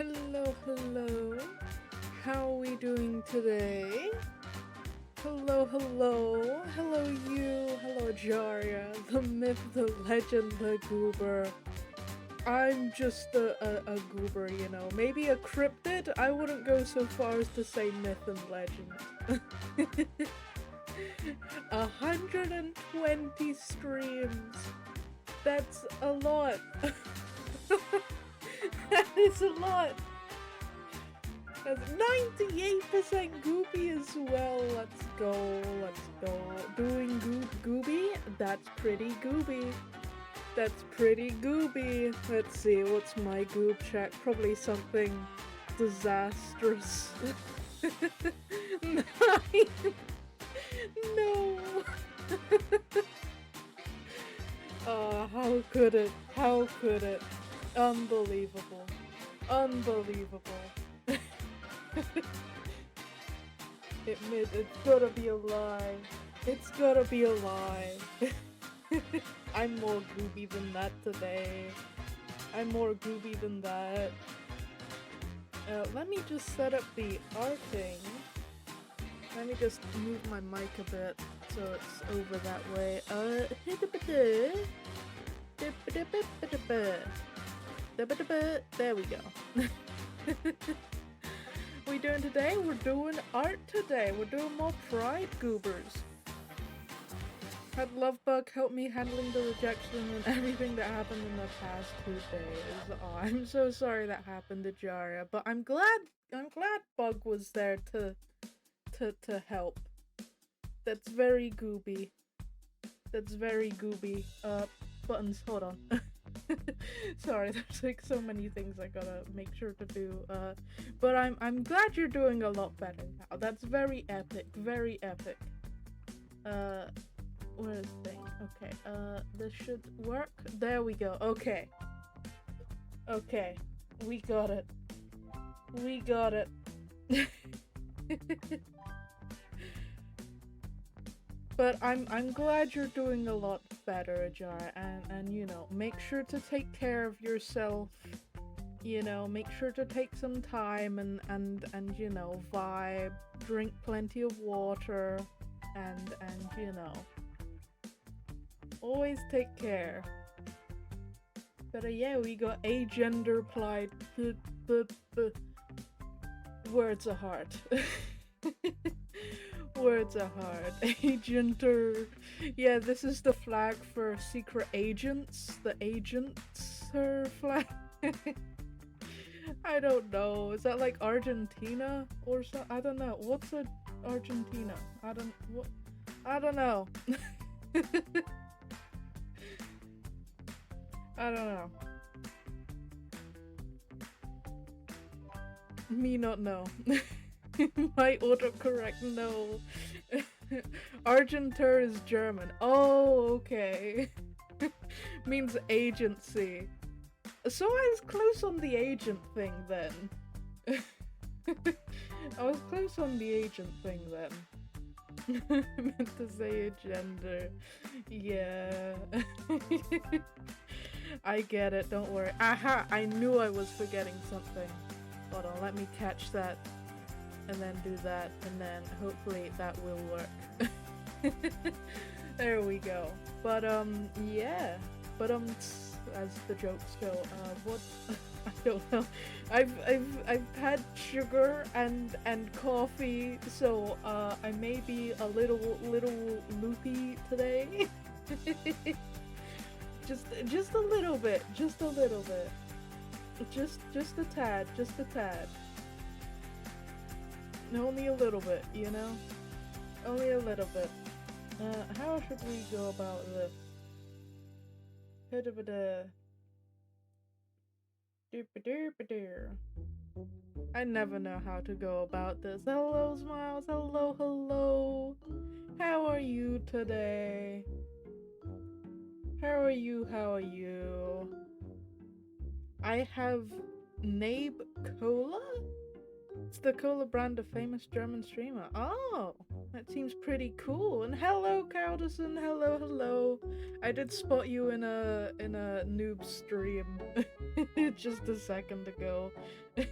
Hello, hello. How are we doing today? Hello, hello. Hello, you. Hello, Jarya. The myth, the legend, the goober. I'm just a goober, you know. Maybe a cryptid? I wouldn't go so far as to say myth and legend. 120 streams. That's a lot. That is a lot. That's 98% goopy as well. Let's go. Let's go. Doing gooby? That's pretty gooby. That's pretty gooby. Let's see, what's my goob check? Probably something disastrous. 9. No. Oh, how could it? How could it? Unbelievable. Unbelievable. It's gotta be a lie. It's gotta be a lie. I'm more gooby than that today. I'm more gooby than that. Let me just set up the arting. Let me just move my mic a bit so it's over that way. There we go. We doing today? We're doing art today. We're doing more Pride Goobers. Had Lovebug help me handling the rejection and everything that happened in the past 2 days. Oh, I'm so sorry that happened to Jarya, but I'm glad Bug was there to help. That's very gooby. That's very gooby. Buttons, hold on. Sorry, there's like so many things I gotta make sure to do. But I'm glad you're doing a lot better now. That's very epic, very epic. Where's the thing? Okay, this should work. There we go. Okay. Okay. We got it. We got it. But I'm glad you're doing a lot better, Jar, and you know, make sure to take care of yourself. You know, make sure to take some time and you know, vibe, drink plenty of water, and you know, always take care. But yeah, we got agender plied. Words are hard. Words are hard. Agenter. Yeah, this is the flag for secret agents. The agents flag. I don't know. Is that like Argentina or so? I don't know. What's a Argentina? I don't know. I don't know. Me not know. My autocorrect, no. Argenter is German. Oh, okay. Means agency. So I was close on the agent thing then. I was close on the agent thing then. Meant to say a gender. Yeah. I get it, don't worry. Aha! I knew I was forgetting something. Hold on, let me catch that. And then do that, and then hopefully that will work. There we go. But yeah. But as the jokes go, what I don't know. I've had sugar and coffee, so I may be a little loopy today. just a little bit, just a little bit. Just a tad, just a tad. Only a little bit, you know? Only a little bit. How should we go about this? I never know how to go about this. Hello, Smiles. Hello, hello. How are you today? How are you? How are you? I have Nabe Cola? It's the cola brand of famous German streamer. Oh, that seems pretty cool. And hello, Cowdison. Hello, hello. I did spot you in a noob stream. just a second ago. 88%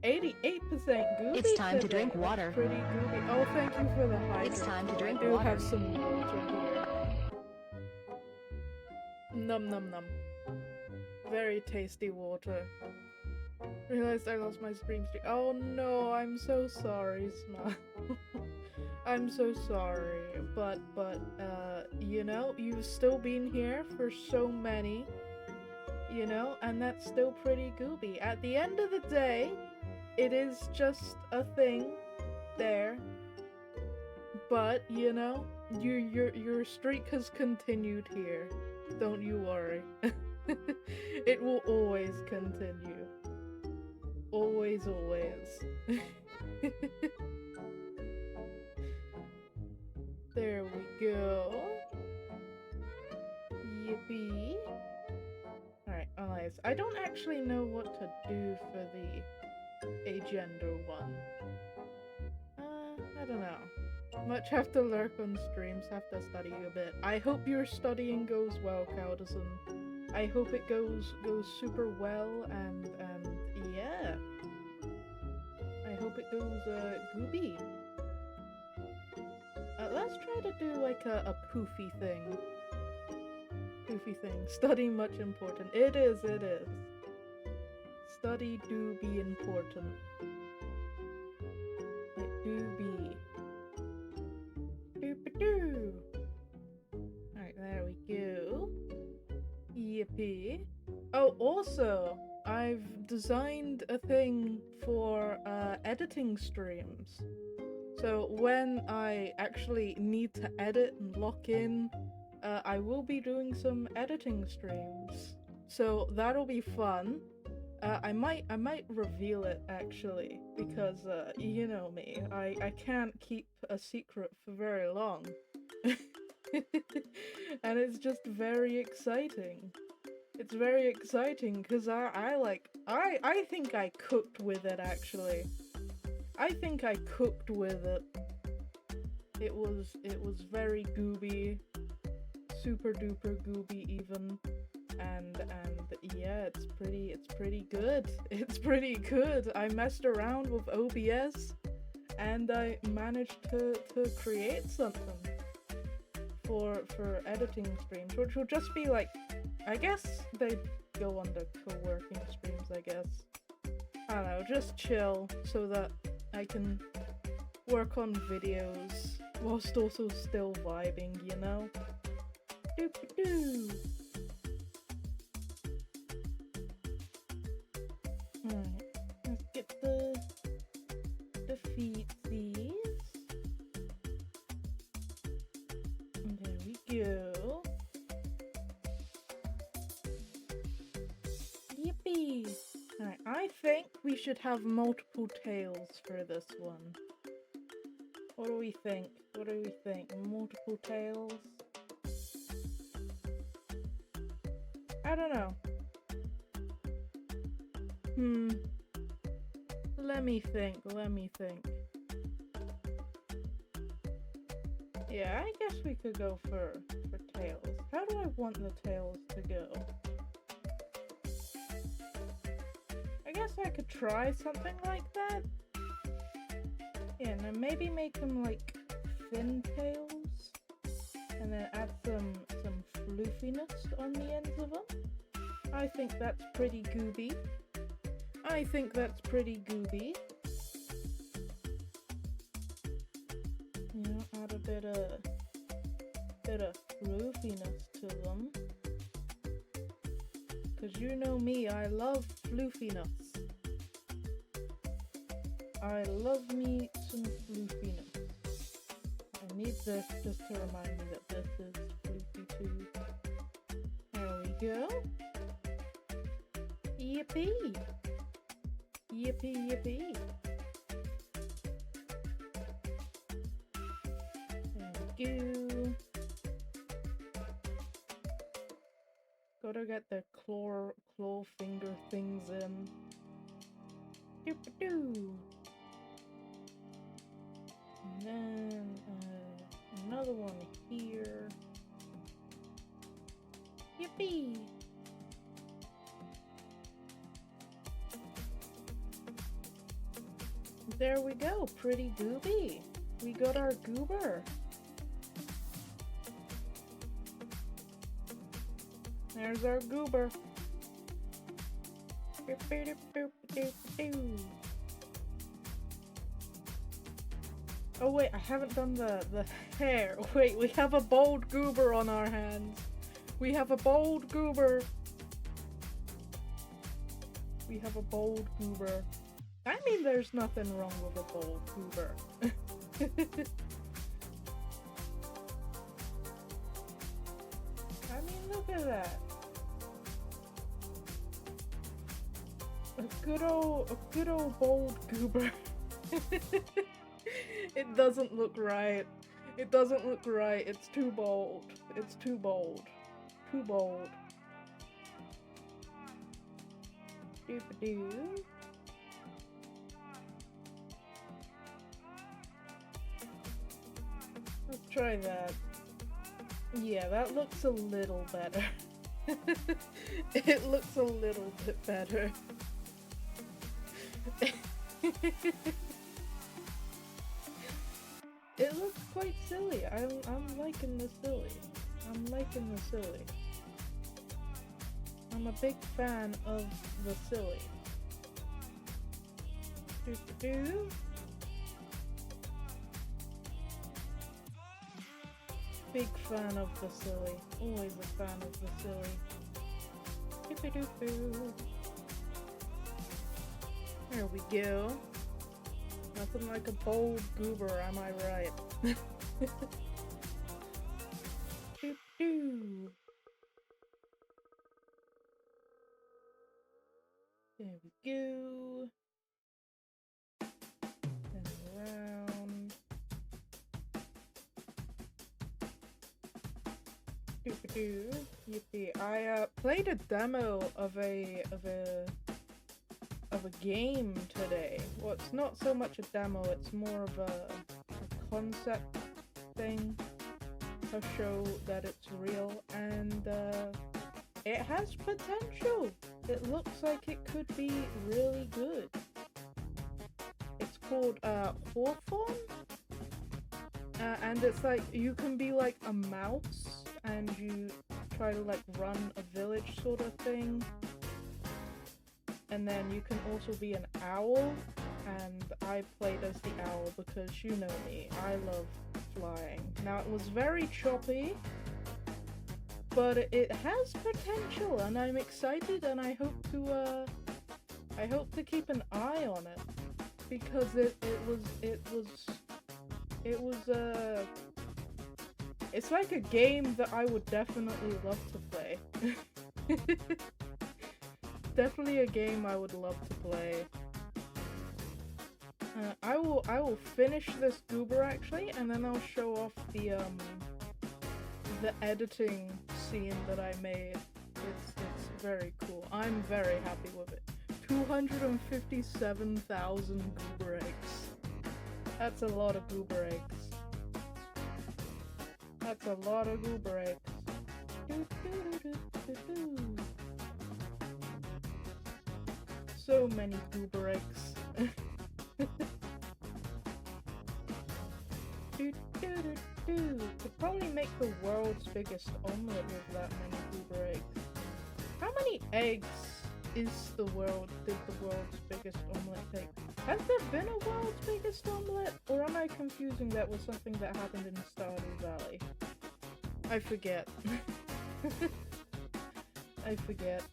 gooby. It's time today. to drink water. That's pretty gooby. Oh, thank you for the hydrate. It's time to drink I do water. have some water here. Num num num. Very tasty water. Realized I lost my stream. Oh no, I'm so sorry, Smile. I'm so sorry, but you know, you've still been here for so many, you know, and that's still pretty gooby. At the end of the day, it is just a thing there, but you know, your streak has continued here. Don't you worry. It will always continue. Always, always. There we go. Yippee. Alright, Elias. I don't actually know what to do for the agender one. I don't know. Much have to lurk on streams, have to study a bit. I hope your studying goes well, Cowdison. I hope it goes super well and yeah. I hope it goes gooby. Let's try to do like a poofy thing. Poofy thing. Study much important. It is. Study do be important. It do be. Doop-a-doo. Alright, there we go. Yippee. Oh, also, I've designed a thing for editing streams. So when I actually need to edit and lock in, I will be doing some editing streams. So that'll be fun. I might reveal it actually, because you know me, I can't keep a secret for very long. And it's just very exciting. It's very exciting because I think I cooked with it actually. I think I cooked with it. It was very gooby, super duper gooby even, and yeah, it's pretty good. It's pretty good. I messed around with OBS, and I managed to create something for editing streams, which will just be like, I guess they go under co-working streams. I guess I don't know, just chill so that I can work on videos whilst also still vibing, you know? Doop-a-doo! Alright, let's get the feetsies. There we go. Yippee! Alright, I think we should have multiple tails for this one. What do we think? What do we think? Multiple tails? I don't know. Let me think. Yeah, I guess we could go for tails. How do I want the tails to go? I guess I could try something like that. Yeah, and then maybe make them like fin tails, and then add some floofiness on the ends of them. I think that's pretty gooby. You know, add a bit of floofiness to them. Cause you know me, I love floofiness. I love me some floofiness. I need this just to remind me that this is floofy too. There we go. Yippee! Yippee, yippee! There we go. Gotta get the claw finger things in. Doop-a-doo! And then another one here. Yippee! There we go, pretty gooby. We got our goober. There's our goober. Oh wait, I haven't done the hair. Wait, we have a bold goober on our hands. We have a bold goober. We have a bold goober. I mean, there's nothing wrong with a bold goober. I mean, look at that. A good old bold goober. It doesn't look right. It doesn't look right. It's too bold. It's too bold. Too bold. Doop-a-doo. Let's try that. Yeah, that looks a little better. It looks a little bit better. It looks quite silly. I'm liking the silly. I'm liking the silly. I'm a big fan of the silly. Doo-doo-doo. Big fan of the silly. Always a fan of the silly. Doo-doo-doo. There we go. Nothing like a bold goober, am I right? Doo-doo. There we go. And around. Doo-doo. Yippee. I played a demo of a game today. Well, it's not so much a demo, it's more of a concept thing. A show that it's real, and it has potential. It looks like it could be really good. It's called Hawthorne, and it's like you can be like a mouse and you try to like run a village sort of thing. And then you can also be an owl, and I played as the owl because you know me, I love flying. Now it was very choppy, but it has potential, and I'm excited, and I hope to keep an eye on it, because it's like a game that I would definitely love to play. Definitely a game I would love to play. I will finish this goober actually, and then I'll show off the editing scene that I made. It's very cool. I'm very happy with it. 257,000 goober eggs. That's a lot of goober eggs. That's a lot of goober eggs. So many goober eggs. Could probably make the world's biggest omelette with that many goober eggs. How many eggs did the world's biggest omelette take? Has there been a world's biggest omelette? Or am I confusing that with something that happened in Stardew Valley? I forget. I forget.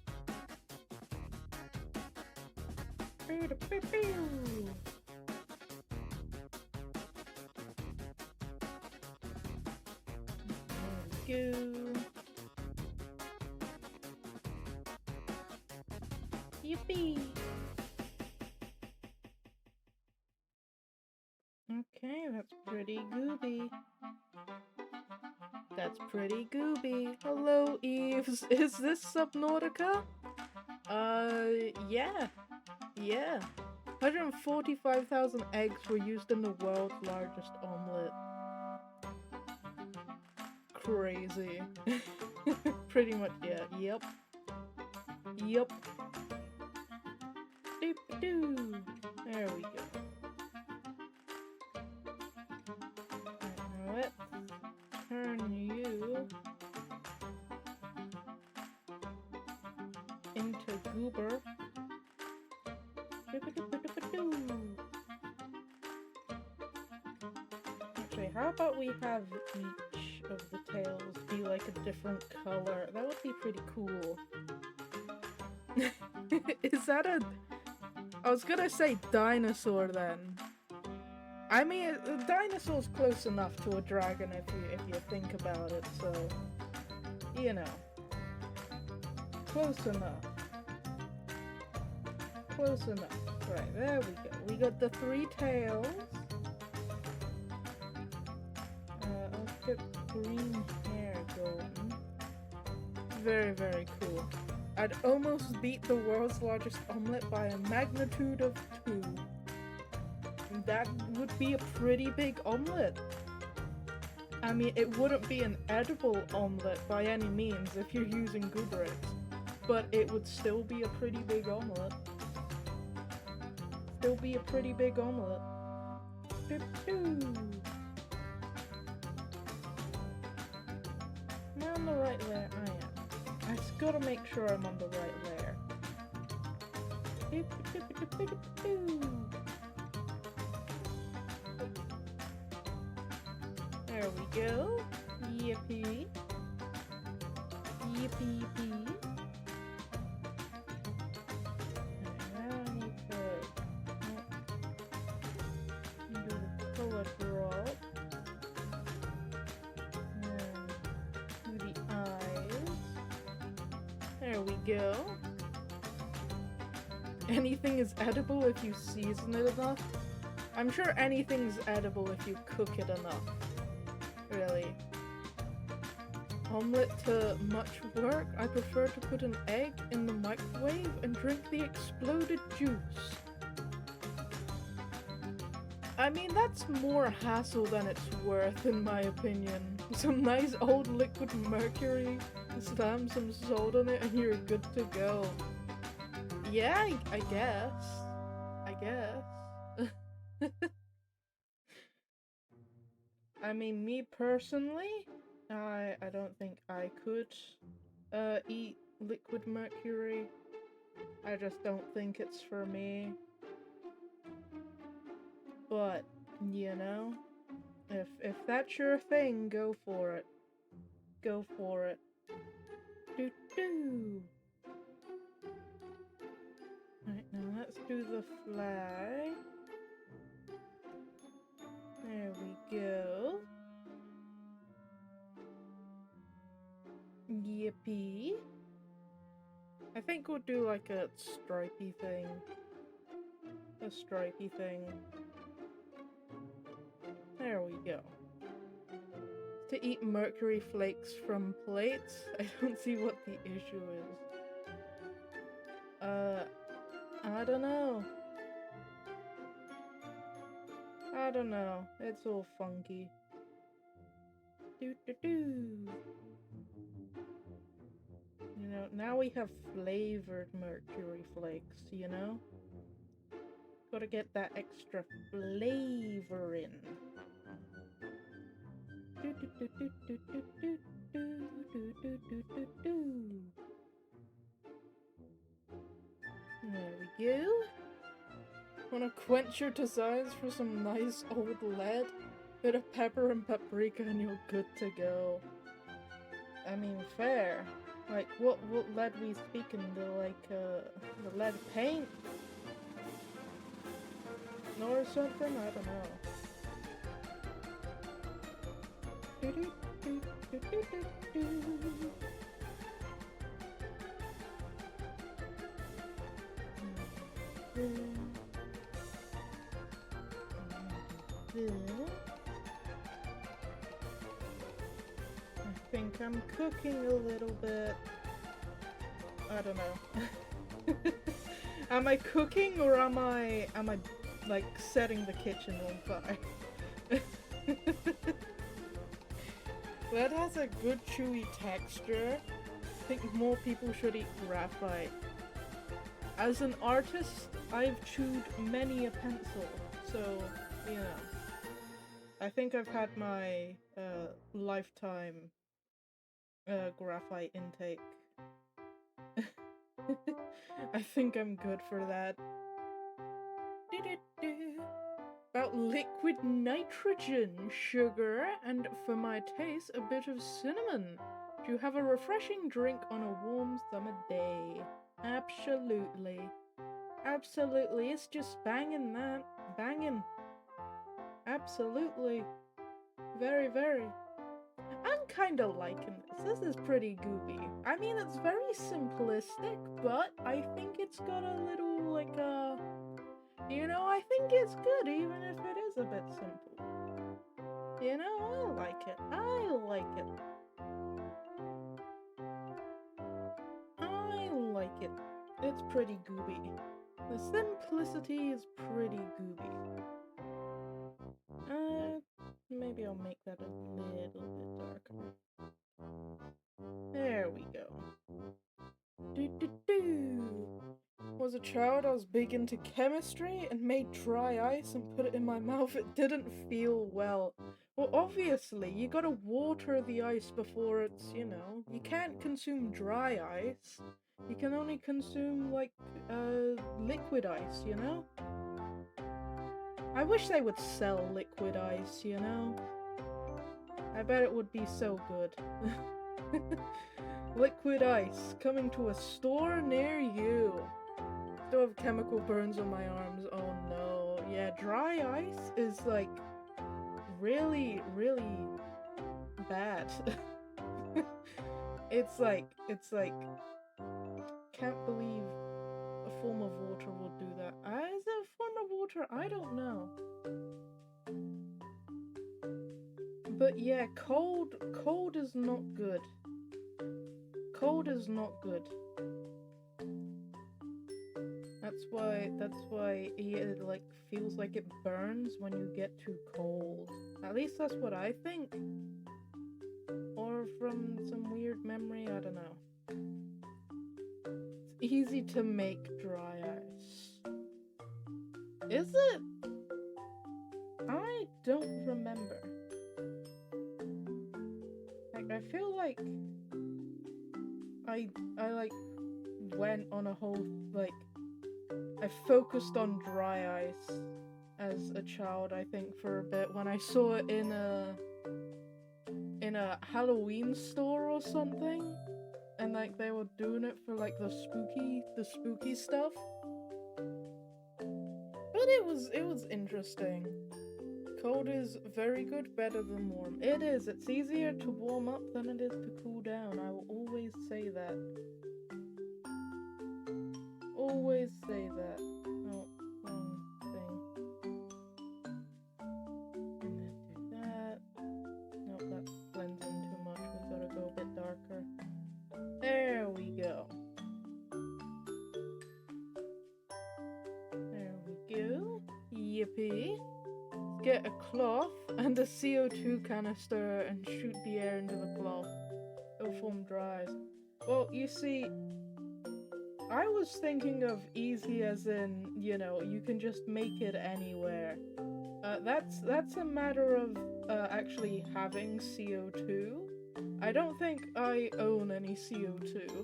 There we go. Yippee! Okay, that's pretty gooby. That's pretty gooby. Hello, Eves. Is this Subnautica? Yeah. Yeah. 145,000 eggs were used in the world's largest omelette. Crazy. Pretty much, yeah. Yep. Yep. Doop-doo. There we go. turn you into Goober. Actually, how about we have each of the tails be like a different color? That would be pretty cool. Is that a... I was gonna say dinosaur then. I mean, a dinosaur's close enough to a dragon if you think about it, so... You know. Close enough. Close enough. Right, there we go. We got the 3 tails. Let's get green hair going. Very, very cool. I'd almost beat the world's largest omelet by a magnitude of 2. That would be a pretty big omelet. I mean, it wouldn't be an edible omelet by any means if you're using goober eggs, but it would still be a pretty big omelet. Still be a pretty big omelet. Am I on the right layer? I am. I just gotta make sure I'm on the right layer. There we go. Yippee. Yippee pee. Now I need to do the color drop. And do the eyes. There we go. Anything is edible if you season it enough. I'm sure anything's edible if you cook it enough. Really. Omelette to much work. I prefer to put an egg in the microwave and drink the exploded juice. I mean, that's more hassle than it's worth in my opinion. Some nice old liquid mercury, slam some salt on it and you're good to go. Yeah, I guess. I guess. I mean, me personally, I don't think I could eat liquid mercury. I just don't think it's for me. But, you know, if that's your thing, go for it. Go for it. Doo-doo. Right, now let's do the flag. There we go. Yippee. I think we'll do like a stripey thing. A stripey thing. There we go. To eat mercury flakes from plates? I don't see what the issue is. I don't know. I don't know. It's all funky. Doo-doo-doo. You know, now we have flavored mercury flakes, you know? Gotta get that extra flavor in. There we go. Wanna quench your desires for some nice old lead? Bit of pepper and paprika and you're good to go. I mean, fair. Like, what lead we speaking? The lead paint? Or something? I don't know. I think I'm cooking a little bit. I don't know. Am I cooking or am I like setting the kitchen on fire? That has a good chewy texture. I think more people should eat graphite. As an artist, I've chewed many a pencil, so, you know. I think I've had my lifetime graphite intake. I think I'm good for that. About liquid nitrogen, sugar, and for my taste, a bit of cinnamon. To have a refreshing drink on a warm summer day. Absolutely. Absolutely, it's just banging that. Banging. Absolutely. Very, very. I'm kinda liking this. This is pretty gooby. I mean, it's very simplistic, but I think it's got a little, like, you know, I think it's good, even if it is a bit simple. You know, I like it. I like it. I like it. It's pretty gooby. The simplicity is pretty gooby. Maybe I'll make that a little bit darker. There we go. Was a child, I was big into chemistry and made dry ice and put it in my mouth. It didn't feel well. Well, obviously, you gotta water the ice before it's, you know, you can't consume dry ice. You can only consume, like, liquid ice, you know? I wish they would sell liquid ice, you know? I bet it would be so good. Liquid ice coming to a store near you. Still have chemical burns on my arms. Oh no. Yeah, dry ice is like really, really bad. It's like can't believe a form of water will do that. Is it a form of water? I don't know. But yeah, cold is not good. Cold is not good. That's why it like feels like it burns when you get too cold. At least that's what I think. Or from some weird memory, I don't know. It's easy to make dry ice. Is it? I don't remember. Like, I feel like I like went on a whole, like, I focused on dry ice as a child, I think, for a bit when I saw it in a Halloween store or something, and like they were doing it for like the spooky stuff. But it was interesting. Cold is very good, better than warm. It is. It's easier to warm up than it is to cool down. I will always say that. Always say that. Oh, wrong thing. And then do that. Nope, that blends in too much. We gotta go a bit darker. There we go. There we go. Yippee. Get a cloth and a CO2 canister and shoot the air into the cloth. It'll form dry ice. Well, you see, I was thinking of easy as in, you know, you can just make it anywhere. That's a matter of actually having CO2. I don't think I own any CO2.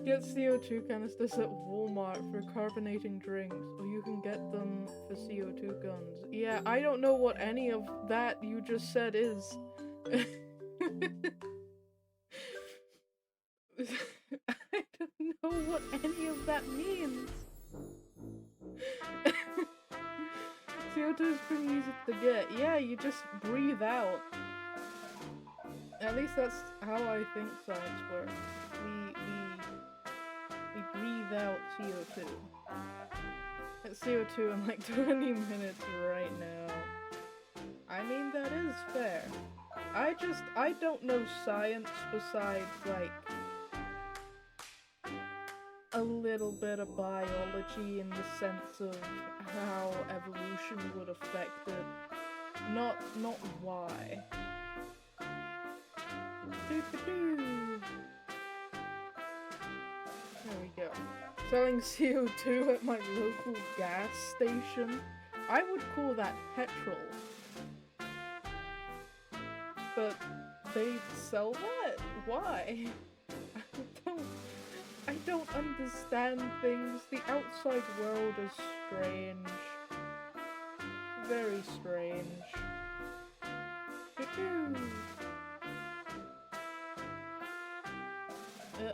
Get CO2 canisters at Walmart for carbonating drinks, or you can get them for CO2 guns. Yeah, I don't know what any of that you just said is. I don't know what any of that means. CO2 is pretty easy to get. Yeah, you just breathe out. At least that's how I think science works. We breathe out CO2. It's CO2 in like 20 minutes right now. I mean, that is fair. I don't know science besides, like, a little bit of biology in the sense of how evolution would affect it. Not why. There we go. Selling CO2 at my local gas station. I would call that petrol. But they sell that? Why? I don't understand things. The outside world is strange. Very strange.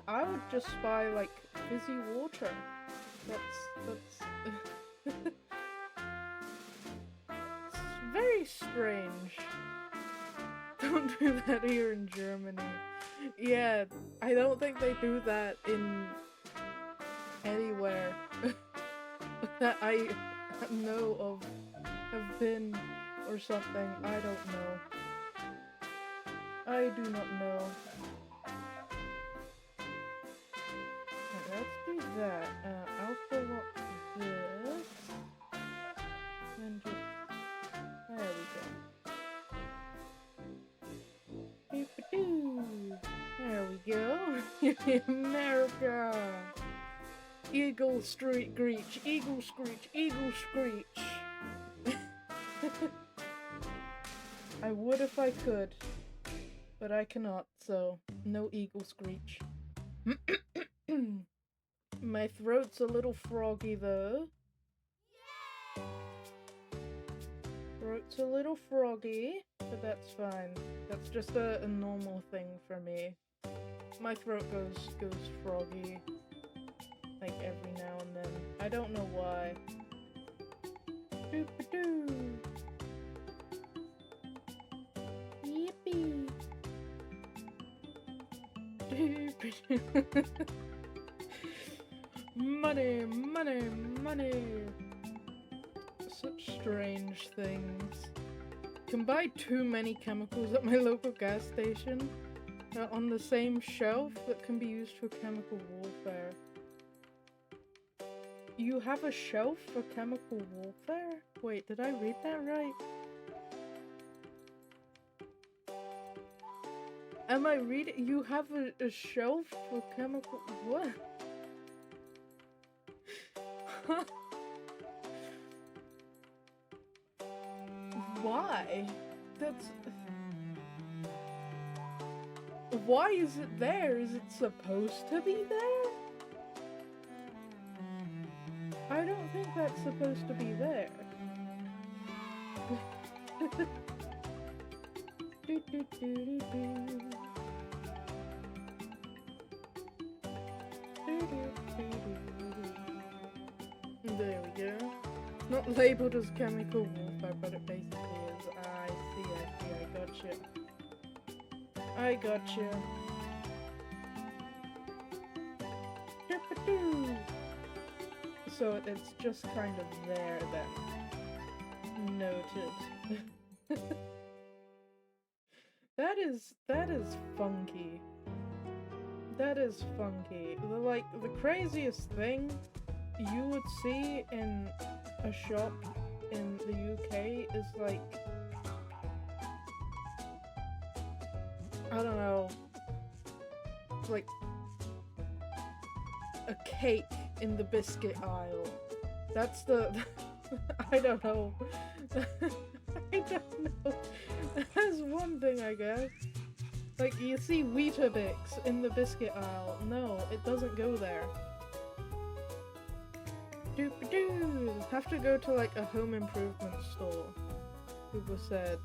I would just buy like fizzy water. That's it's very strange. Don't do that here in Germany. Yeah, I don't think they do that in anywhere that I know of, have been, or something. I don't know. I do not know. Right, let's do that. I'll fill up this. And just... there we go. There we go. America! Eagle street screech, eagle screech, eagle screech. I would if I could, but I cannot, so no eagle screech. My throat's a little froggy though. Throat's a little froggy, but that's fine. That's just a normal thing for me. My throat goes froggy, like every now and then. I don't know why. Doop-a-doo. Yippee. Doop-a-doo. Money, money, money. Such strange things. Can buy too many chemicals at my local gas station. On the same shelf that can be used for chemical warfare. You have a shelf for chemical warfare? Wait, did I read that right? Am I reading? You have a shelf for chemical... what? Why? That's... why is it there? Is it supposed to be there? I don't think that's supposed to be there. There we go. It's not labeled as chemical warfare, but it basically is. I see, I gotcha. I gotcha. So it's just kind of there then. Noted. That is funky. That is funky. The craziest thing you would see in a shop in the UK is like, I don't know, like a cake in the biscuit aisle. That's the... I don't know. I don't know. That's one thing, I guess. Like, you see Weetabix in the biscuit aisle. No, it doesn't go there. Doop-a-doo! Have to go to, like, a home improvement store. People said.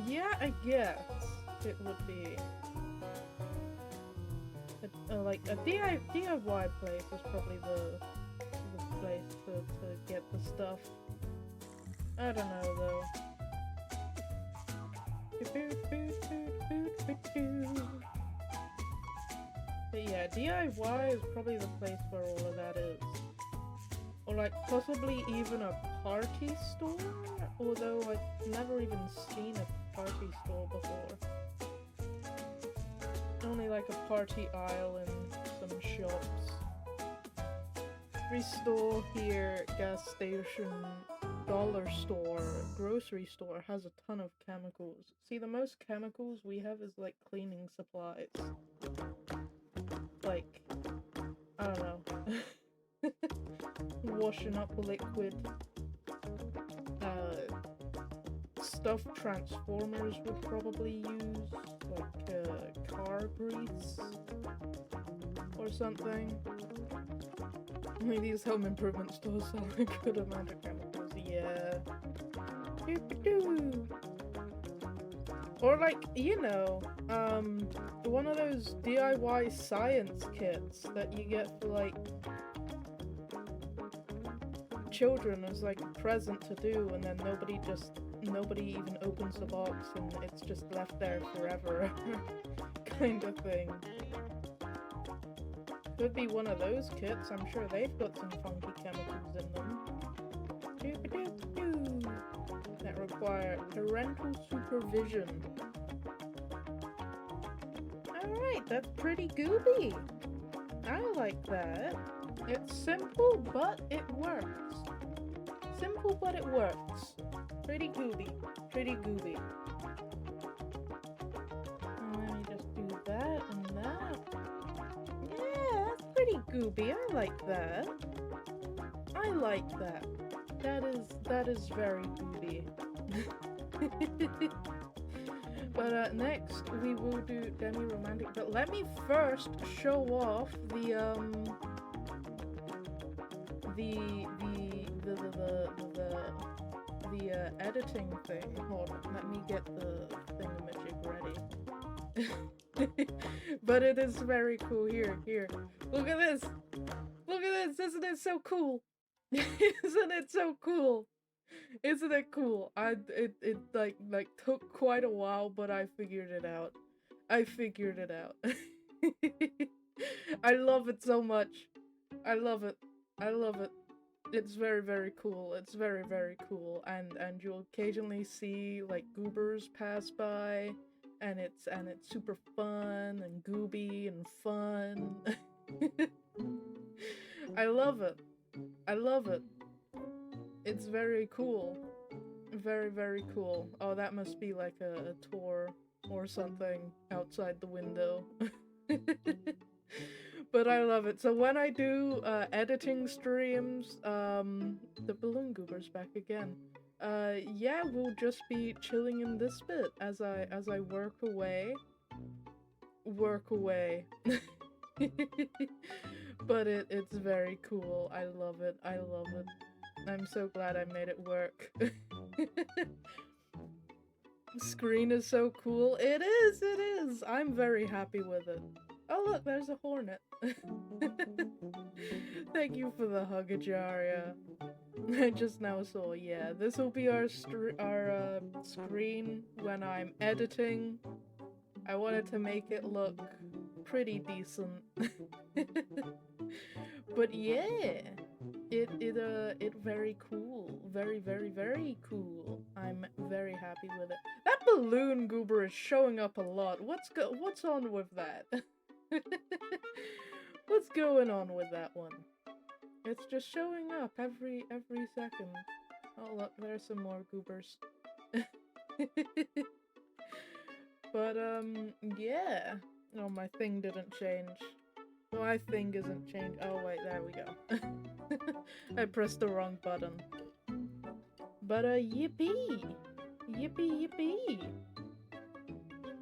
Yeah, I guess it would be. Like, a DIY place is probably the place to get the stuff. I don't know, though. But yeah, DIY is probably the place where all of that is. Or like possibly even a party store, although I've never even seen a party store before. Only like a party aisle in some shops. Every store here, gas station, dollar store, grocery store has a ton of chemicals. See, the most chemicals we have is like cleaning supplies. Like, I don't know. Washing up liquid. stuffed Transformers would probably use, like car grease or something. I mean, these home improvement stores sell a good amount of chemicals, yeah. Doo-ba-doo. Or like, you know, one of those DIY science kits that you get for like children as like a present to do, and then nobody even opens the box and it's just left there forever kind of thing. Could be one of those kits. I'm sure they've got some funky chemicals in them. Doo-ba-doo-doo. That require parental supervision. Alright, that's pretty gooby. I like that. It's simple, but it works. Simple, but it works. Pretty gooby. Pretty gooby. Let me just do that and that. Yeah, that's pretty gooby. I like that. I like that. That is very gooby. But next we will do demi-romantic. But let me first show off the editing thing. Hold on, let me get the thingamajig ready. But it is very cool. Here. Look at this! Look at this! Isn't it so cool? Isn't it so cool? Isn't it cool? It like took quite a while, but I figured it out. I figured it out. I love it so much. I love it. I love it. It's very, very cool. It's very, very cool. And you'll occasionally see like goobers pass by, and it's super fun and gooby and fun. I love it. I love it. It's very cool. Very, very cool. Oh, that must be like a tour or something outside the window. But I love it. So when I do editing streams, the balloon goober's back again. Yeah, we'll just be chilling in this bit as I work away. But it's very cool. I love it. I love it. I'm so glad I made it work. Screen is so cool. It is. I'm very happy with it. Oh look, there's a hornet. Thank you for the hug, Ajaria. I just now saw, yeah, this will be our screen when I'm editing. I wanted to make it look pretty decent. But yeah, it very cool. Very, very, very cool. I'm very happy with it. That balloon goober is showing up a lot. What's on with that? What's going on with that one? It's just showing up every second. Oh look, there's some more goobers. But yeah. Oh, my thing didn't change. My thing isn't changed. Oh wait, there we go. I pressed the wrong button. But yippee! Yippee!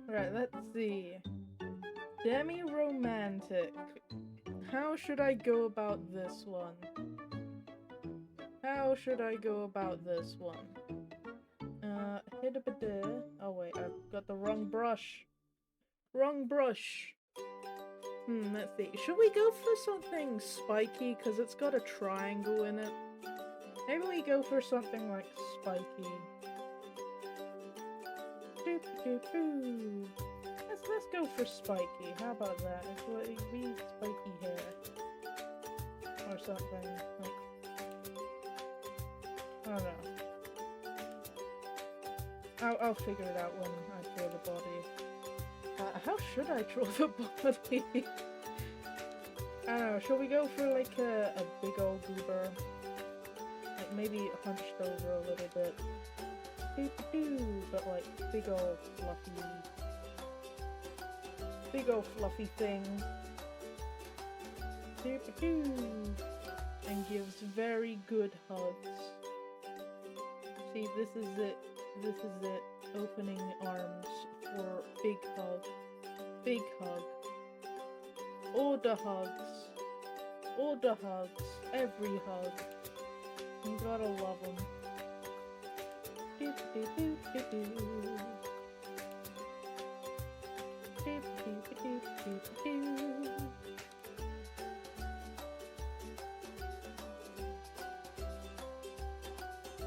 Right, let's see. Demi-romantic. How should I go about this one? How should I go about this one? Oh wait, I've got the wrong brush. Wrong brush. Let's see. Should we go for something spiky? Because it's got a triangle in it. Maybe we go for something like spiky. Let's go for spiky. How about that? We need spiky hair. Or something. Like, I don't know. I'll figure it out when I draw the body. How should I draw the body? I don't know, should we go for like a big old goober? Like maybe hunched over a little bit. But like big old fluffy thing. And gives very good hugs. See, this is it. This is it. Opening arms for big hug. Big hug. All the hugs. All the hugs. Every hug. You gotta love them. Do do do do do. Do do do do do.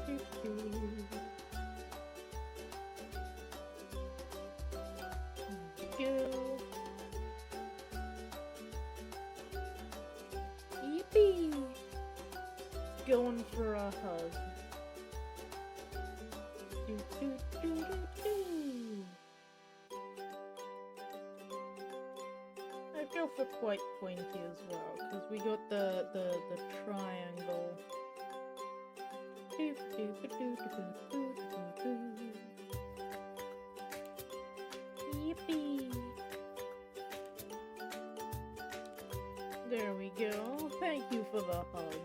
Do do. Go. Yippee! Going for a hug. Do, do, do, do, do. I go for quite pointy as well, because we got the triangle. Do, do, do, do, do, do, do, do. Yippee! There we go. Thank you for the hug.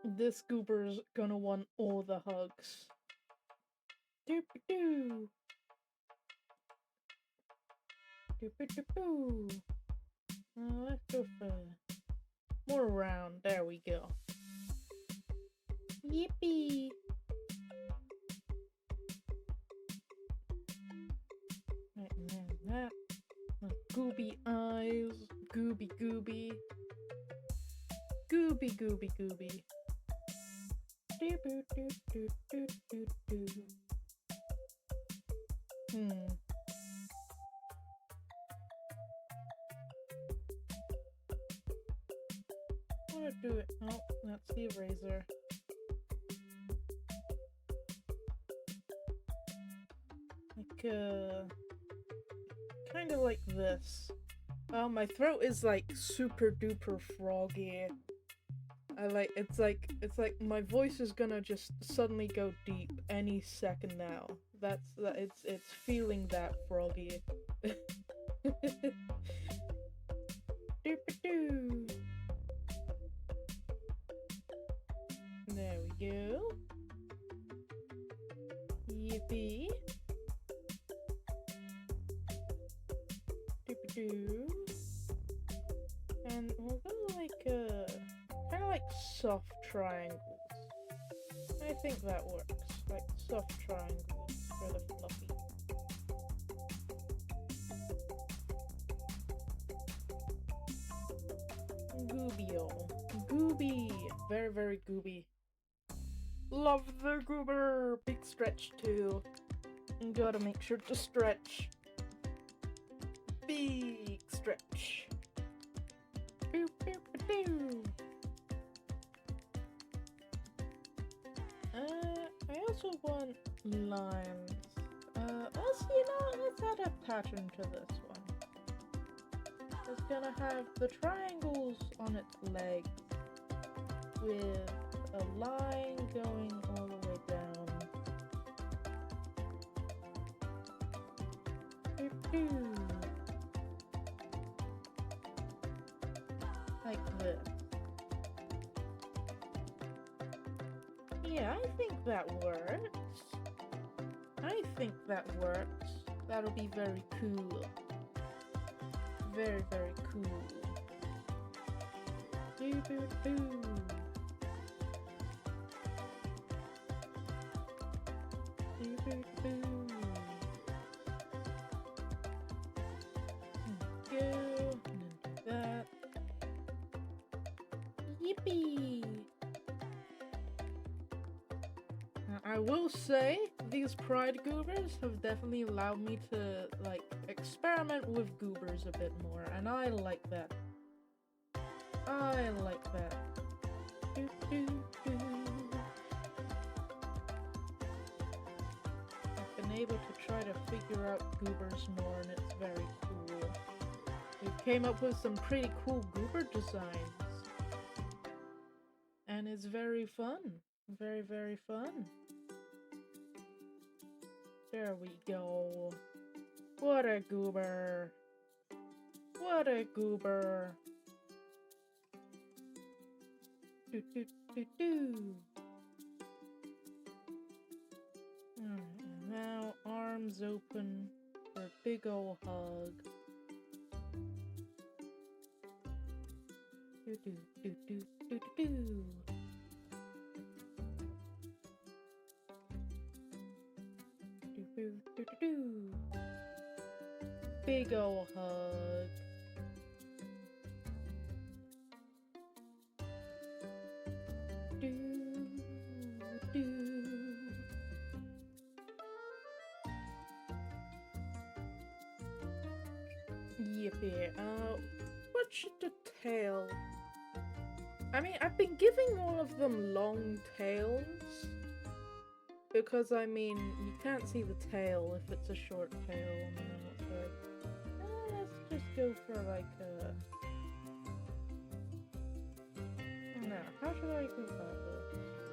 This goober's gonna want all the hugs. Doop-a-doo. Doop-a-doo-doo. Let's go for more round. There we go. Yippee! Right, and then that. Gooby eyes. Gooby gooby. Gooby gooby gooby. Do do do do do do do. I wanna do it. Oh, that's the eraser. Like kind of like this. Oh, my throat is like super duper froggy. It's like my voice is gonna just suddenly go deep any second now. It's feeling that froggy. Doop-a-doo. There we go. Yippee. Doop-a-doo. And we'll go like kind of like soft triangles. I think that works. Like soft triangles for the fluffy. Goobio. Gooby. Very, very gooby. Love the goober. Big stretch too. You gotta make sure to stretch. Big stretch. Boop, boop, boop. I also want lines. Also, you know, let's add a pattern to this one. It's gonna have the triangles on its legs with a line going all the way down. Boop, boop. Like this. Yeah, I think that works. I think that works. That'll be very cool. Very, very cool. Doo doo doo. Doo doo doo. Go, and then do that. Yippee! I will say, these Pride Goobers have definitely allowed me to, like, experiment with goobers a bit more, and I like that. I like that. Doo, doo, doo. I've been able to try to figure out goobers more, and it's very cool. We came up with some pretty cool goober designs. And it's very fun. Very, very fun. There we go. What a goober. What a goober. Do do do do. arms open for a big ol' hug. Do do do do do do do. Do do do do do. Big ol' hug. Do do. Yippee. What should the tail? I mean, I've been giving all of them long tails. Because, I mean, you can't see the tail if it's a short tail on the outside. Let's just go for, like, a... No, how should I go about this?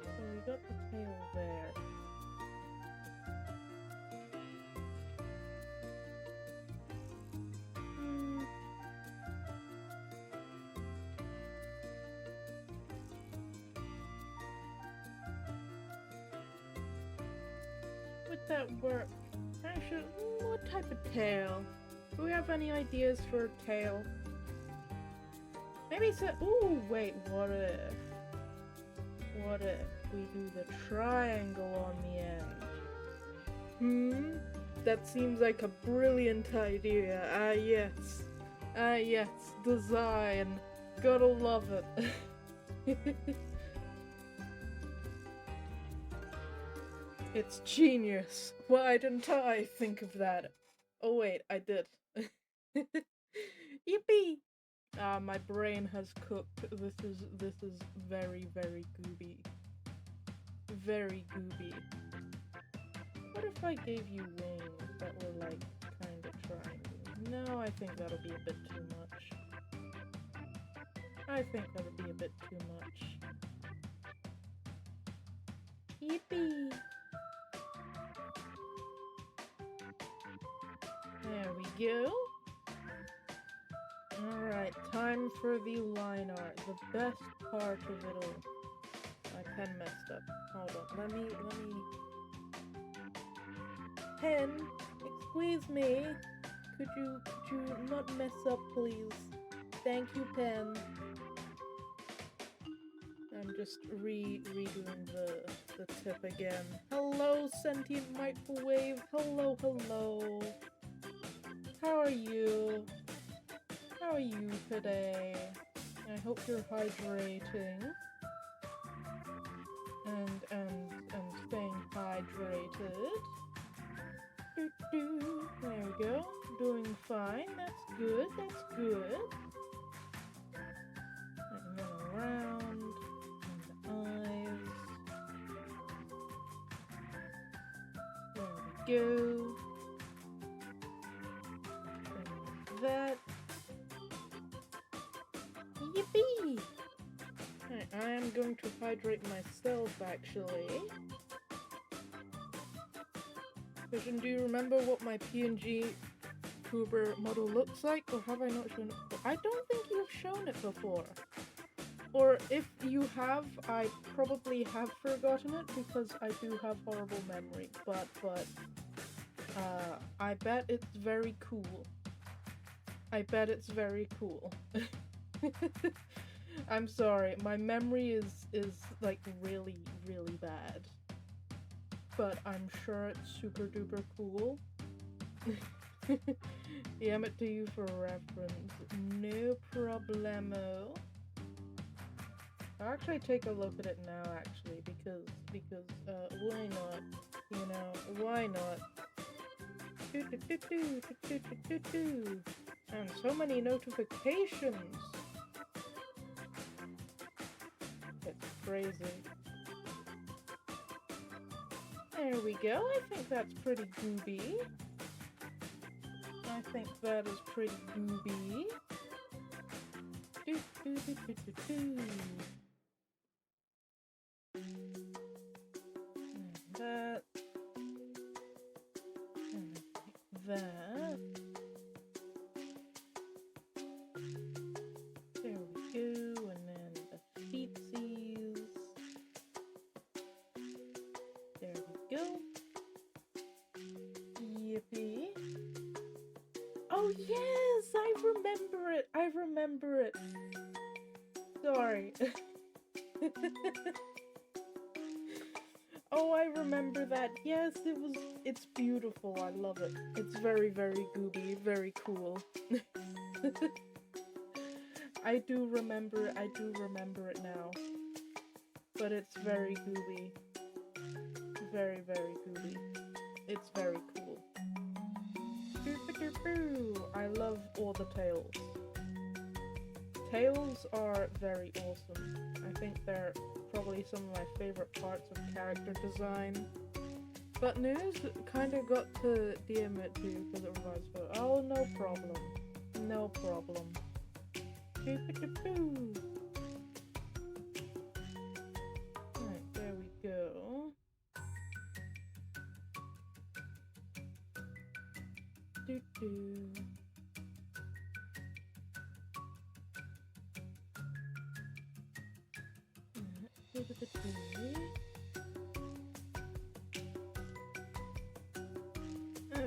So we got the tail there. Would that work? Actually, what type of tail? Do we have any ideas for a tail? Maybe it's a... Ooh, wait, what if? What if we do the triangle on the end? That seems like a brilliant idea. Yes. Yes, design. Gotta love it. It's genius. Why didn't I think of that? Oh wait, I did. Yippee! My brain has cooked. This is very, very gooby. Very gooby. What if I gave you wings that were like kind of triangle? No, I think that'll be a bit too much. I think that'll be a bit too much. Yippee! There we go. Alright, time for the line art. The best part of it all. My pen messed up. Hold on, let me... Pen, excuse me. Could you not mess up, please? Thank you, pen. I'm just redoing the tip again. Hello, sentient microwave. Hello, hello. How are you? How are you today? I hope you're hydrating. And staying hydrated. There we go. Doing fine. That's good. That's good. And then around. And the eyes. There we go. And that. Yippee! Alright, I am going to hydrate myself, actually. Vision, do you remember what my PNG Goober model looks like? Or have I not shown it before? I don't think you've shown it before. Or if you have, I probably have forgotten it because I do have horrible memory. But I bet it's very cool. I bet it's very cool. I'm sorry, my memory is like really, really bad. But I'm sure it's super duper cool. DM it to you for reference. No problemo. I'll actually take a look at it now, actually, because why not? You know, why not? And so many notifications. It's crazy. There we go. I think that's pretty gooby. I think that is pretty gooby. And that. And that. There we go. And then the feetsies. There we go. yes, I remember it. I remember it. Sorry. Oh, I remember that. Yes, it's beautiful. I love it. It's very, very gooby, very cool. I do remember it now. But it's very gooby. Very, very gooby. It's very cool. I love all the tails. Tails are very awesome. I think they're probably some of my favorite parts of character design. But news kind of got to DM it too because it reminds me. Oh, no problem. No problem. Right, there we go. Doo-doo.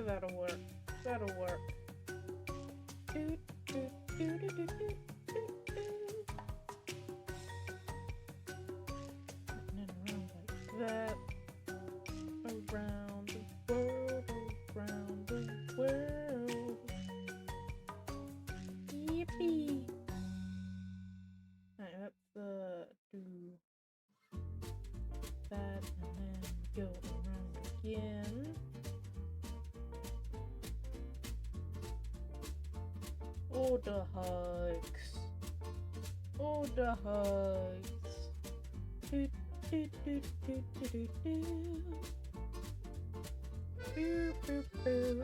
That'll work. That'll work. And then around like that. Around the world, around the world. Yippee! Alright, let's do that and then go around again. Oh, the hugs. Oh, the hugs. Do, do, do, do, do, do, do. Boo, boo, boo.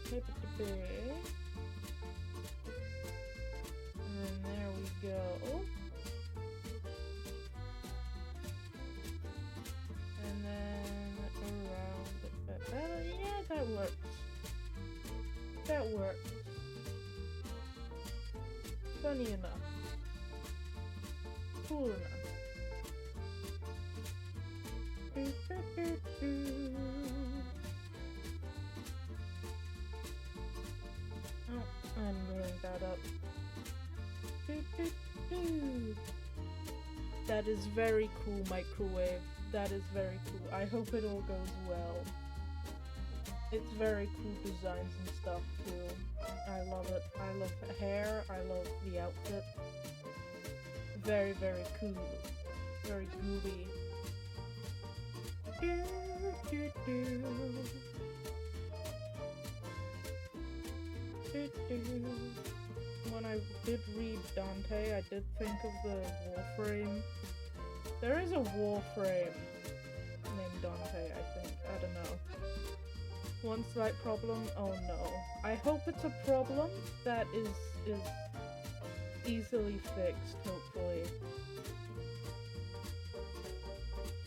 Keep it to big. And then there we go. And then around. Yeah, that works. That works. Funny enough. Cool enough. Oh, I'm moving that up. That is very cool, microwave. That is very cool. I hope it all goes well. It's very cool designs and stuff too. I love it. I love the hair. I love the outfit. Very, very cool. Very groovy. When I did read Dante, I did think of the Warframe. There is a Warframe named Dante, I think. I don't know. One slight problem? Oh no. I hope it's a problem that is easily fixed, hopefully.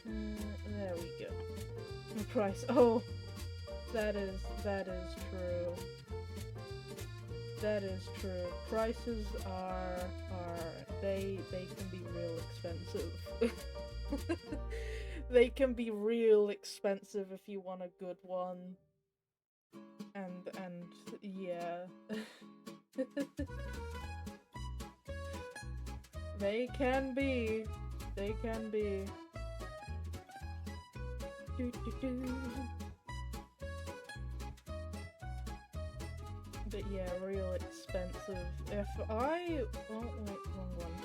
There we go. The price. Oh, that is true. That is true. Prices are they can be real expensive. They can be real expensive if you want a good one. And yeah. They can be. They can be. Do, do, do. But yeah, real expensive. If I... Oh, wait, wrong one.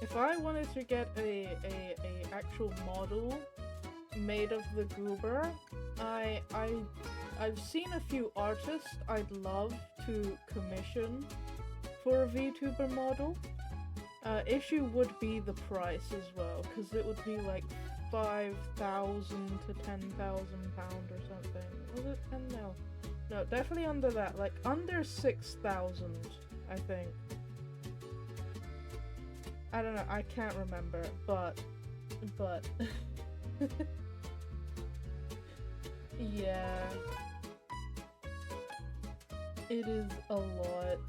If I wanted to get a actual model made of the Goober, I've seen a few artists I'd love to commission for a VTuber model. Issue would be the price as well, because it would be like 5,000 to 10,000 pound or something. Was it 10 now? No, definitely under that. Like under 6,000, I think. I don't know. I can't remember, but yeah, it is a lot.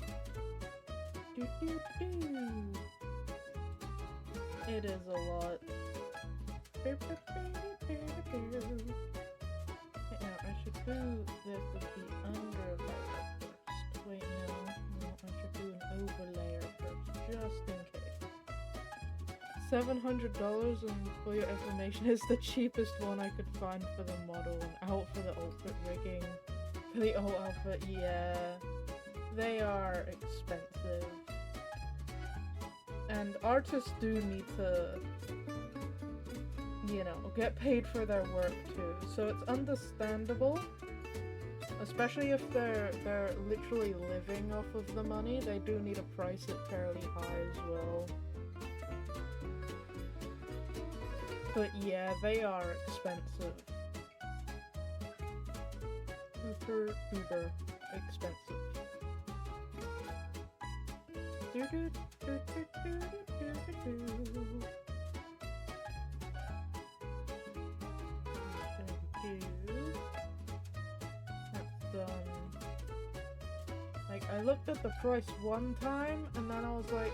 It is a lot. just in case. $700, and for your information, is the cheapest one I could find for the model and out for the outfit rigging. For the old outfit, yeah. They are expensive. And artists do need to, you know, get paid for their work too. So it's understandable. Especially if they're literally living off of the money, they do need to price it fairly high as well. But yeah, they are expensive. Super duper expensive. Like, I looked at the price one time and then I was like,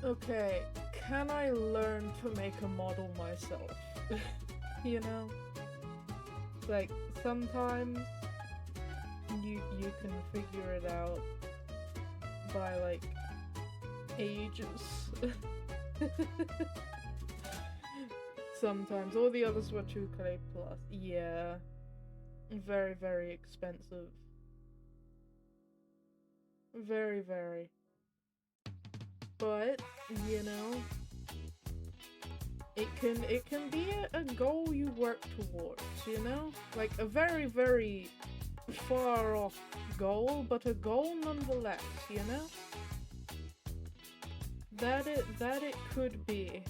okay, can I learn to make a model myself? You know? Like, sometimes you can figure it out by, like, ages. Sometimes. All the others were 2K plus. Yeah. Very, very expensive. Very, very. But, you know, it can be a goal you work towards, you know? Like a very, very far off goal, but a goal nonetheless, you know? That it could be.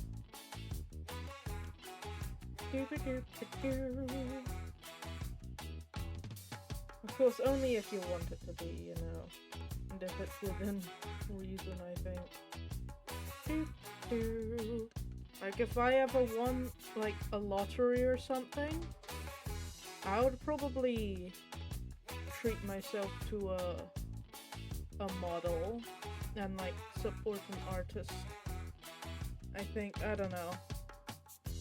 Of course, only if you want it to be, you know. And if it's within reason, I think. Like, if I ever won, like, a lottery or something, I would probably treat myself to a model and, like, support an artist. I think, I don't know.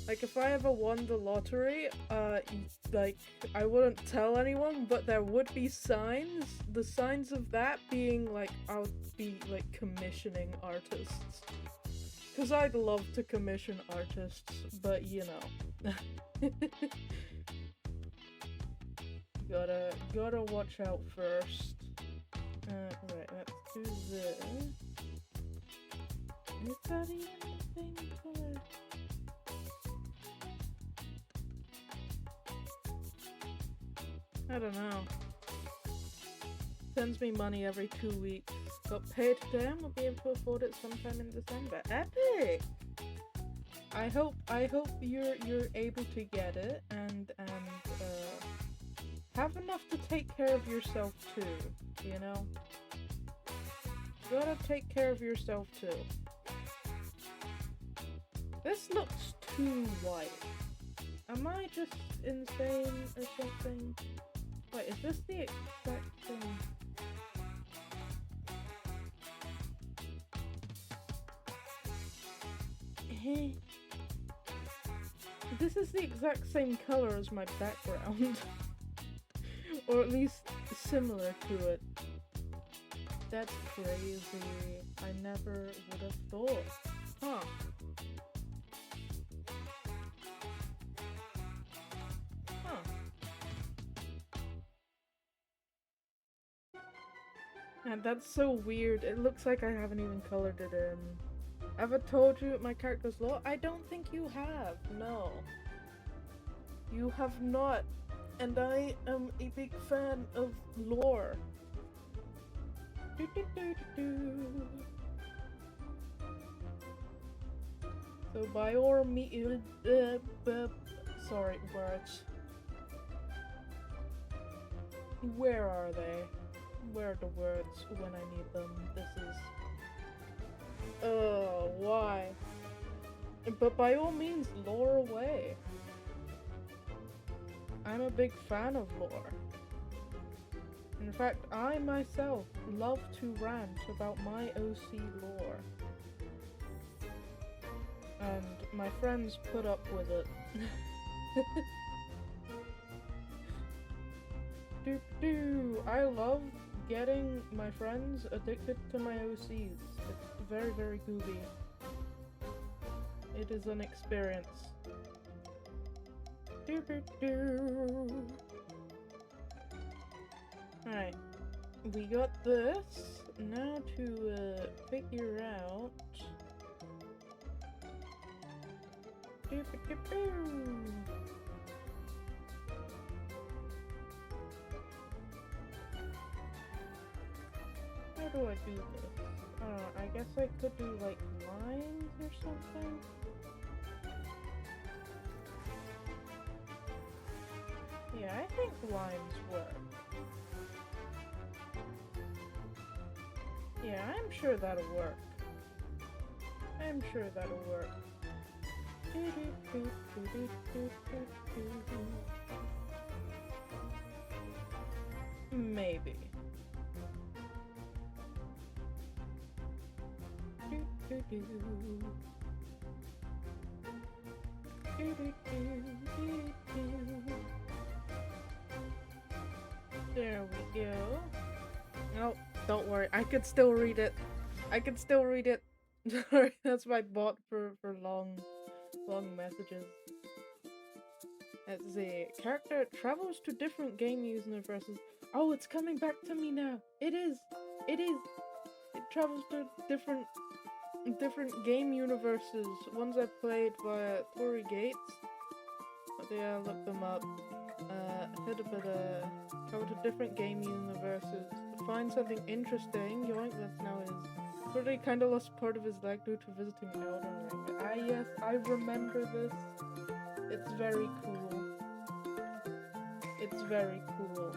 Like, if I ever won the lottery, like, I wouldn't tell anyone, but there would be signs. The signs of that being, like, I would be, like, commissioning artists. Because I'd love to commission artists, but, you know. Gotta watch out first. Right, let's do this. Is that anything for... I don't know. Sends me money every 2 weeks. Got paid today and will be able to afford it sometime in December. Epic! I hope you're able to get it and have enough to take care of yourself too, you know? You gotta take care of yourself too. This looks too white. Am I just insane or something? Wait, is this the exact thing? This is the exact same color as my background. Or at least similar to it. That's crazy. I never would have thought. Huh. And that's so weird. It looks like I haven't even colored it in. Ever told you my character's lore? I don't think you have. No. You have not. And I am a big fan of lore. So by all means, sorry, words. Where are they? Where are the words when I need them? This is... why? But by all means, lore away. I'm a big fan of lore. In fact, I myself love to rant about my OC lore. And my friends put up with it. I love getting my friends addicted to my OCs. It's very, very gooby. It is an experience. Alright, we got this. Now to figure out. How do I do this? I guess I could do like lines or something. Yeah, I think lines work. Yeah, I'm sure that'll work. I'm sure that'll work. Maybe. There we go. Oh, don't worry. I could still read it. I can still read it. Sorry, that's my bot for long messages. Let's see. Character travels to different game universes. Oh, it's coming back to me now. It is. It is. It travels to different game universes. Ones I played via Tory Gates. But yeah, look them up. Hit a bit travel to different game universes. Find something interesting. Yoink, that's now his. Already kind of lost part of his leg due to visiting Elden Ring. Ah yes, I remember this. It's very cool. It's very cool.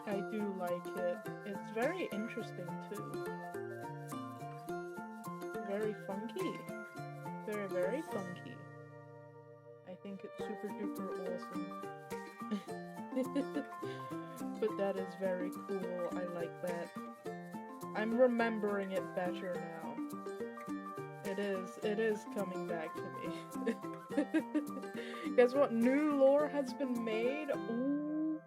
I do like it. It's very interesting too. Very funky. Very, very funky. I think it's super duper awesome. But that is very cool. I like that. I'm remembering it better now. It is coming back to me. Guess what? New lore has been made. Ooh.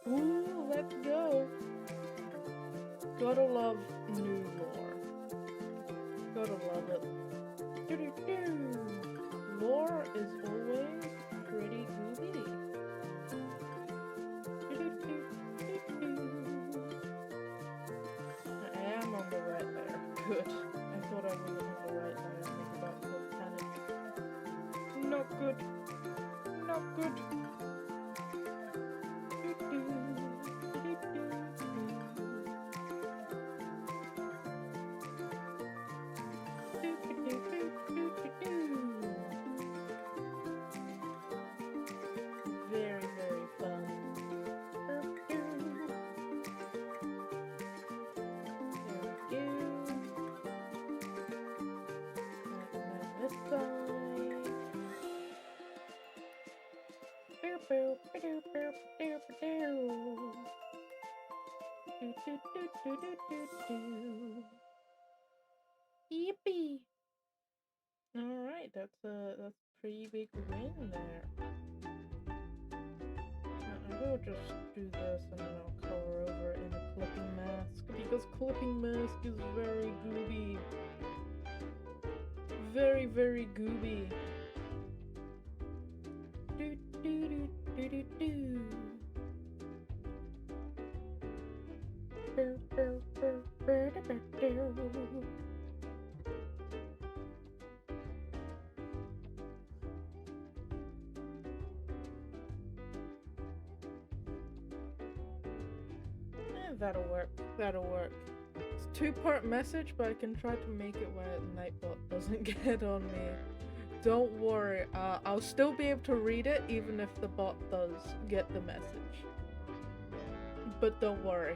Ooh, let's go. Gotta love new lore. Gotta love it. Lore is always pretty gooby. I am on the right there. Good. I thought I wasn't on the right there. I was about to panic. Not good. Not good. Very, very fun. There we go. This side. Yippee! Alright, that's a pretty big win there. I will just do this and then I'll color over it in a clipping mask because clipping mask is very gooby. Very, very gooby. Do do do do do do. That'll work. That'll work. It's a two-part message, but I can try to make it where Nightbot doesn't get on me. Don't worry. I'll still be able to read it even if the bot does get the message. But don't worry.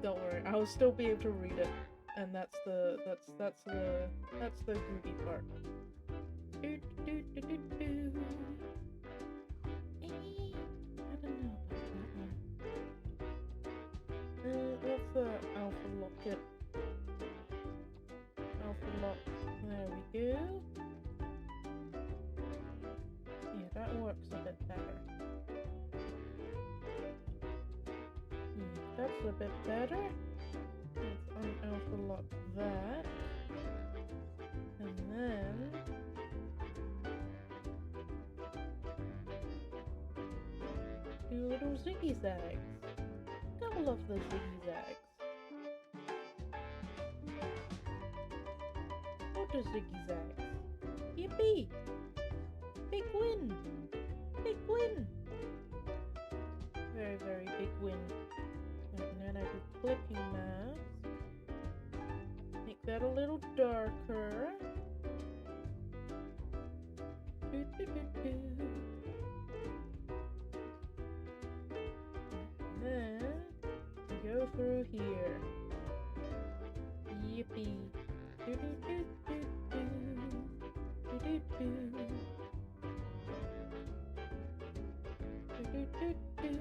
Don't worry. I'll still be able to read it, and that's the goofy part. Do, do, do, do, do. I don't know about that one. What's the alpha lock it? Alpha lock. There we go. Yeah, that works a bit better. That's a bit better. Let's Alpha lock that. And then do little ziggy zags. Gotta love the ziggy zags. What are ziggy zags? Yippee! Big win! Big win! Very, very big win. And then I do clipping mask. Make that a little darker. Do, do, do, do. And then go through here. Yippee. Do, do, do, do, do. Do, do, do. Do, do, do, do.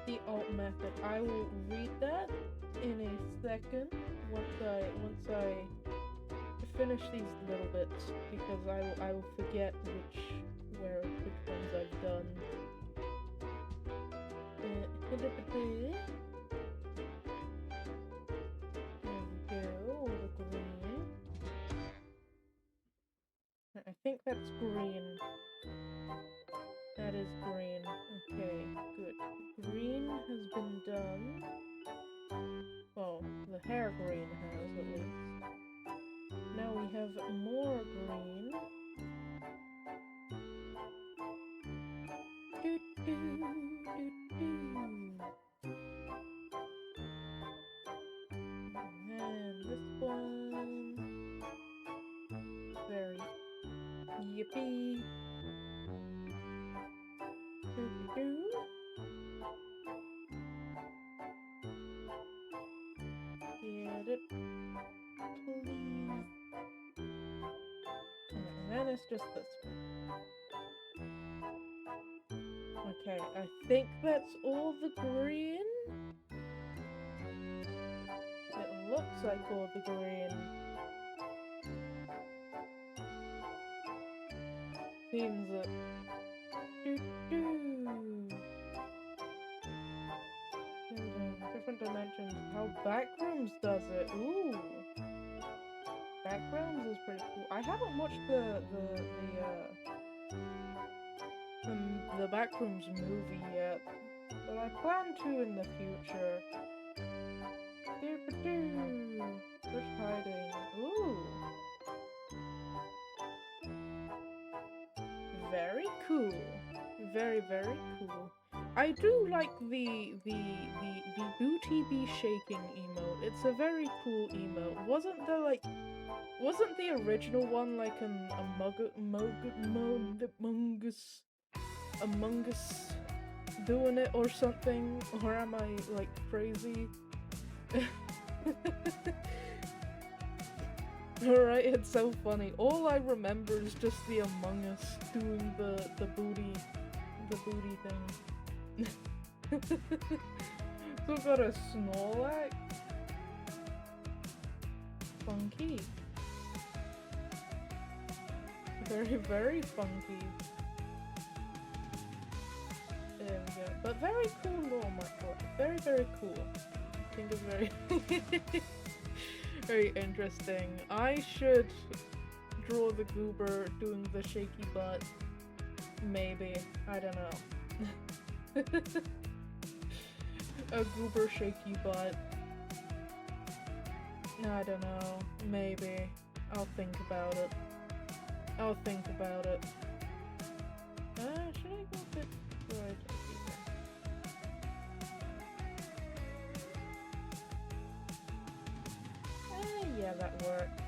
The alt method. I will read that in a second once I finish these little bits, because I will forget which ones I've done. There we go, the green. I think that's green. That is green. Okay, good. Green has been done. Well, the hair green has, at least. Now we have more green. Do, do, do, do. And then this one. Very yippee. Do. Get it, please. And then it's just this one. Okay, I think that's all the green. It looks like all the green. Seems it. Different dimensions. How Backrooms does it? Ooh, Backrooms is pretty cool. I haven't watched the Backrooms movie yet, but I plan to in the future. Just hiding. Ooh, very cool. Very, very cool. I do like the booty be shaking emote. It's a very cool emote. Wasn't the original one like Among Us doing it or something? Or am I like crazy? Alright, it's so funny. All I remember is just the Among Us doing the booty thing. So got a Snorlax? Funky. Very, very funky. There we go. But very cool lore, very, very cool. I think it's very very interesting. I should draw the goober doing the shaky butt. Maybe. I don't know. A goober shaky butt. I don't know. Maybe. I'll think about it. I'll think about it. Should I go a bit right here? Yeah, that works.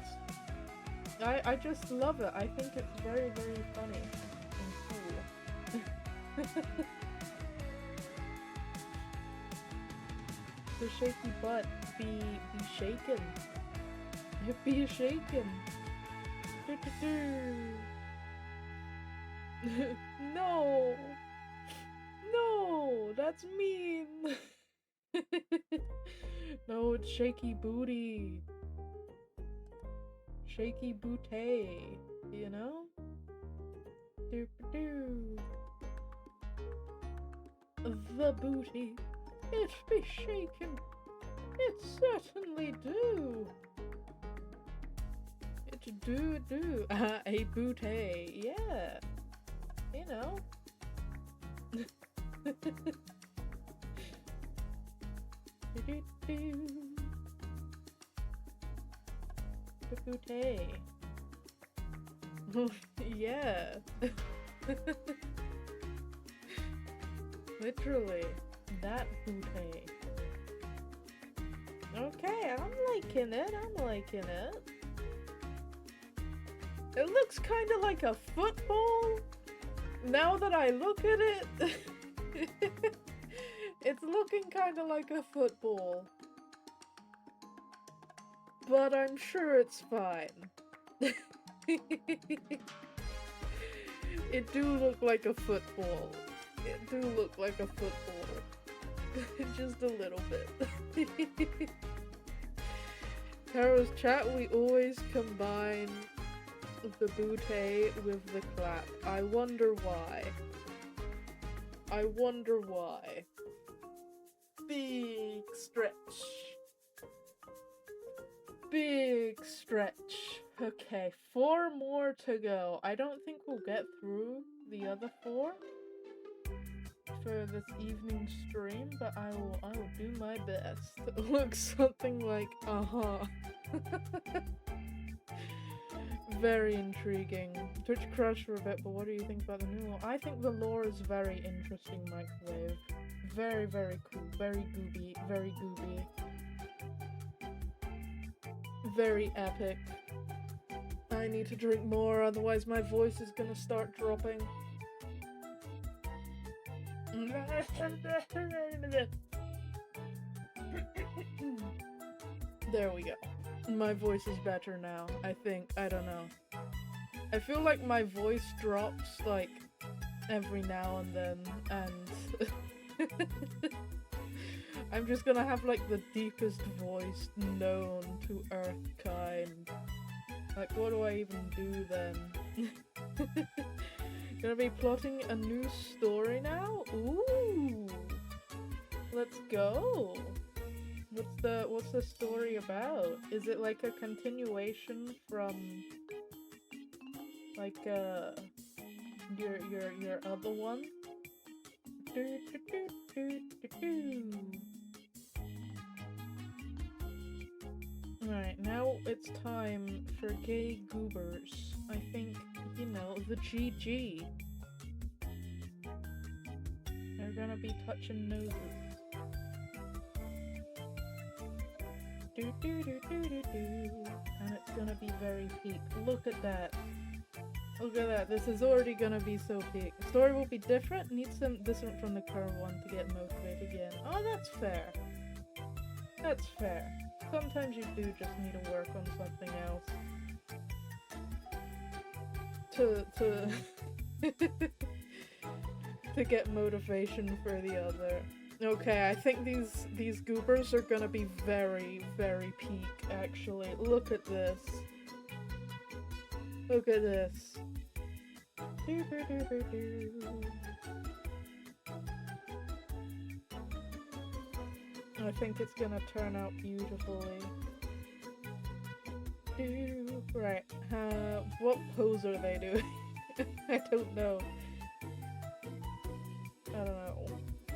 I just love it. I think it's very, very funny and cool. The shaky butt be shaken. Be shaken. No! No! That's mean! No, it's shaky booty. shaky booty, you know? Doop-a-doo. The booty, it be shaken. It certainly do. It do. A booty, yeah. You know. The booty. Yeah. Literally, that booty. Okay, I'm liking it. It looks kind of like a football. Now that I look at it, it's looking kind of like a football. But I'm sure it's fine. It do look like a football. Just a little bit. Taro's chat, we always combine the booty with the clap. I wonder why. Big stretch. Okay, 4 more to go. I don't think we'll get through the other 4 for this evening stream, but I will do my best. It looks something like very intriguing. Twitch crashed for a bit, but what do you think about the new lore? I think the lore is very interesting, Microwave. Very, very cool. Very gooby. Very epic. I need to drink more, otherwise my voice is gonna start dropping. There we go. My voice is better now, I think. I don't know. I feel like my voice drops, like, every now and then, and I'm just gonna have, like, the deepest voice known to Earthkind. Like, what do I even do then? Gonna be plotting a new story now? Ooh! Let's go! What's the story about? Is it like a continuation from like your other one? Alright, now it's time for gay goobers. I think, you know, the GG. They're gonna be touching noses. And it's gonna be very peak. Look at that. Look at that. This is already gonna be so peak. The story will be different. Need some different from the current one to get motivated again. Oh, that's fair. That's fair. Sometimes you do just need to work on something else. To get motivation for the other. Okay, I think these goobers are gonna be very, very peak, actually. Look at this. Look at this. I think it's gonna turn out beautifully. Right, what pose are they doing? I don't know. I don't know.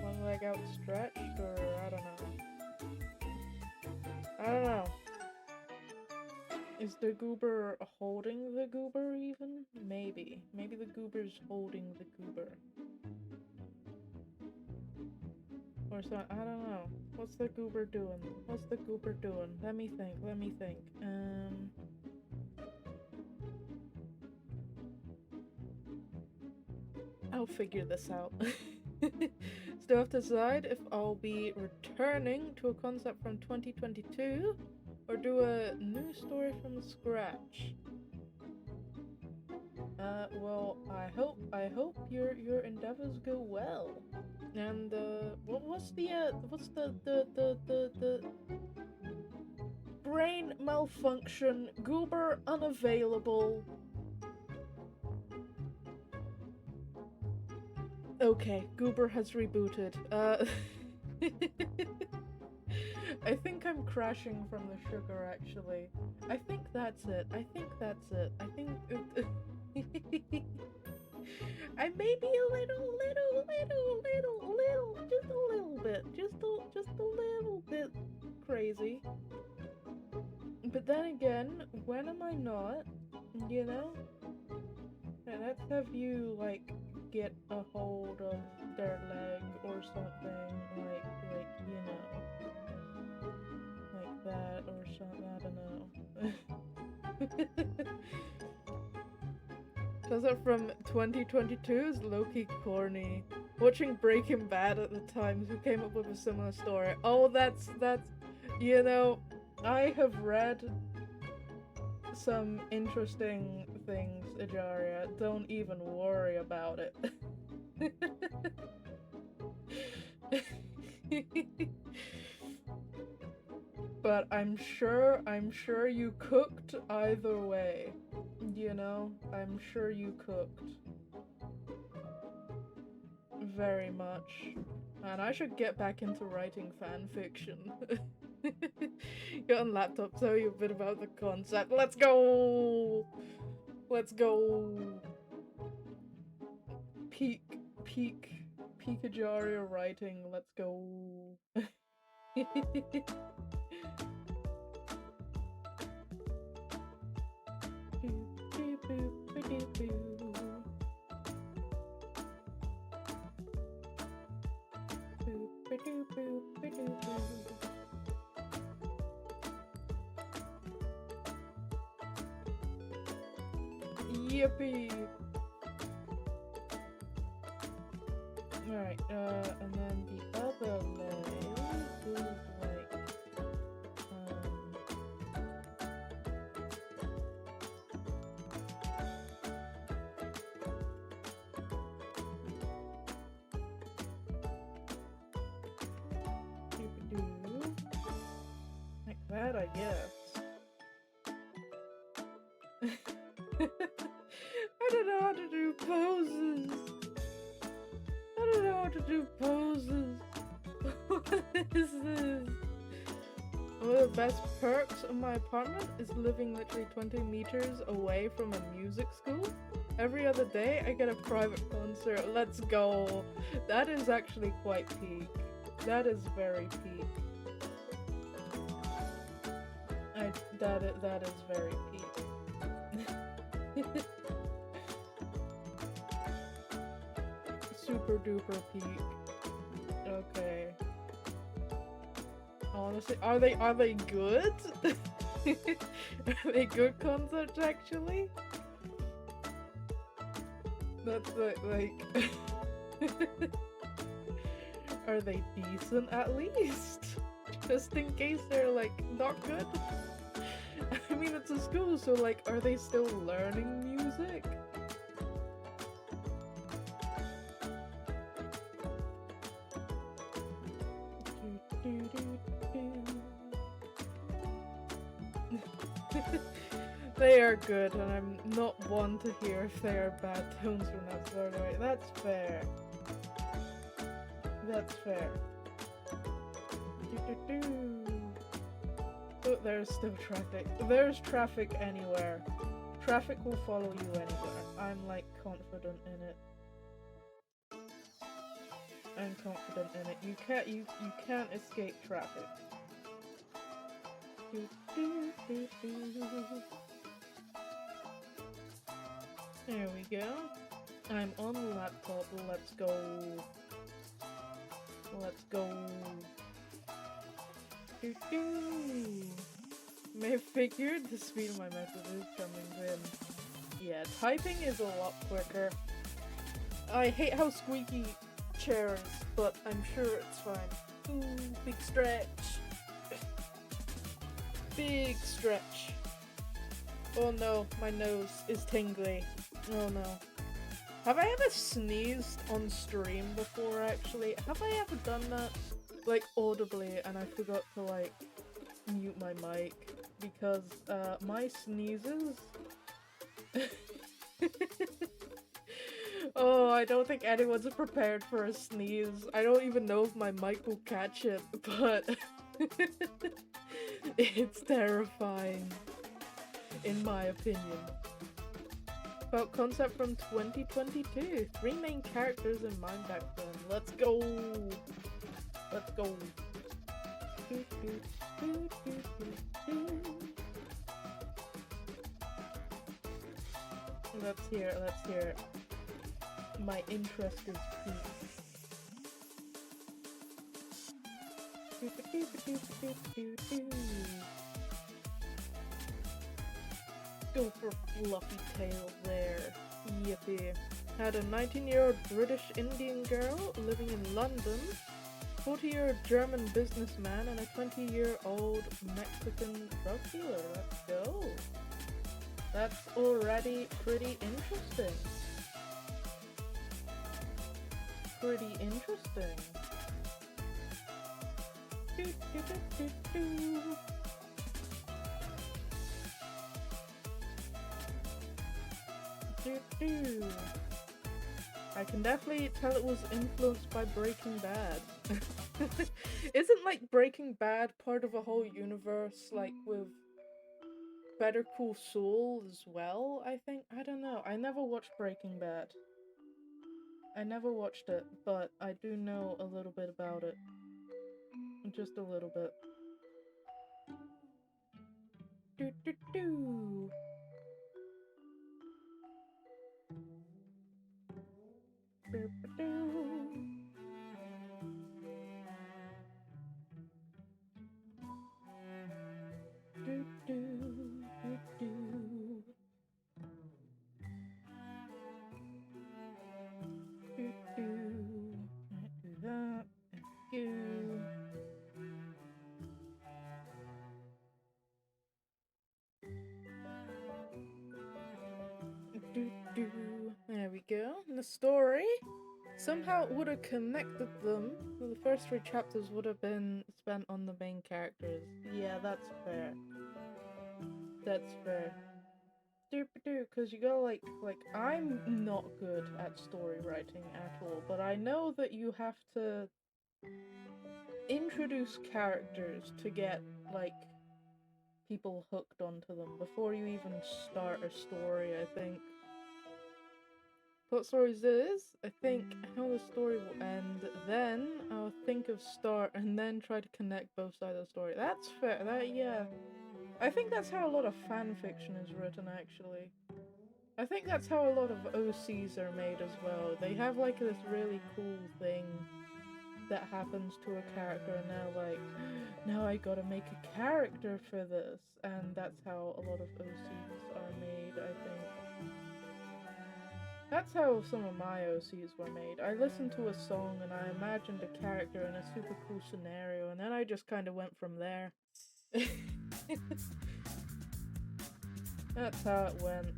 One leg outstretched, or I don't know. Is the goober holding the goober even? Maybe. Maybe the goober's holding the goober. Or so, I don't know. What's the goober doing? Let me think. I'll figure this out. Still have to decide if I'll be returning to a concept from 2022 or do a new story from scratch. Well, I hope your endeavors go well. And what's the brain malfunction. Goober unavailable. Okay, Goober has rebooted. I think I'm crashing from the sugar, actually. I think that's it. I think that's it. I think... I may be a little, just a little bit. Just a little bit crazy. But then again, when am I not? You know? And let's have you, like, get a hold of their leg or something, like, you know, like that or something, I don't know. Cause it from 2022 is low-key corny. Watching Breaking Bad at the time, who came up with a similar story. Oh, that's, you know, I have read some interesting things, Ajaria. Don't even worry about it. But I'm sure you cooked either way. You know, I'm sure you cooked. Very much. And I should get back into writing fan fiction. Get on laptop, tell you a bit about the concept. Let's go! Let's go! Peak Ajaria writing, let's go. Yippee! Alright, and then the other leg is like, like that, I guess. I don't know how to do poses. I don't know how to do poses. What is this? One of the best perks of my apartment is living literally 20 meters away from a music school. Every other day I get a private concert. Let's go. That is actually quite peak. That is very peak. That is very peak. Super duper peak. Okay. Honestly, are they good? Are they good concerts actually? That's like are they decent at least? Just in case they're like not good? I mean, it's a school, so like, are they still learning music? They are good, and I'm not one to hear if they are bad tones or not. So right, that's fair. That's fair. Oh, there's still traffic. There's traffic anywhere. Traffic will follow you anywhere. I'm like confident in it. I'm confident in it. You can't escape traffic. There we go. I'm on the laptop. Let's go. Let's go. May have figured the speed of my messages coming in. Yeah, typing is a lot quicker. I hate how squeaky chairs, but I'm sure it's fine. Ooh, big stretch. Big stretch. Oh no, my nose is tingly. Oh no. Have I ever sneezed on stream before, actually? Have I ever done that? Like, audibly, and I forgot to, like, mute my mic. because my sneezes. Oh, I don't think anyone's prepared for a sneeze. I don't even know if my mic will catch it, but it's terrifying, in my opinion. About concept from 2022. 3 main characters in mind back then. Let's go! Let's go! Let's hear it, let's hear it. My interest is peaked. Go for fluffy tail there. Yippee. Had a 19-year-old British Indian girl living in London, 40-year-old German businessman, and a 20-year-old Mexican drug dealer. Let's go. That's already pretty interesting. Pretty interesting. I can definitely tell it was influenced by Breaking Bad. Isn't like Breaking Bad part of a whole universe, like with Better Call Saul as well, I think? I don't know. I never watched Breaking Bad. I never watched it, but I do know a little bit about it. Just a little bit. There we go. And the story somehow would have connected them. Well, the first 3 chapters would have been spent on the main characters. Yeah, that's fair. That's fair. Because you gotta like I'm not good at story writing at all, but I know that you have to introduce characters to get like people hooked onto them before you even start a story, I think. Plot stories is, I think, how the story will end, then I'll think of start and then try to connect both sides of the story. That's fair, yeah. I think that's how a lot of fan fiction is written, actually. I think that's how a lot of OCs are made as well. They have like this really cool thing that happens to a character and they're like, now I gotta make a character for this. And that's how a lot of OCs are made, I think. That's how some of my OCs were made. I listened to a song and I imagined a character in a super cool scenario and then I just kind of went from there. That's how it went.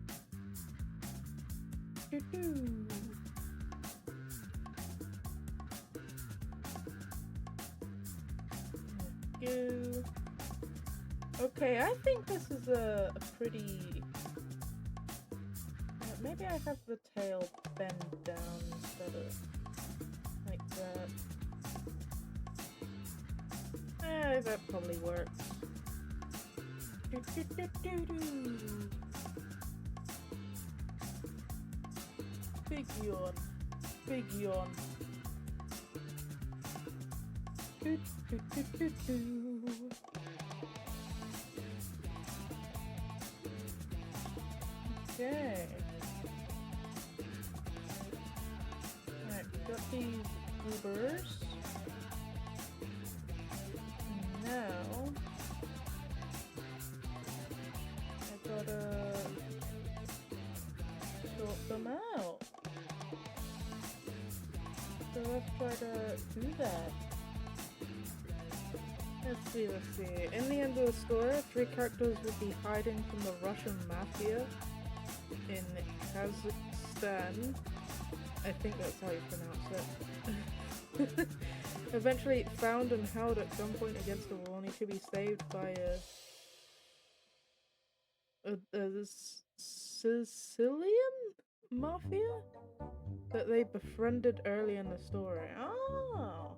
Okay, I think this is a pretty... maybe I have the tail bend down instead of like that. That probably works. Big yawn. Big yawn. Okay. Alright, got these goobers. Now I gotta sort them out. So let's try to do that. Let's see. In the end of the story, 3 characters would be hiding from the Russian mafia in Kazakhstan. I think that's how you pronounce it. Eventually found and held at gunpoint against the wall, only to be saved by a Sicilian mafia that they befriended early in the story. Oh,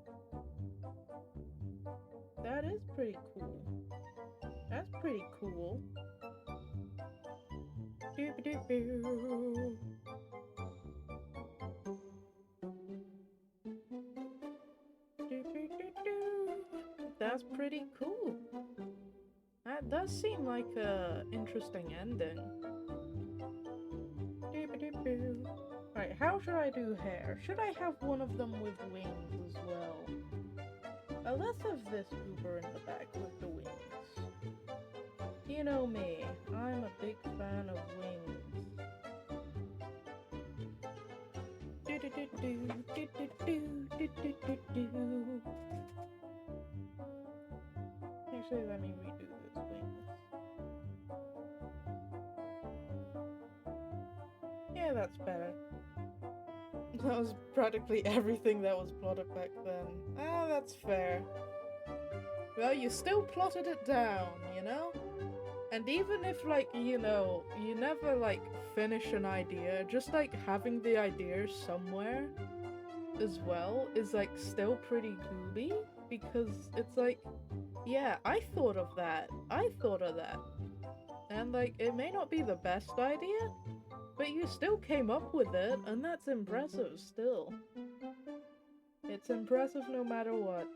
that is pretty cool. That's pretty cool. That's pretty cool. That does seem like a interesting ending. Alright, how should I do hair? Should I have one of them with wings as well? Let's have this goober in the back with the wings. You know me, I'm a big fan of wings. Actually, let me redo this wings. Yeah, that's better. That was practically everything that was plotted back then. Ah, that's fair. Well, you still plotted it down, you know? And even if, like, you know, you never, like, finish an idea, just, like, having the idea somewhere as well is, like, still pretty gooby, because it's like, yeah, I thought of that. I thought of that. And, like, it may not be the best idea, but you still came up with it, and that's impressive still. It's impressive no matter what.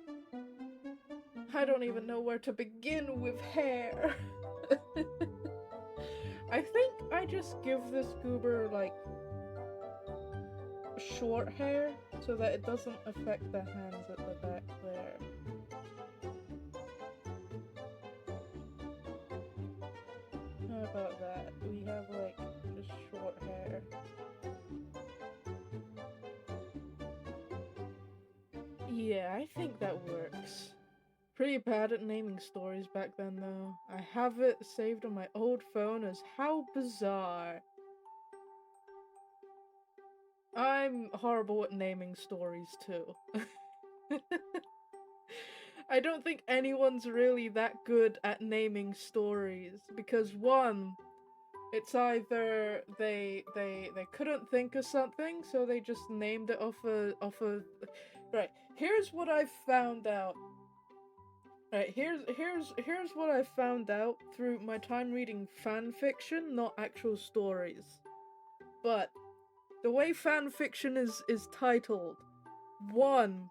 I don't even know where to begin with hair. I think I just give this goober, like, short hair so that it doesn't affect the hands at the back there. How about that? We have, like, just short hair. Yeah, I think that works. Pretty bad at naming stories back then, though. I have it saved on my old phone as How Bizarre. I'm horrible at naming stories, too. I don't think anyone's really that good at naming stories, because one, it's either they couldn't think of something, so they just named it off a right. Here's what I've found out. Right, here's what I found out through my time reading fan fiction, not actual stories. But the way fan fiction is titled, one,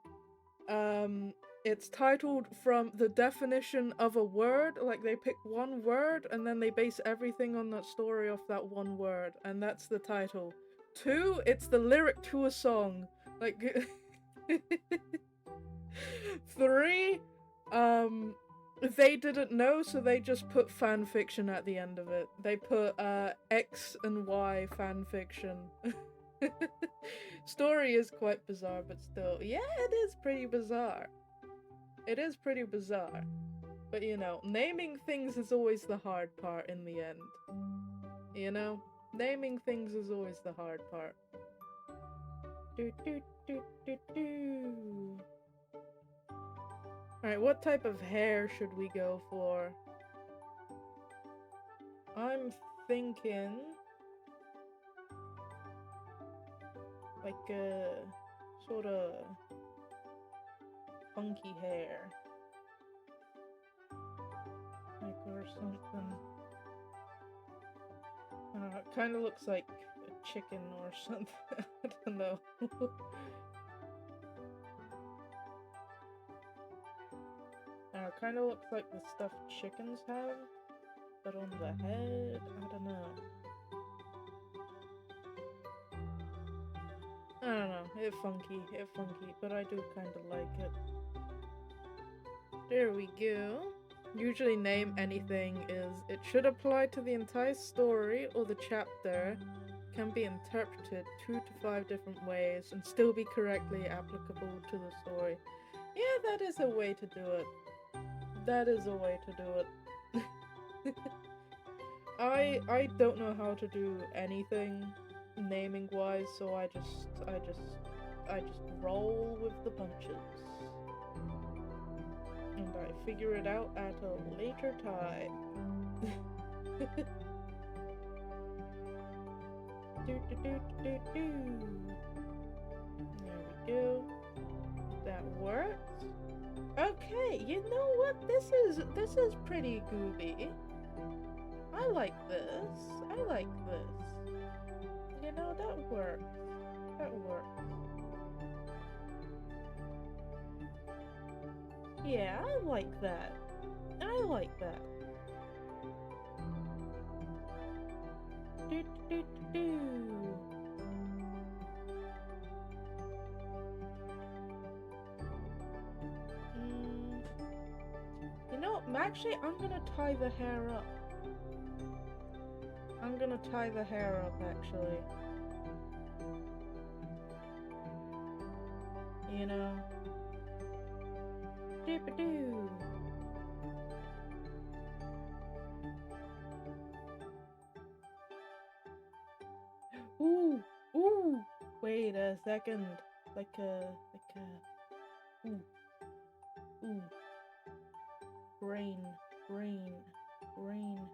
it's titled from the definition of a word, like they pick one word and then they base everything on that story off that one word, and that's the title. Two, it's the lyric to a song. Like three, they didn't know, so they just put fan fiction at the end of it. They put X and Y fan fiction. Story is quite bizarre, but still, yeah, it is pretty bizarre. It is pretty bizarre. But you know, naming things is always the hard part in the end. You know? Naming things is always the hard part. Alright, what type of hair should we go for? I'm thinking like a sort of funky hair. Like, or something. I don't know, it kind of looks like a chicken or something. I don't know. It kind of looks like the stuff chickens have, but on the head, I don't know. I don't know, it's funky, but I do kind of like it. There we go. Usually name anything is, it should apply to the entire story or the chapter, can be interpreted 2 to 5 different ways and still be correctly applicable to the story. Yeah, that is a way to do it. That is a way to do it. I don't know how to do anything naming wise, so I just roll with the punches. And I figure it out at a later time. Do, do, do, do, do. There we go. That works. Okay, you know what? This is pretty gooby. I like this. I like this. You know, that works. That works. Yeah, I like that. I like that. Do, do, do, do. You know, actually, I'm gonna tie the hair up. I'm gonna tie the hair up, actually. You know? Dip-a-doo. Ooh! Ooh! Wait a second. Ooh. Ooh. Brain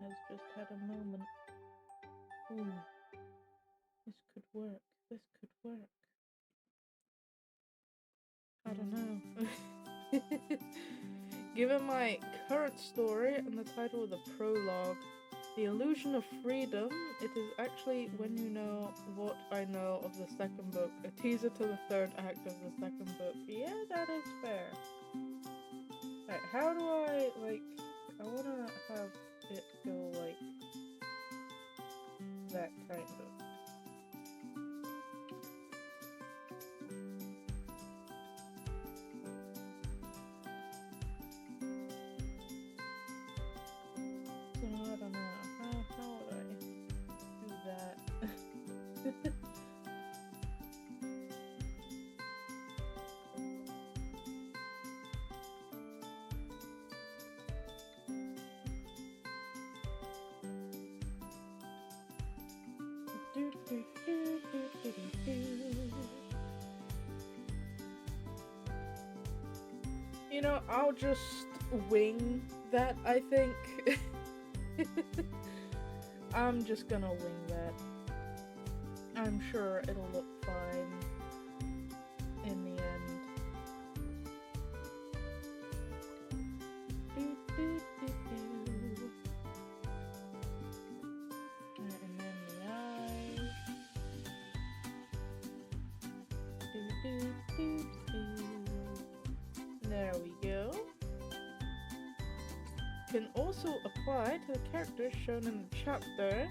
has just had a moment. Ooh. This could work. This could work. I don't know. Given my current story and the title of the prologue, The Illusion of Freedom, it is actually when you know what I know of the second book, a teaser to the third act of the second book. Yeah, that is fair. Right, how do I, like, I wanna have it go like that kind of. So I don't know, how would I do that? You know, I'll just wing that, I think. I'm just gonna wing that. I'm sure it'll look fine in the end. And then the eyes. There we go. Can also apply to the characters shown in the chapter.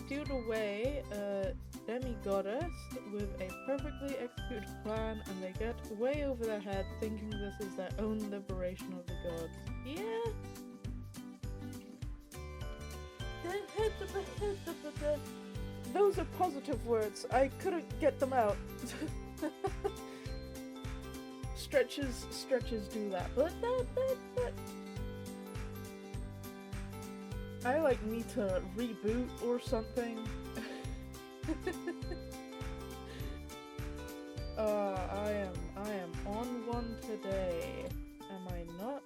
Steered away a demi-goddess with a perfectly executed plan, and they get way over their head thinking this is their own liberation of the gods. Yeah. Those are positive words. I couldn't get them out. Stretches do that, but I like need to reboot or something. I am on one today. Am I not?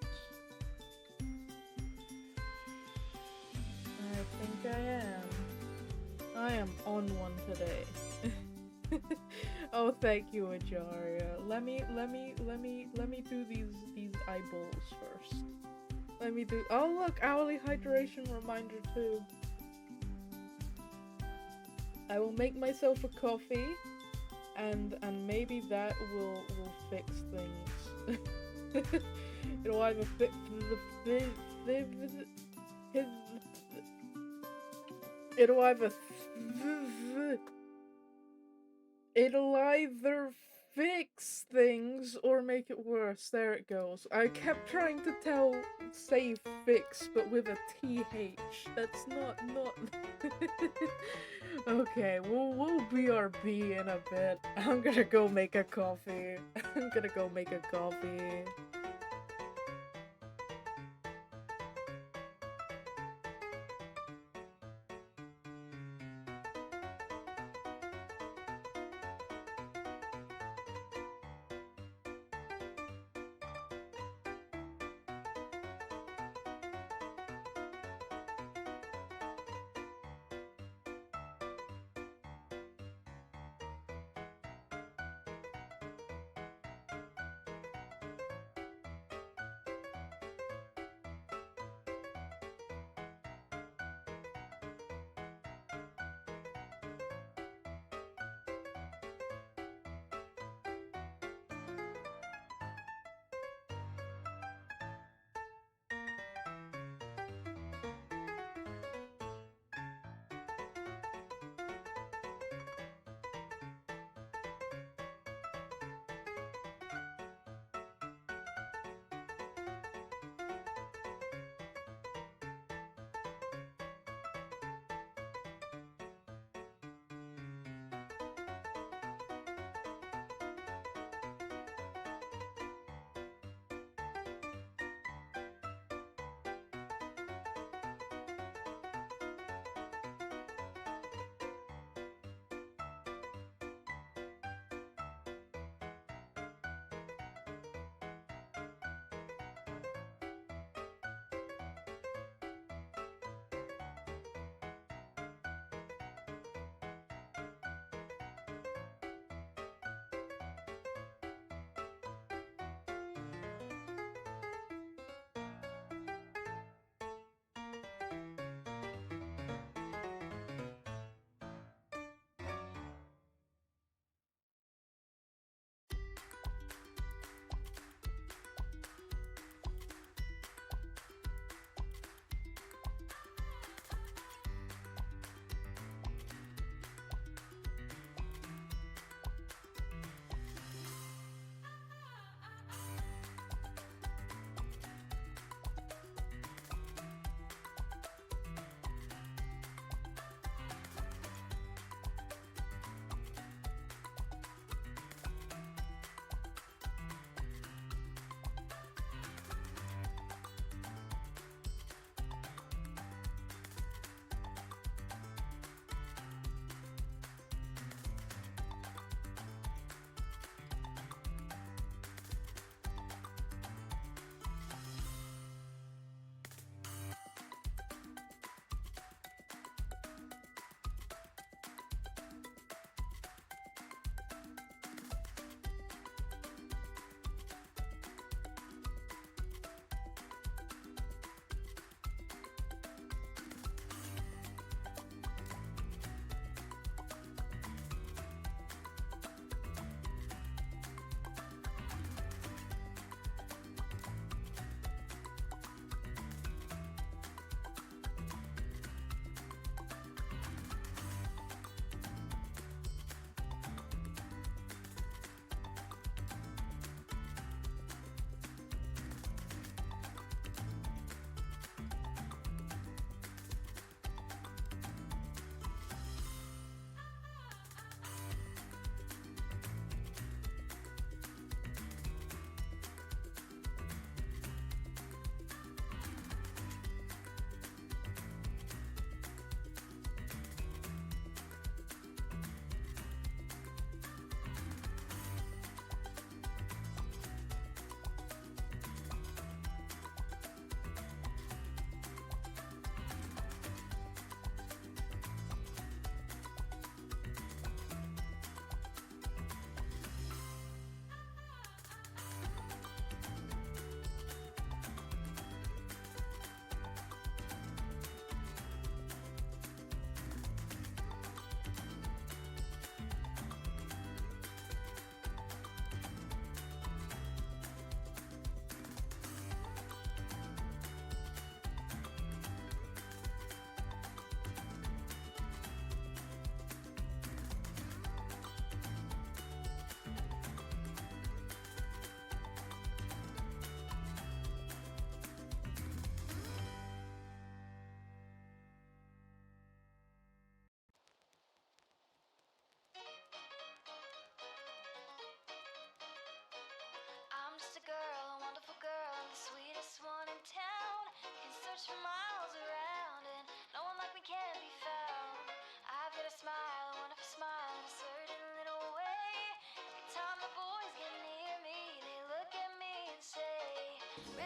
I think I am. I am on one today. Oh, thank you, Ajaria. Let me do these eyeballs first. Let me do. Oh look, hourly hydration reminder too. I will make myself a coffee, and maybe that will fix things. It'll either fix It'll either fix things or make it worse. There it goes. I kept trying to say fix, but with a TH. That's not. Okay, we'll BRB in a bit. I'm gonna go make a coffee.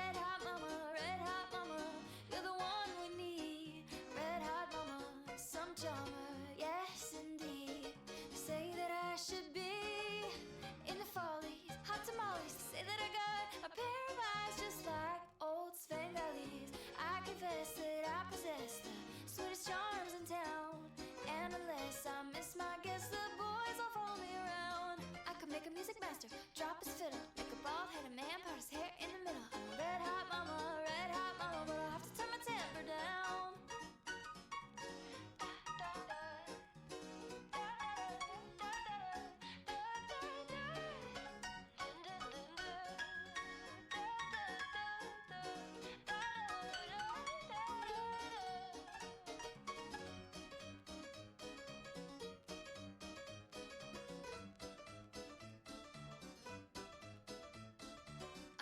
red hot mama, you're the one we need. Red hot mama, some charmer, yes indeed. They say that I should be in the follies, hot tamales. They say that I got a pair of eyes just like old Svengalis. I confess that I possess the sweetest charms in town, and unless I miss my guess, the boys all follow me around. I could make a music master drop his fiddle, make a bald-headed man part his hair in the middle. I'm a red hot mama, but I'll have to turn my temper down.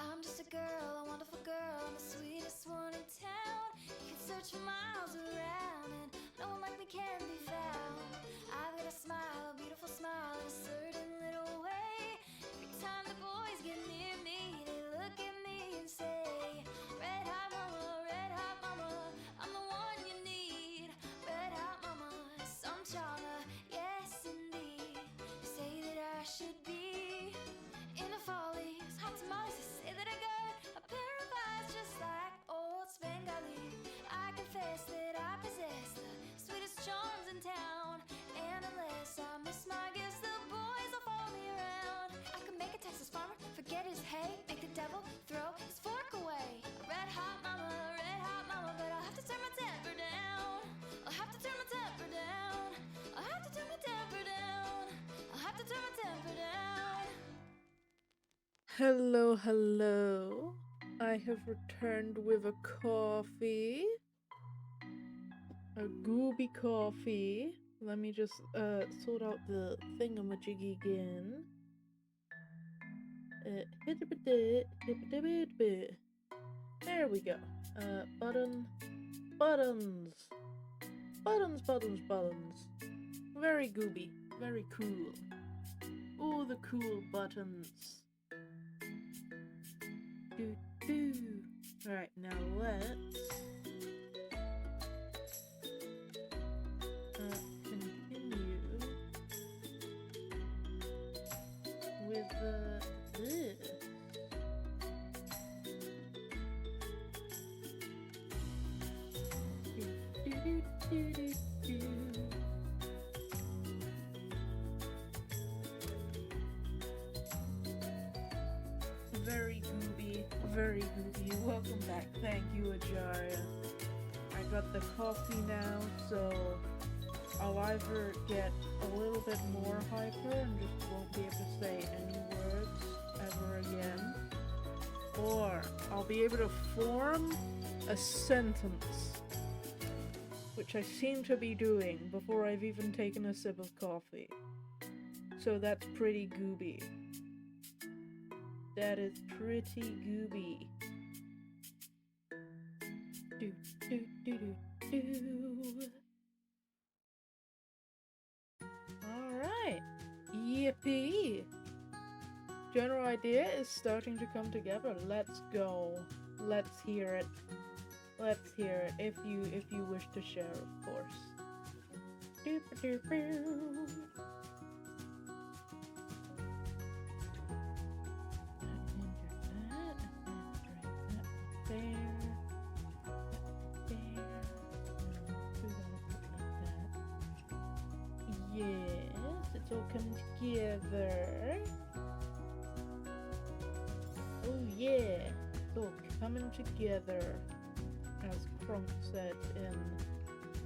I'm just a girl, a wonderful girl, I'm the sweetest one in town. You can search for miles around and no one like me can be found. I've got a smile, a beautiful smile in a certain little way. Every time the boys get near me, they look at me and say, red hot mama, I'm the one you need. Red hot mama, some charmer, yes indeed. They say that I should be in the follies, hot tamales. They say that I got a pair of eyes just like old Svengali. I confess that I possess the sweetest charms in town, and unless I miss my guess, the boys will follow me around. I could make a Texas farmer forget his hay, make the devil throw his fork away. A red hot mama, but I'll have to turn my temper down. I'll have to turn my temper down. I'll have to turn my temper down. I'll have to turn my temper down. Hello, hello. I have returned with a coffee. A gooby coffee. Let me just sort out the thingamajiggy again. There we go. Buttons. Very gooby. Very cool. Ooh, the cool buttons. Alright, now let's continue with this. Very goopy. Welcome back. Thank you, Ajaria. I got the coffee now, so I'll either get a little bit more hyper and just won't be able to say any words ever again, or I'll be able to form a sentence, which I seem to be doing before I've even taken a sip of coffee. So that's pretty gooby. That is pretty gooby. Alright. Yippee! General idea is starting to come together. Let's go. Let's hear it. Let's hear it if you wish to share, of course. Yes, it's all coming together. Oh yeah, it's all coming together, as Kronk said in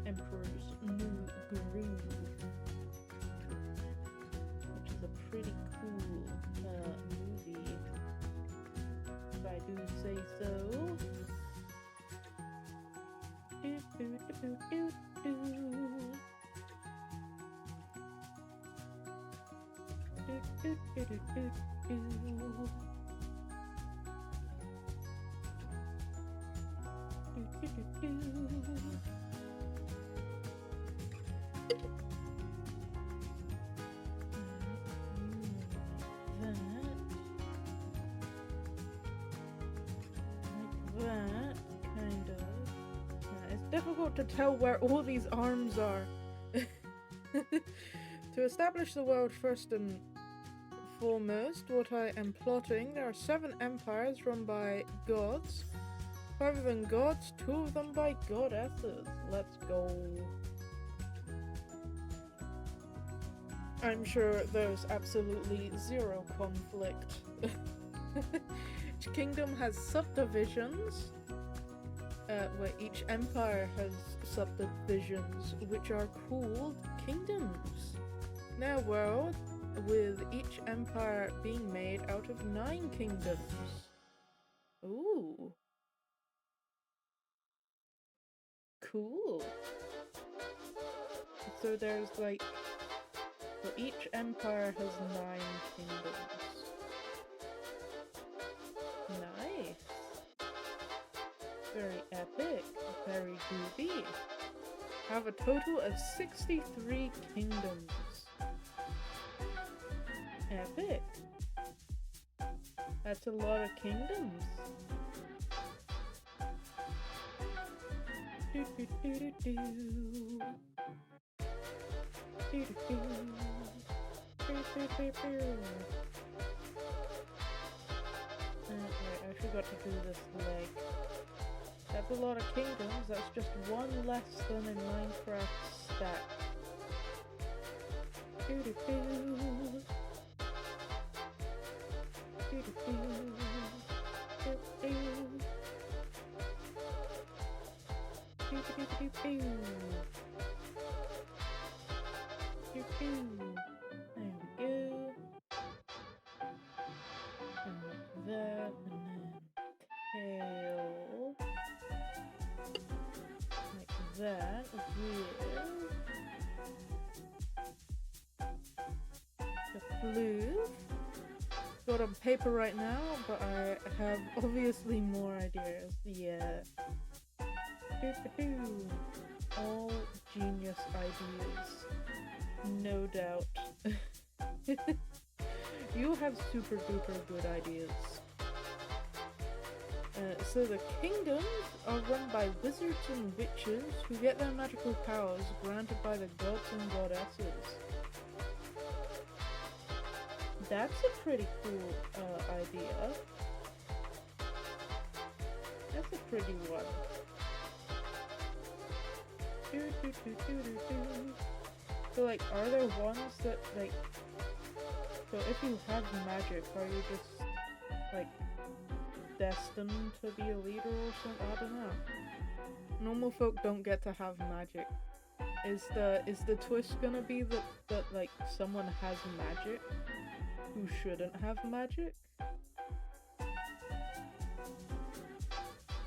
Emperor's New Groove, which is a pretty cool movie, if I do say so. difficult to tell where all these arms are. To establish the world first and foremost, what I am plotting, there are 7 empires run by gods. 5 of them gods, 2 of them by goddesses. Let's go. I'm sure there's absolutely zero conflict. Each kingdom has subdivisions, where each empire has subdivisions, which are called kingdoms. In our world, with each empire being made out of 9 kingdoms. Ooh. Cool. So there's like, so each empire has 9 kingdoms. Nice. Very epic. Very groovy. Have a total of 63 kingdoms. Epic. That's a lot of kingdoms. Do do do do do. Do do do. Do do do do. Right, I forgot to do this leg. That's a lot of kingdoms. That's just 1 less than in Minecraft stack. Do do do. Do do do. Do do. Do do do do. Do do. There we go. And like that, and then tail. Like that with the floof. Got on paper right now, but I have obviously more ideas. Yeah. Doo-ba-doo. All genius ideas. No doubt. You have super duper good ideas. So the kingdoms are run by wizards and witches who get their magical powers granted by the gods and goddesses. That's a pretty cool idea. That's a pretty one. So like, are there ones that like, so if you have magic, are you just like destined to be a leader or something? I don't know. Normal folk don't get to have magic. Is the twist gonna be that like someone has magic who shouldn't have magic?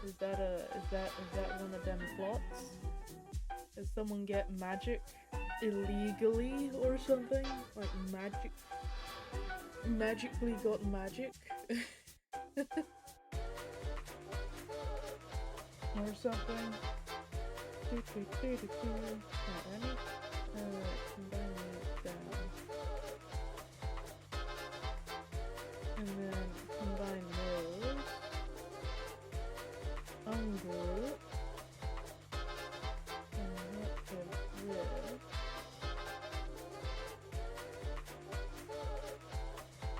Is that one of them plots? Does someone get magic illegally or something? Like magically got magic? Or something? Alright, ready? Combine these down. And then combine those. Ungroup. And what is this?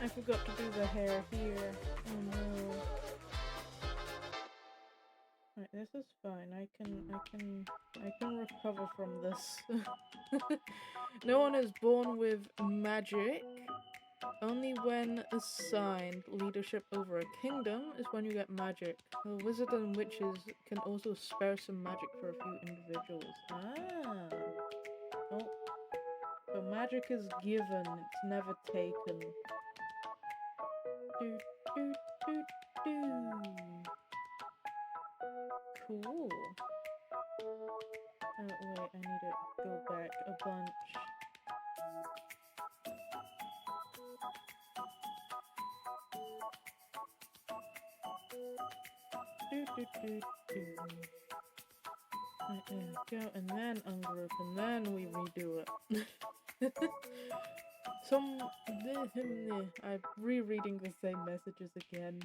I forgot to do the hair here. Oh no. Right, this is fine. I can recover from this. No one is born with magic. Only when assigned leadership over a kingdom is when you get magic. The wizards and witches can also spare some magic for a few individuals. Ah. Oh. So magic is given, it's never taken. Do, do, do, do. Cool. Oh wait, I need to go back a bunch. Do, do, do, do. Right, there we go, and then ungroup, and then we redo it. I'm rereading the same messages again.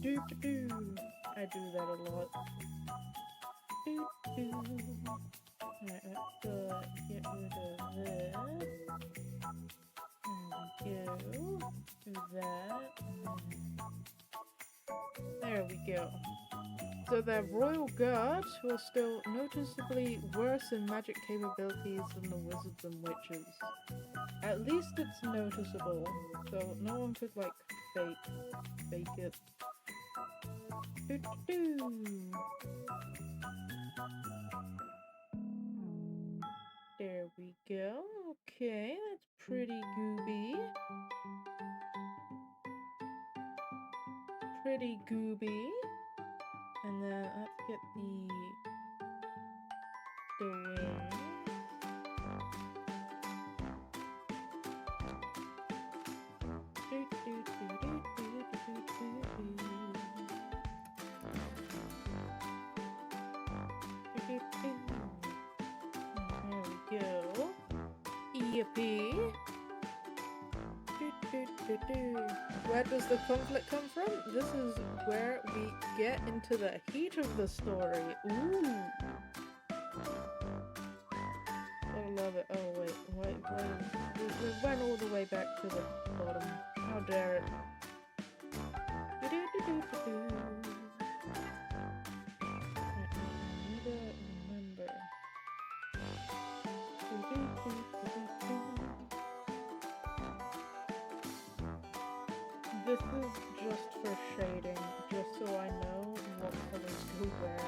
Do, do, do. I do that a lot. Do, Alright, let's go get rid of this. There we go. Do that. There we go. So the royal guard was still noticeably worse in magic capabilities than the wizards and witches. At least it's noticeable, so no one could like fake it. There we go. Okay, that's pretty gooby. Pretty gooby. And then let's get the wings. There we go. Yippee. Where does the conflict come from? This is where we get into the heat of the story. Ooh. I love it. Oh wait. We went all the way back to the bottom. How dare it. I need to remember. This is just for shading, just so I know what colors to wear.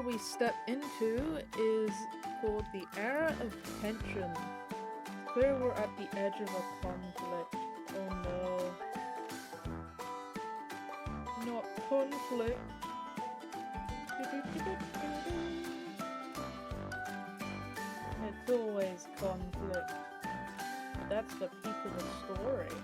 We step into is called the era of tension. Clear we're at the edge of a conflict. Oh no. Not conflict. It's always conflict. That's the peak of the story.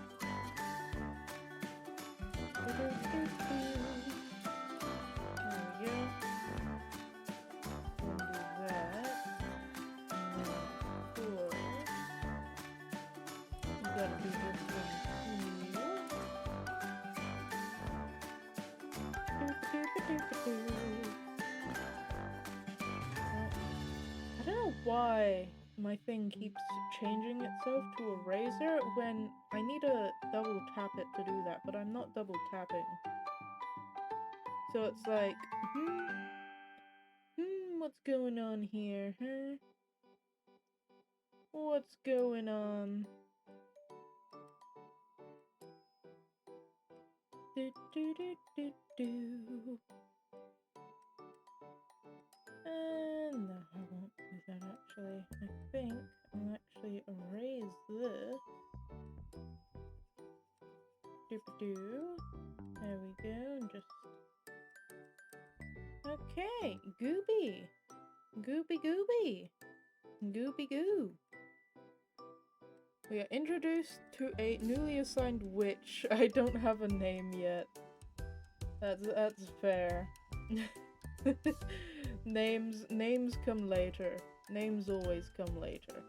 There we go. I don't know why my thing keeps changing itself to a razor when I need to double tap it to do that, but I'm not double tapping. So it's like, what's going on here, huh? What's going on? And no, I won't do that actually. I think I'll actually erase this. There we go. Just okay. Gooby. Gooby. Gooby goo. We are introduced to a newly assigned witch. I don't have a name yet. That's fair. Names come later. Names always come later.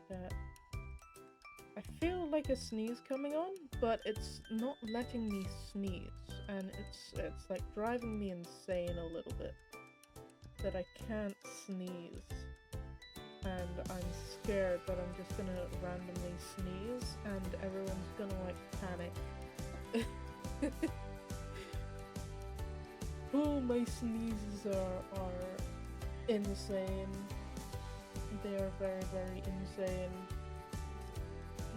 That. I feel like a sneeze coming on, but it's not letting me sneeze, and it's like driving me insane a little bit that I can't sneeze. And I'm scared that I'm just gonna randomly sneeze and everyone's gonna like panic. Oh, my sneezes are insane. They are very, very insane.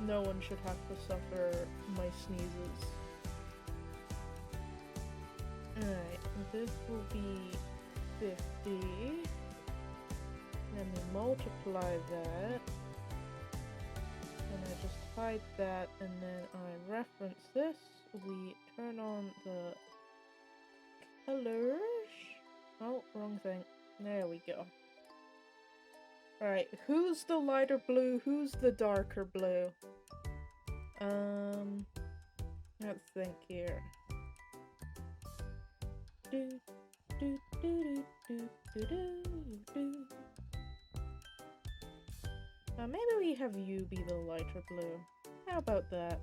No one should have to suffer my sneezes. Alright, this will be 50. Let me multiply that. And I just hide that, and then I reference this. We turn on the colors. Oh, wrong thing. There we go. Alright, who's the lighter blue? Who's the darker blue? Let's think here. Do, do, do, do, do, do, do. Maybe we have you be the lighter blue. How about that?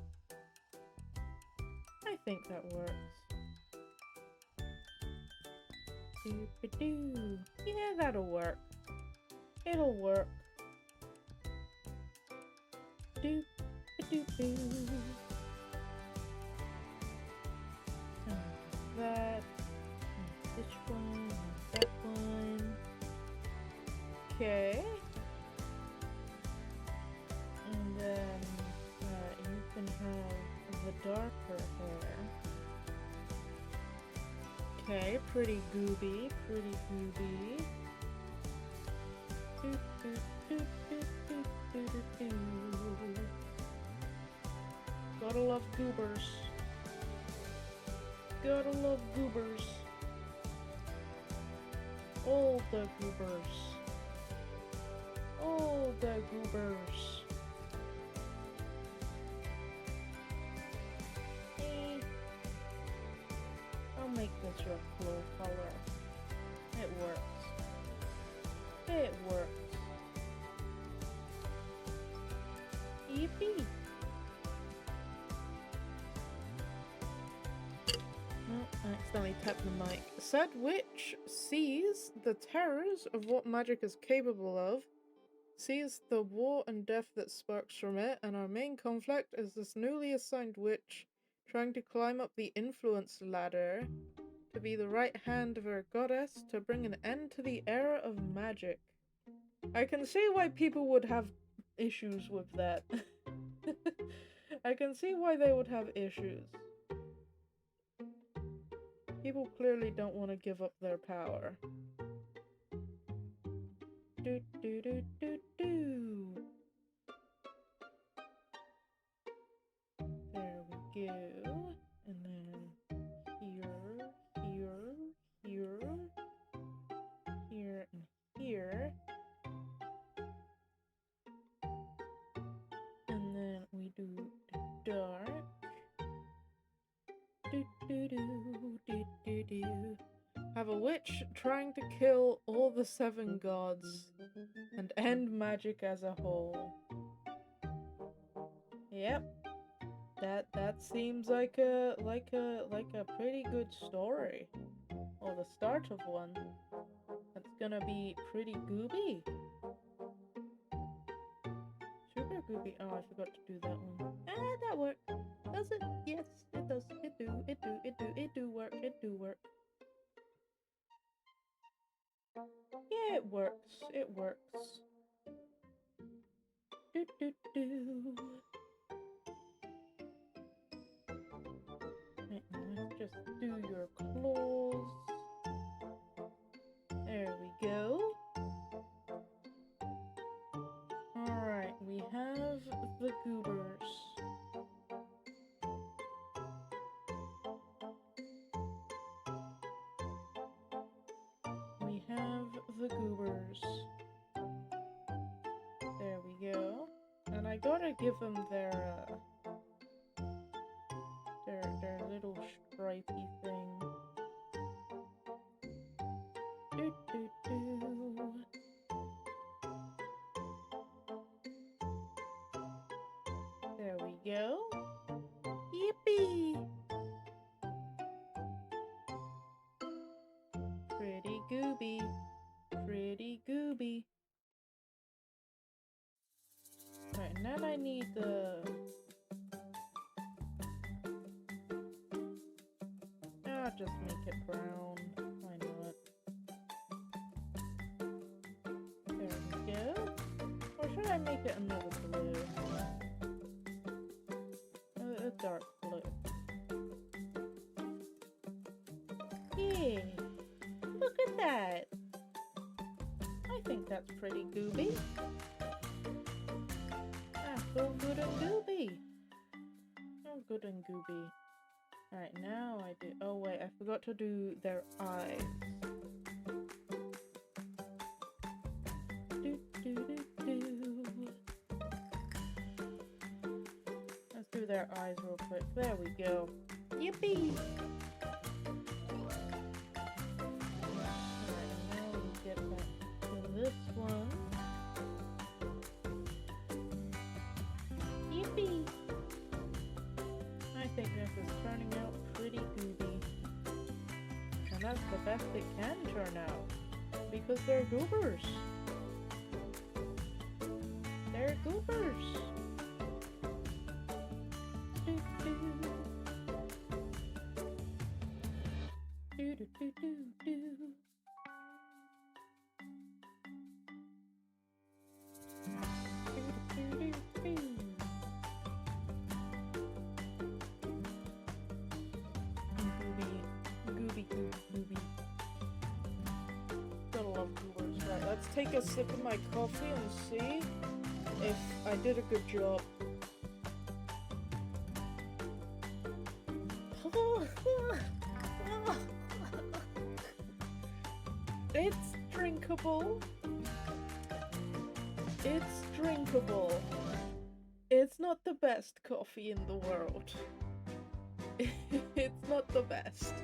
I think that works. Doo-ba-doo. Yeah, that'll work. It'll work. Doo-ba-doo-doo. That. This one. That one. Okay. And then you can have the darker hair. Okay, pretty gooby, pretty gooby. Do, do, do, do, do, do, do, do. Gotta love goobers. Gotta love goobers. All the goobers. All the goobers. I'll make this your blue color. It works. It works. Yippee! Oh, I accidentally tapped the mic. Said witch sees the terrors of what magic is capable of, sees the war and death that sparks from it, and our main conflict is this newly assigned witch trying to climb up the influence ladder to be the right hand of our goddess to bring an end to the era of magic. I can see why people would have issues with that. I can see why they would have issues. People clearly don't want to give up their power. Do do do do do. There we go. And then here, here, here, here, and here. And then we do the dark. Do do do do do do. Have a witch trying to kill all the 7 gods and end magic as a whole. Yep. That seems like a pretty good story. Or the start of one. That's gonna be pretty gooby. Super gooby. Oh, I forgot to do that one. Ah, that worked. Does it? Yes, it does. It do work. It do work. Yeah, it works. It works. Do do do. Right, let's just do your claws. There we go. Alright, we have the goobers. We have the goobers. There we go. And I gotta give them their little stripey thing. Do do do. There we go. Yippee! Pretty gooby. Pretty gooby. Right, now I need the... I'll just make it brown. Why not? There we go. Or should I make it another blue? A dark blue. Yeah. Look at that. I think that's pretty gooby. Ah, so good and gooby. So good and gooby. Alright, now I do... Oh wait, I forgot to do their eyes. Do, do, do, do. Let's do their eyes real quick. There we go. Yippee! Alright, and now we get back to this one. Yippee! I think this is turning out pretty gooby. And that's the best it can turn out. Because they're goobers. They're goobers. Do do do do do. Gooby. Gotta love goobers. Right, let's take a sip of my coffee and see if I did a good job. It's drinkable. It's drinkable. It's not the best coffee in the world. It's not the best.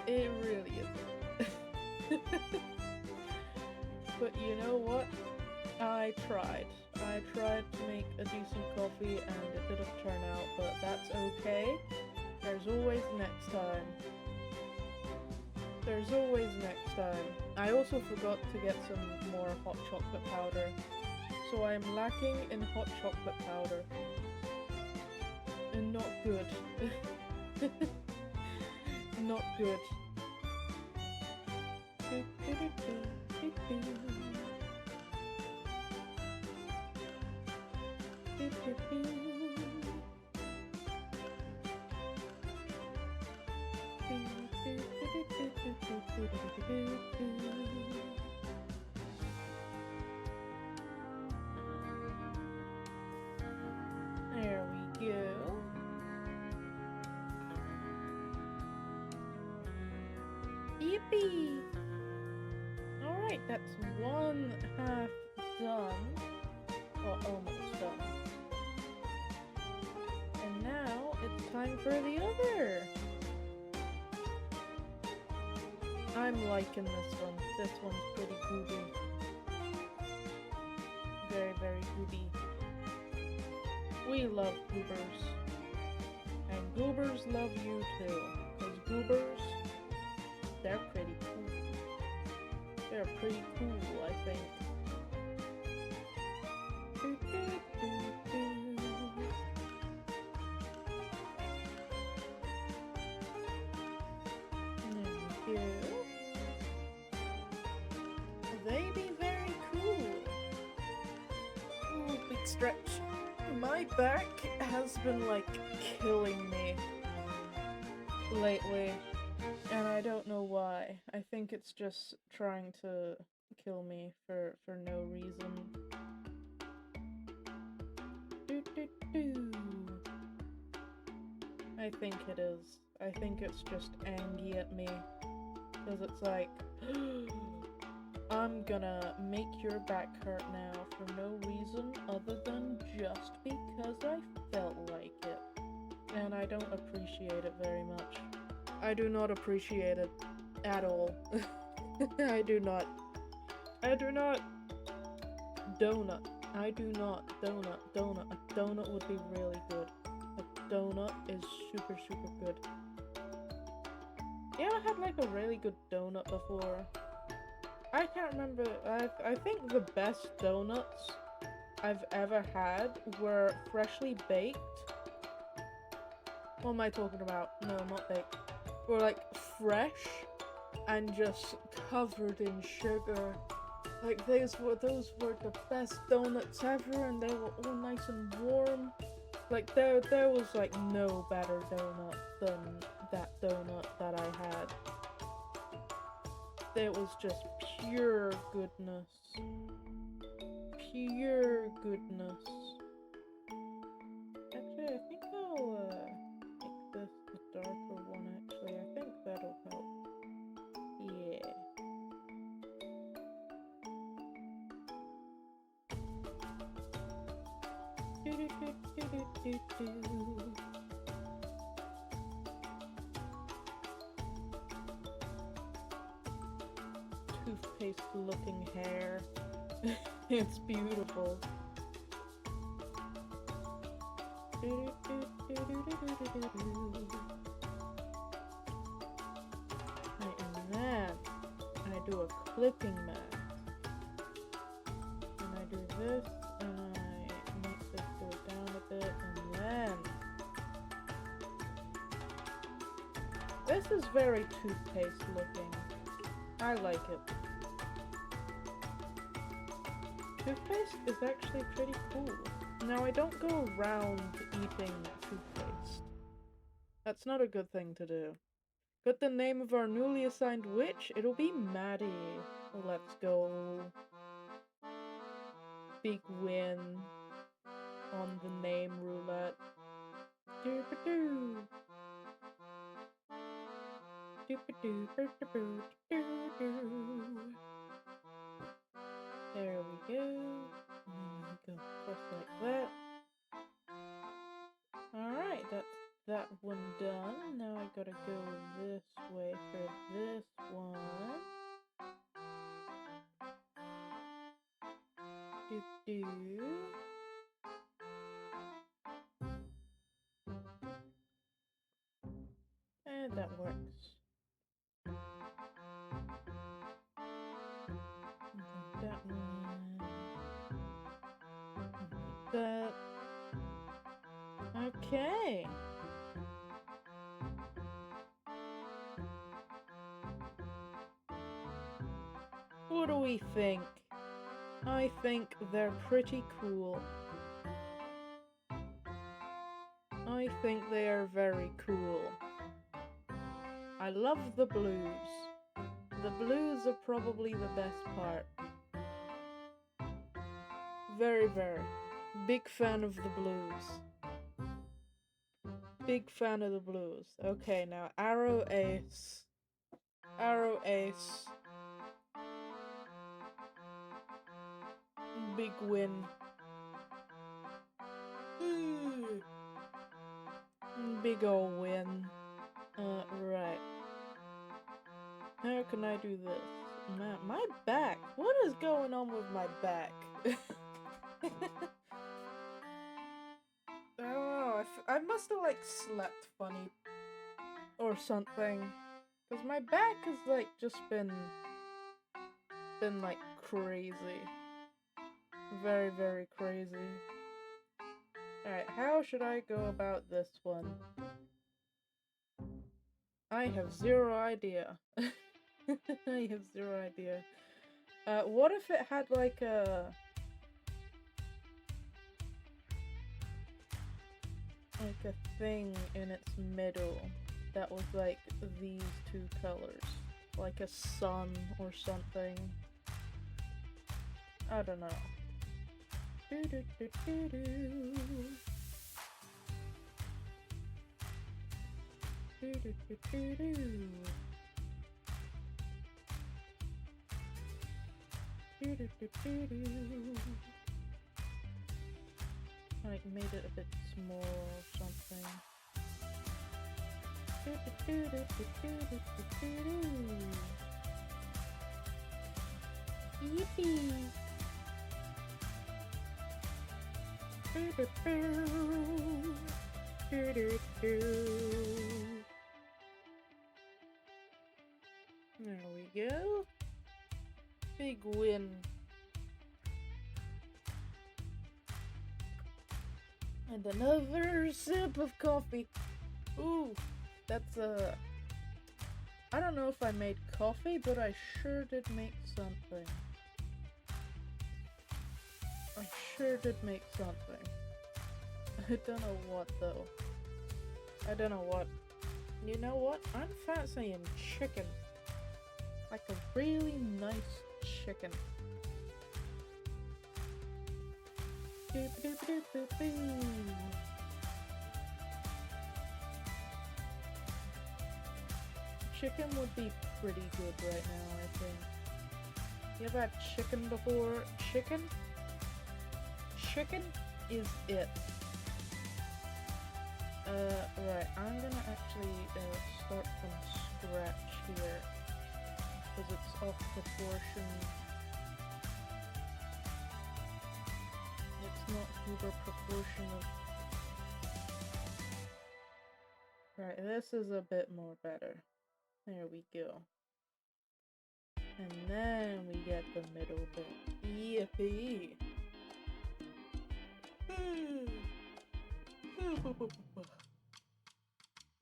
It really isn't. But you know what? I tried. I tried to make a decent coffee and it didn't turn out, but that's okay. There's always next time. There's always next time. I also forgot to get some more hot chocolate powder. So I'm lacking in hot chocolate powder. And not good. Not good. There we go. Yippee! Alright, that's one half done. Well, almost done. And now it's time for the other! I'm liking this one. This one's pretty gooby. Very, very gooby. We love goobers. And goobers love you too. Because goobers, they're pretty cool. They're pretty cool, I think. There we go. They be very cool. Ooh, big stretch. My back has been like killing me lately, and I don't know why. I think it's just trying to kill me for no reason. I think it is. I think it's just angry at me. Because it's like, I'm gonna make your back hurt now for no reason other than just because I felt like it. And I don't appreciate it very much. I do not appreciate it at all. I do not. I do not. Donut. I do not. Donut. Donut. A donut would be really good. A donut is super, super good. You ever had like a really good donut before? I can't remember. I think the best donuts I've ever had were freshly baked. What am I talking about? No, not baked. Were like fresh and just covered in sugar. Like those were the best donuts ever, and they were all nice and warm. Like there was like no better donut than that donut that I had. It was just pure goodness. Pure goodness. Actually, I think I'll make this the darker one actually. I think that'll help. Yeah. Toothpaste looking hair. It's beautiful. And then I do a clipping mat. And I do this, and I make this go down a bit, and then this is very toothpaste looking. I like it. Toothpaste is actually pretty cool. Now, I don't go around eating toothpaste. That's not a good thing to do. Got the name of our newly assigned witch? It'll be Maddie. Let's go. Big win on the name roulette. Doo-ba-doo. Doo-ba-doo-ba-doo-ba-doo-doo. There we go. And we go across like that. Alright, that's that one done. Now I gotta go this way for this one. Do-do. And that works. That one. That. Okay. What do we think? I think they're pretty cool. I think they are very cool. I love the blues. The blues are probably the best part. Very, very. Big fan of the blues. Big fan of the blues. Okay, now arrow ace. Arrow ace. Big win. Big ol' win. Right. How can I do this? My back. What is going on with my back? I don't know. I must have like slept funny or something. Cause my back has like just been like crazy. Very, very crazy. Alright, how should I go about this one? I have zero idea. I have zero idea. What if it had like a thing in its middle that was like these two colors? Like a sun or something. I don't know. Like made it a bit small or something. Yippee! There we go. Big win. And another sip of coffee. Ooh, that's I don't know if I made coffee, but I sure did make something. I sure did make something. I don't know what though. I don't know what. You know what? I'm fancying chicken. Like a really nice chicken. Chicken would be pretty good right now, I think. You ever had chicken before? Chicken? Chicken is it. Right, I'm gonna actually start from scratch here, because it's off proportion. It's not uber proportional. Right, this is a bit more better. There we go. And then we get the middle bit. Yippee!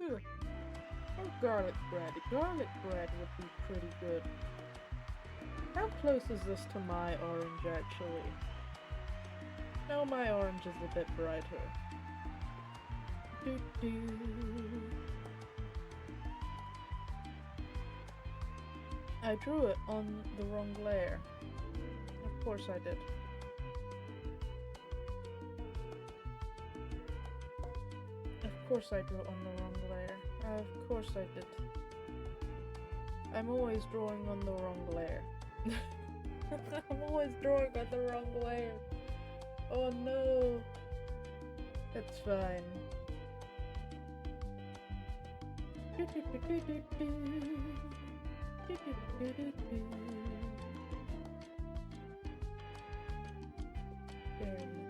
Oh, garlic bread. Garlic bread would be pretty good. How close is this to my orange, actually? No, my orange is a bit brighter. I drew it on the wrong layer. Of course I did. Of course I drew it on the wrong layer. Of course I did. I'm always drawing on the wrong layer. I'm always drawing on the wrong layer. Oh no. It's fine. There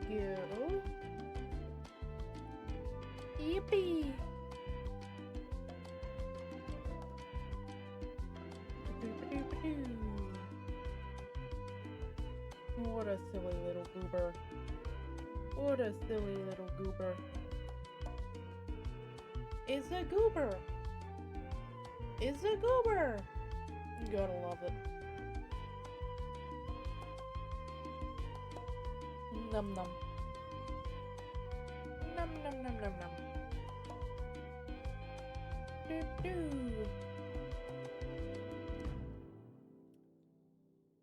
we go. Yippee! What a silly little goober. What a silly little goober. It's a goober! It's a goober! You gotta love it. Num num. Num num num num num. Doo doo.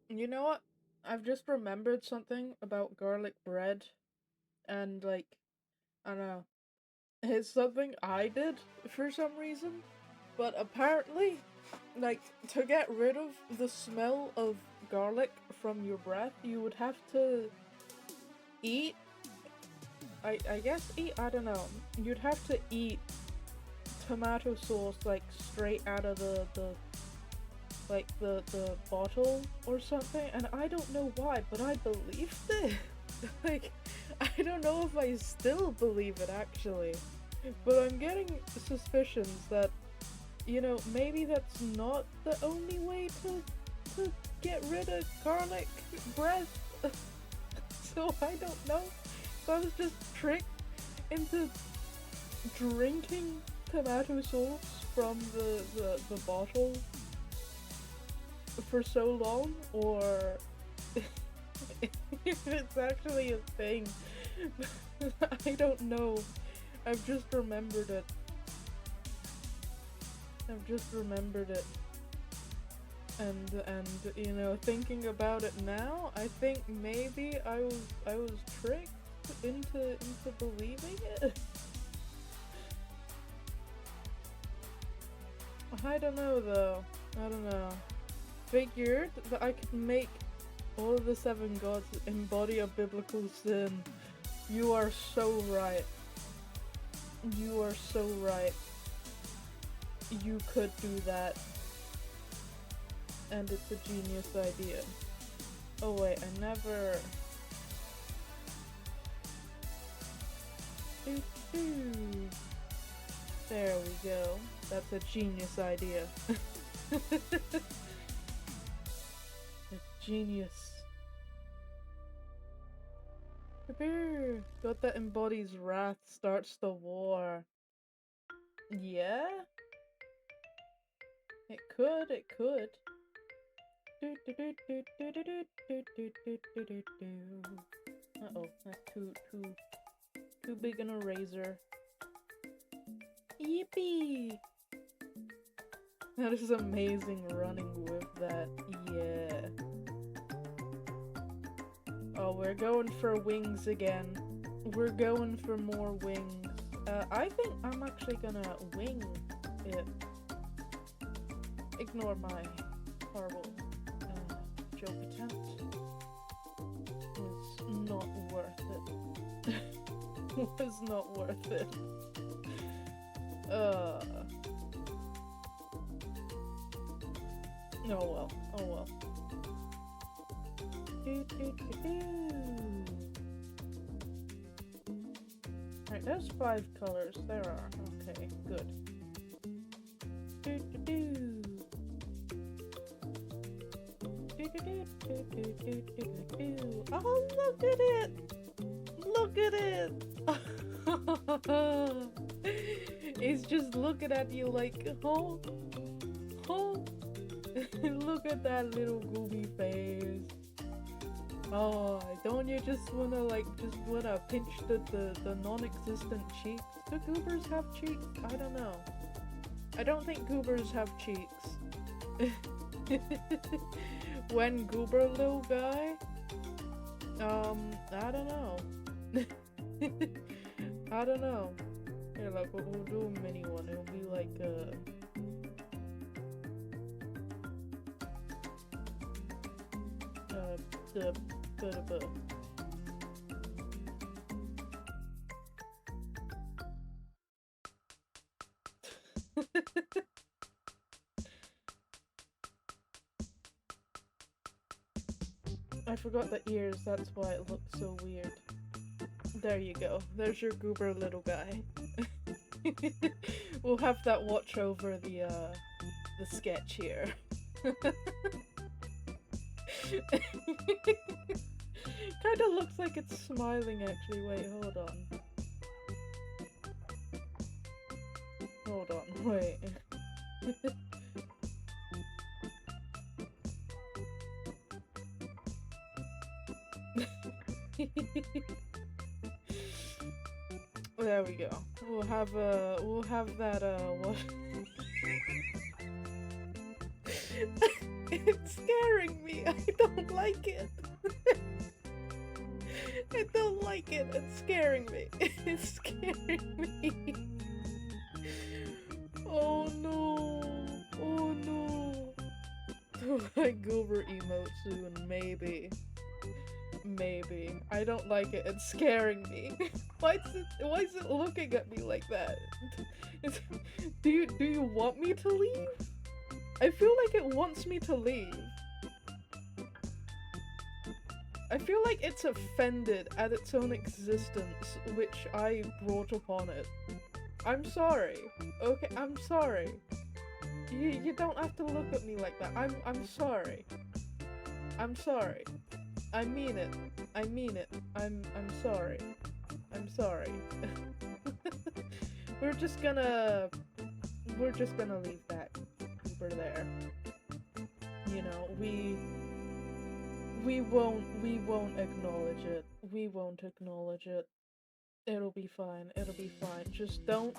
You know what? I've just remembered something about garlic bread. And like, I don't know. It's something I did for some reason. But apparently, like, to get rid of the smell of garlic from your breath, you would have to eat, I guess eat, I don't know. You'd have to eat tomato sauce, like, straight out of the bottle or something, and I don't know why, but I believed it. Like, I don't know if I still believe it, actually. But I'm getting suspicions that, you know, maybe that's not the only way to get rid of garlic breath. So I don't know. So I was just tricked into drinking tomato sauce from the bottle for so long, or if it's actually a thing. I don't know. I've just remembered it. And you know, thinking about it now, I think maybe I was tricked into believing it. I don't know though. I don't know. Figured that I could make all of the 7 gods embody a biblical sin. You are so right. You are so right. You could do that. And it's a genius idea. Oh wait, I never... There we go. That's a genius idea. A genius. God that embodies wrath starts the war. Yeah? It could, it could. Uh-oh, that's too big an eraser. Yippee! That is amazing running with that, yeah. Oh, we're going for wings again. We're going for more wings. I think I'm actually gonna wing it. Ignore my horrible joke attempt. Was not worth it. Was not worth it. Oh well. Oh well. Alright, there's 5 colors. There are. Okay, good. Oh, look at it! Look at it! He's just looking at you like, oh, oh. Look at that little gooby face. Oh, don't you just wanna pinch the non-existent cheeks? Do goobers have cheeks? I don't know. I don't think goobers have cheeks. When goober little guy? I don't know. I don't know. Here, like, we'll do a mini one. It'll be like, I forgot the ears, that's why it looks so weird. There you go. There's your goober little guy. We'll have that watch over the sketch here. Kinda looks like it's smiling actually. Wait, hold on. Hold on, wait. There we go. We'll have that what? It's scaring me. I don't like it. I don't like it. It's scaring me. It's scaring me. Oh no. Oh no. Do I goober emote soon? Maybe. Maybe. I don't like it. It's scaring me. Why is it looking at me like that? Do you want me to leave? I feel like it wants me to leave. I feel like it's offended at its own existence, which I brought upon it. I'm sorry. Okay, I'm sorry. You don't have to look at me like that. I'm sorry. I'm sorry. I mean it. I mean it. I'm sorry. I'm sorry. We're just gonna leave that over there. You know, we won't acknowledge it. We won't acknowledge it. It'll be fine. It'll be fine. Just don't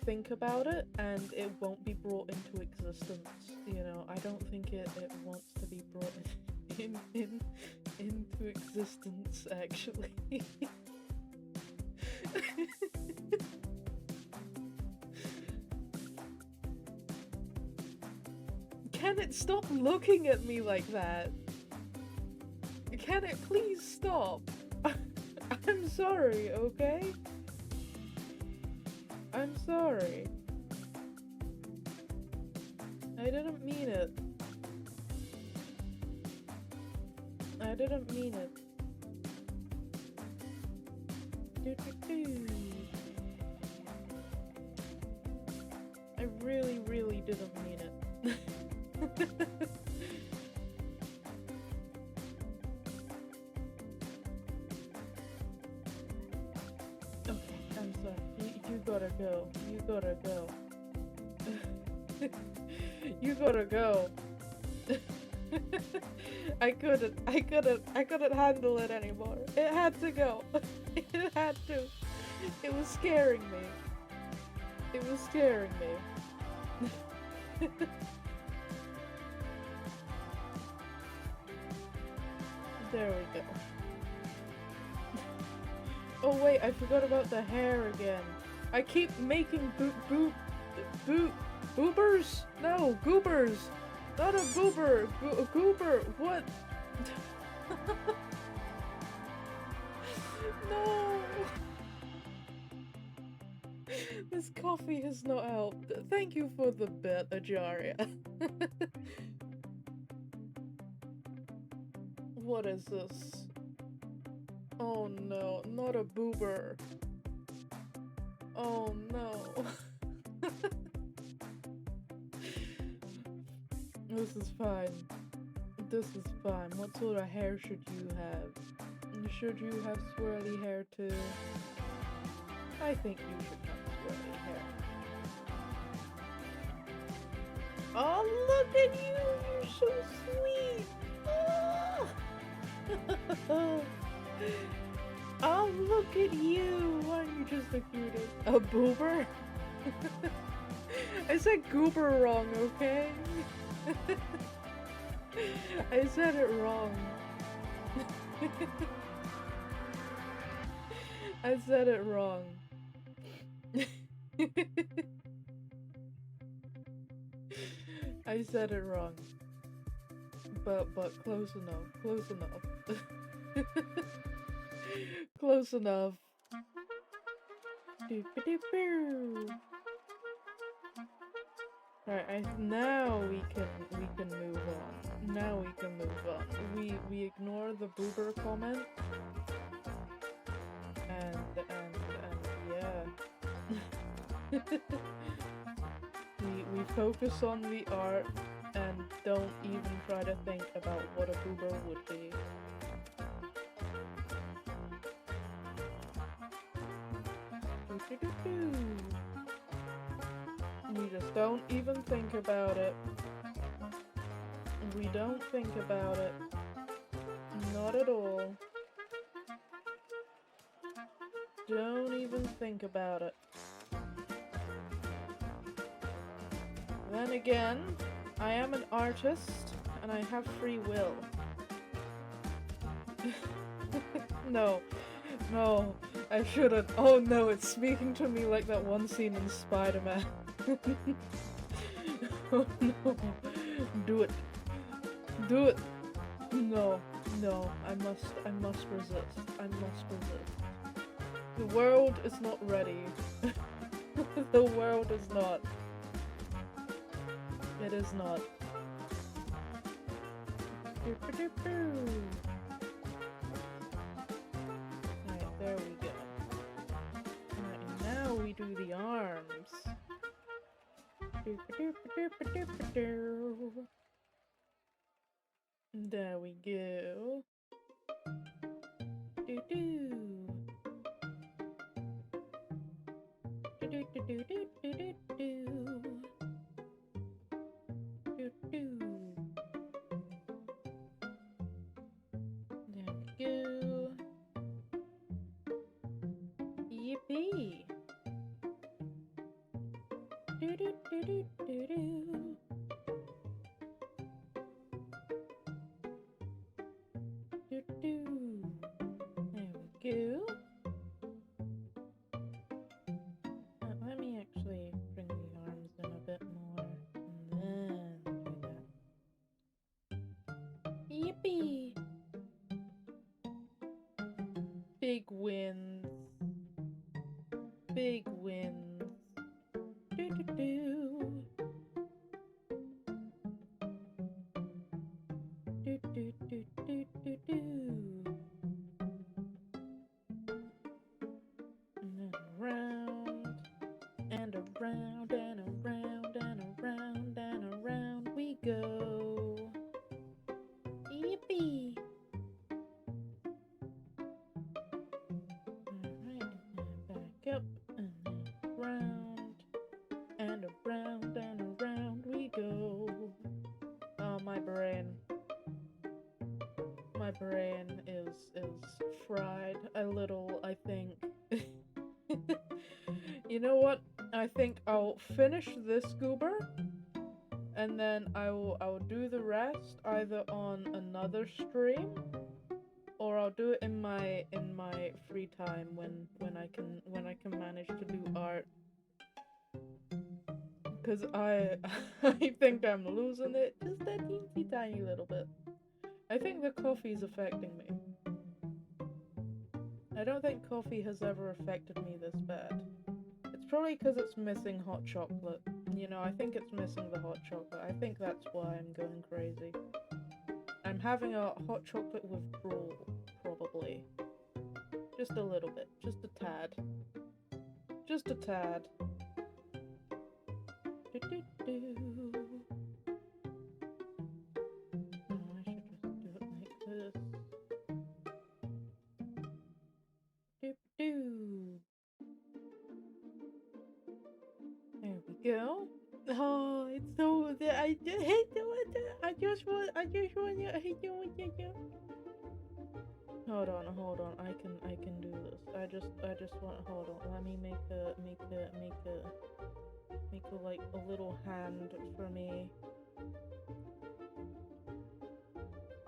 think about it, and it won't be brought into existence. You know, I don't think it wants to be brought into existence, actually. Can it stop looking at me like that? Can it please stop? I'm sorry, okay? I'm sorry. I didn't mean it. I didn't mean it. I really, really didn't mean it. Okay, I'm sorry. You gotta go. You gotta go. You gotta go. I couldn't handle it anymore. It had to go. It had to. It was scaring me. It was scaring me. There we go. Oh wait, I forgot about the hair again. I keep making boobers? No, goobers! Not a goober! Goober! What? No! This coffee has not helped. Thank you for the bit, Ajaria. What is this? Oh no, not a boober. Oh no. This is fine. This is fine. What sort of hair should you have? Should you have swirly hair too? I think you should have swirly hair. Oh, look at you! You're so sweet! Oh, oh look at you! Aren't you just the cutest? A boober? I said goober wrong, okay? I said it wrong. I said it wrong. I said it wrong. But close enough. Close enough. Close enough. Alright, now we can move on. Now we can move on. We ignore the boober comment. And yeah. we focus on the art and don't even try to think about what a boober would be. We just don't even think about it. We don't think about it. Not at all. Don't even think about it. Then again, I am an artist and I have free will. No, I shouldn't. Oh no, it's speaking to me like that one scene in Spider-Man. Oh no, do it. Do it. No, I must resist. I must resist. The world is not ready. The world is not. It is not. Alright, there we go. Alright, now we do the arms. There we go. There we go. Yippee! There we go. Let me actually bring the arms in a bit more, and then do that. Yippee! Big wins. Big wins. Do-do-do. Do-do-do-do-do-do. And then around, and around, and around, and around, and around we go. Yippee! Alright, back up, and then round, and around, and around we go. Oh, my brain. My brain is fried a little, I think. You know what? I think I'll finish this goober, and then I'll do the rest either on another stream, or I'll do it in my free time when I can manage to do art. Cause I think I'm losing it just a teensy tiny little bit. I think the coffee's affecting me. I don't think coffee has ever affected me this bad. It's probably because it's missing hot chocolate. You know, I think it's missing the hot chocolate. I think that's why I'm going crazy. I'm having a hot chocolate withdrawal, probably. Just a little bit. Just a tad. Just a tad. Do, do, do. Oh, I should just do it like this. Doop doo. There we go. Oh, it's so. I just hate it. I just want. Hold on. I can do this. I just want. Hold on. Let me make a like a little hand for me.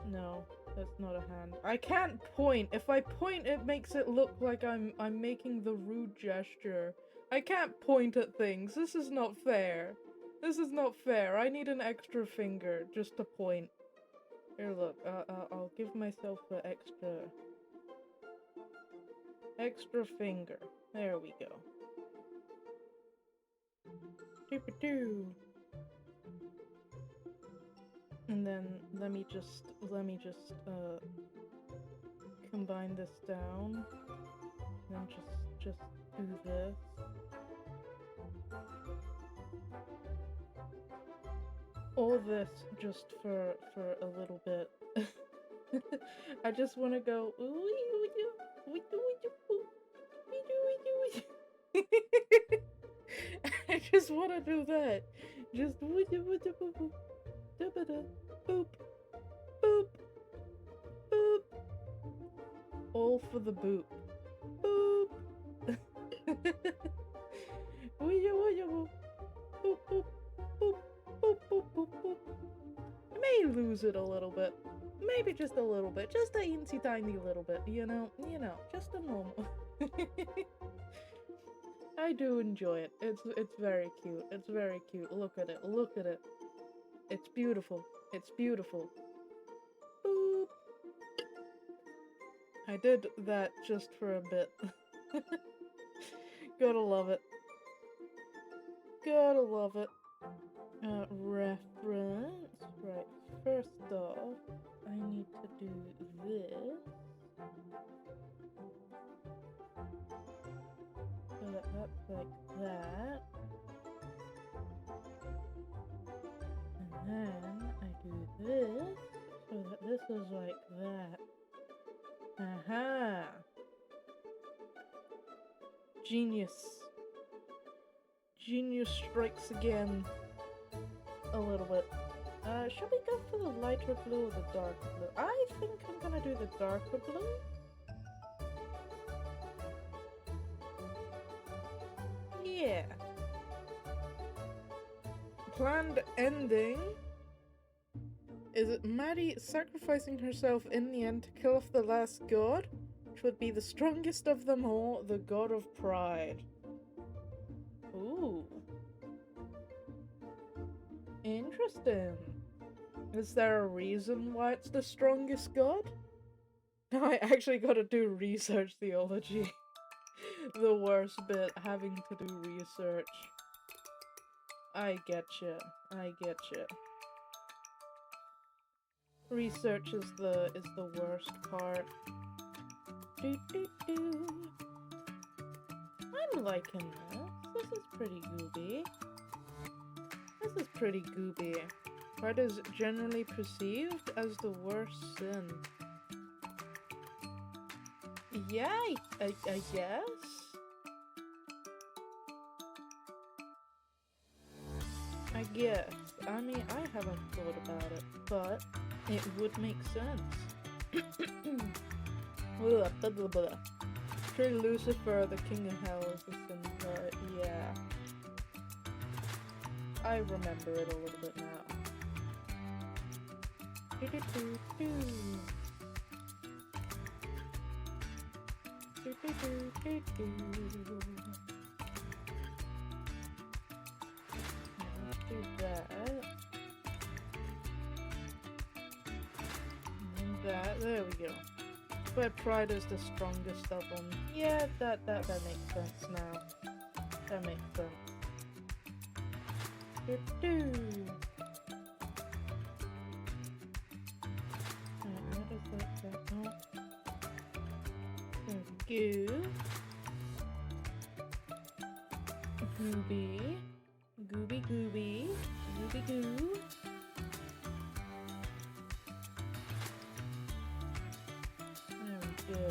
No, that's not a hand. I can't point. If I point, it makes it look like I'm making the rude gesture. I can't point at things. This is not fair. This is not fair. I need an extra finger just to point. Here, look. I'll give myself an extra finger. There we go. Doop-a-doo. And then let me just combine this down. And then just do this. All this just for a little bit. I just want to go. I just want to do that. Just boop, boop, boop, boop. All for the boop. Boop. Boop, boop, boop, boop, boop, boop, boop. I may lose it a little bit. Maybe just a little bit. Just a teensy tiny little bit, you know, just a moment. I do enjoy it. It's very cute. It's very cute. Look at it. Look at it. It's beautiful. It's beautiful. Boop. I did that just for a bit. Gotta love it. Gotta love it. Reference. Right. First off, I need to do this. So that that's like that. And then I do this, so that this is like that. Aha! Genius. Genius strikes again. A little bit. Should we go for the lighter blue or the darker blue? I think I'm gonna do the darker blue. Yeah. Planned ending. Is it Maddie sacrificing herself in the end to kill off the last god? Which would be the strongest of them all, the god of pride. Ooh. Interesting. Is there a reason why it's the strongest god? I actually gotta do research theology. The worst bit, having to do research. I getcha. I getcha. Research is the worst part. Do, do, do. I'm liking this. This is pretty gooby. This is pretty gooby. What is generally perceived as the worst sin? Yeah, I guess. I guess. I mean, I haven't thought about it, but it would make sense. Blah, blah, blah, blah. Sure, Lucifer, the king of hell, is the sin, but yeah. I remember it a little bit now. Do, do, do, do. Do, do, do, do, do. Let's do that. And that. There we go. But Pride is the strongest of them. Yeah, that makes sense now. That makes sense. Do-do. What is that? Oh. There we go. Gooby. Gooby gooby. Gooby goo. There we go.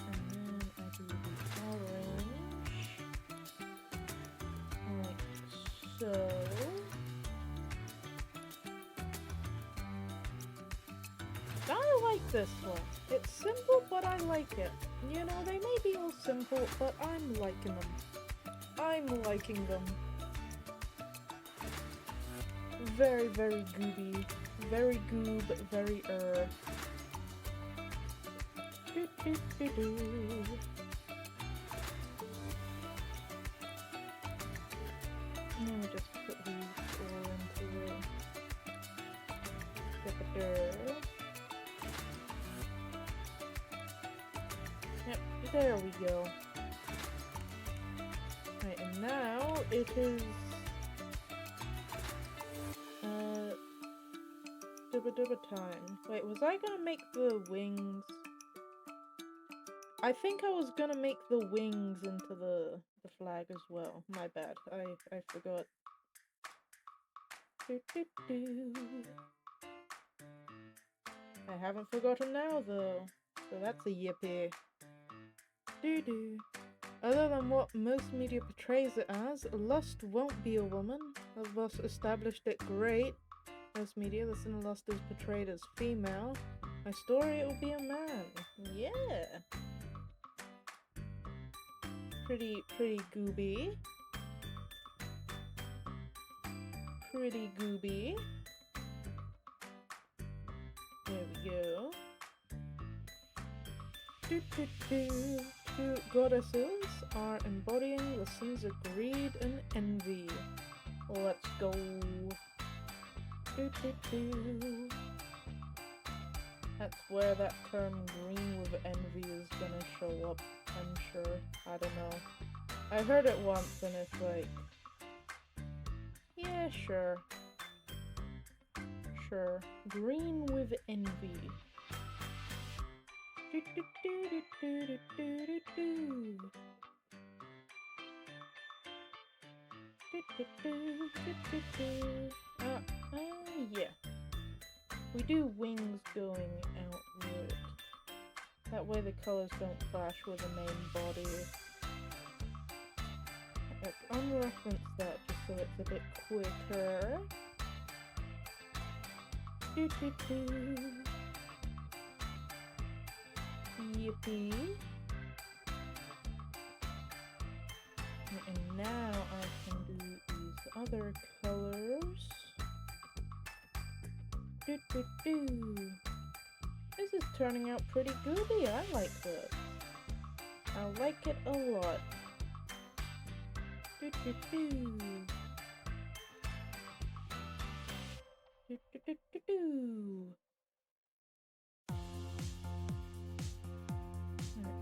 And then I do the orange. Like so. I like this one. It's simple, but I like it. You know, they may be all simple, but I'm liking them. I'm liking them. Very, very gooby. Very goob, very Do, do, do, do. Let me just put these all into the Yep, there we go. Right, and now it is dubba time. Wait, was I gonna make the wings? I think I was gonna make the wings into the flag as well. My bad. I forgot. I haven't forgotten now though. So that's a yippee. Doo-doo. Other than what most media portrays it as, Lust won't be a woman. I've thus established it great. Most media, the sin of Lust is portrayed as female. My story, it will be a man. Yeah. Pretty gooby. Pretty gooby. There we go. Two goddesses are embodying the sins of greed and envy. Let's go. That's where that term green with envy is gonna show up, I'm sure. I don't know. I heard it once and it's like, yeah, sure. Sure. Green with envy. Yeah. We do wings going outward. That way the colors don't clash with the main body. Let's unreference that just so it's a bit quicker. Yippee. And now I can do these other colors. This is turning out pretty gooby. I like this. I like it a lot. Alright,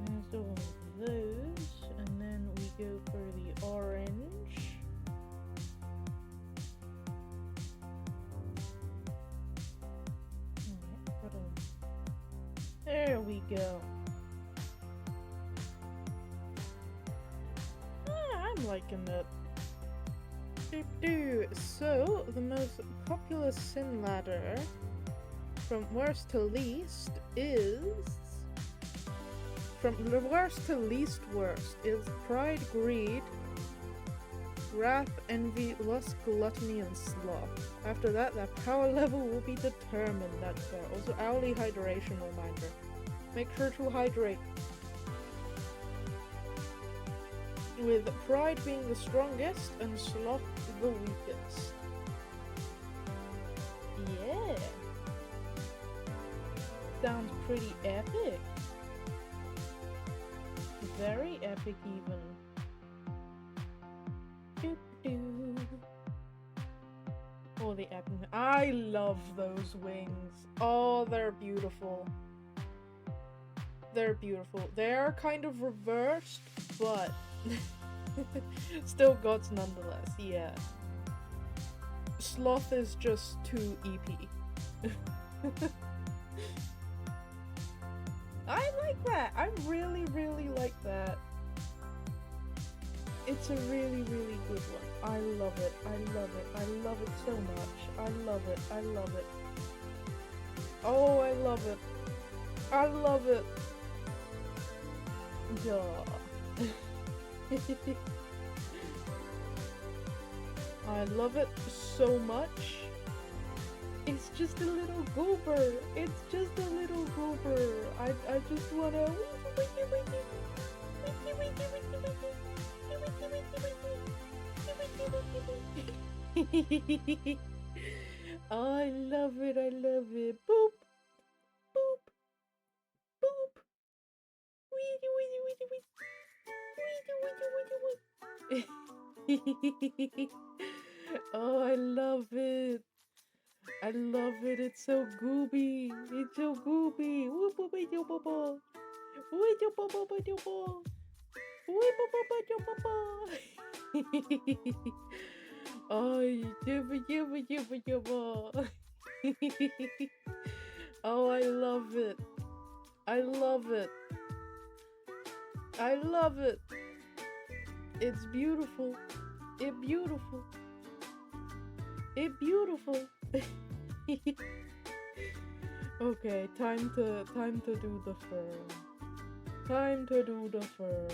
there's all of those, and then we go for the orange. There we go. I'm liking it. So, the most popular sin ladder from worst to least is... From the worst to least worst is Pride, Greed, Wrath, Envy, Lust, Gluttony, and Sloth. After that, their power level will be determined. That's fair. Also, hourly hydration reminder. Make sure to hydrate. With Pride being the strongest and Sloth the weakest. Yeah. Sounds pretty epic. Very epic even. Oh, the epic. I love those wings. Oh, they're beautiful. They're beautiful. They are kind of reversed, but Still gods nonetheless, yeah. Sloth is just too EP. I like that. I really, really like that. It's a really, really good one. I love it. I love it. I love it so much. I love it. I love it. Oh, I love it. I love it. Yeah. I love it so much. It's just a little goober. It's just a little goober. I just wanna oh, I love it. I love it. Boop. Boop. Boop. Oh, I love it. I love it. It's so gooby. It's so gooby. Oh, yibba yibba yibba yibba. Oh, I love it. I love it. I love it. It's beautiful. It beautiful. It beautiful. Okay, time to do the fur. Time to do the fur.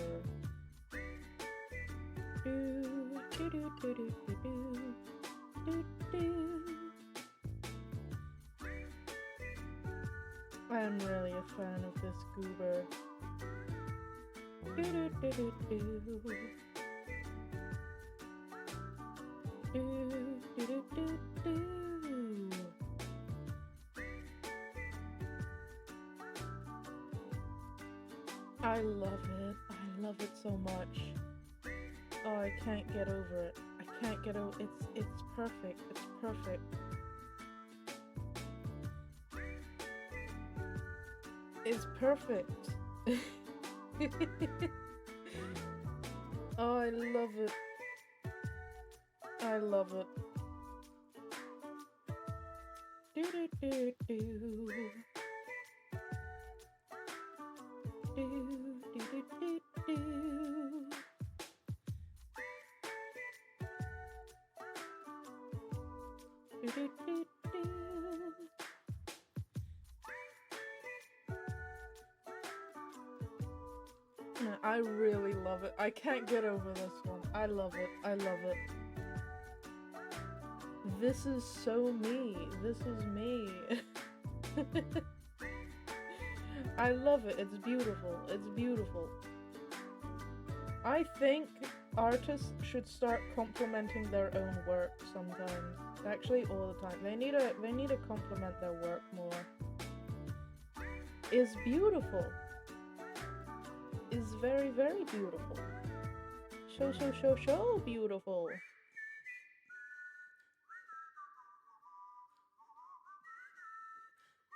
I am really a fan of this goober. I love it. I love it so much. Oh, I can't get over it. I can't get over it's perfect. It's perfect. It's perfect. Oh, I love it. I love it. Do do do do. Do do do do do. Do do do do. I really love it. I can't get over this one. I love it. I love it. This is so me. This is me. I love it. It's beautiful. It's beautiful. I think artists should start complimenting their own work sometimes. Actually, all the time. They need to compliment their work more. It's beautiful. Is very, very beautiful. So beautiful.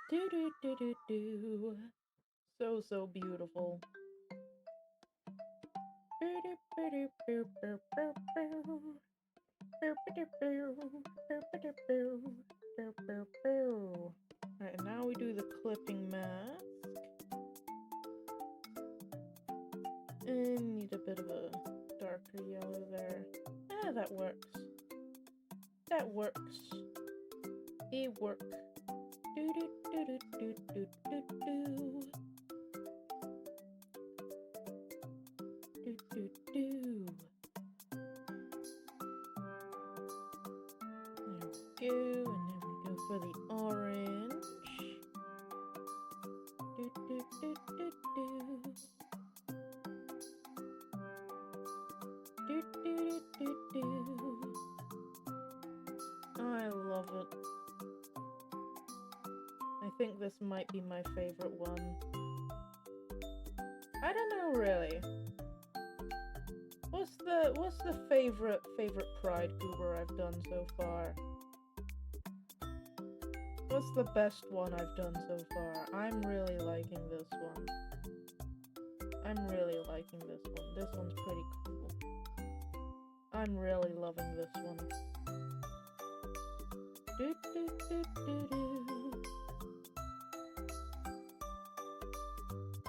Do do do do do. So beautiful. Alright, now we do the clipping mask. And need a bit of a darker yellow there. Ah, that works. That works. It works. Do do do do do do do do. Do do do. There we go, and then we go for the orange. Do do do do do. Do do do do. I love it. I think this might be my favorite one. I don't know really. What's the favorite Pride Goober I've done so far? What's the best one I've done so far? I'm really liking this one. I'm really liking this one. This one's pretty cool. I'm really loving this one. Do, do, do, do, do.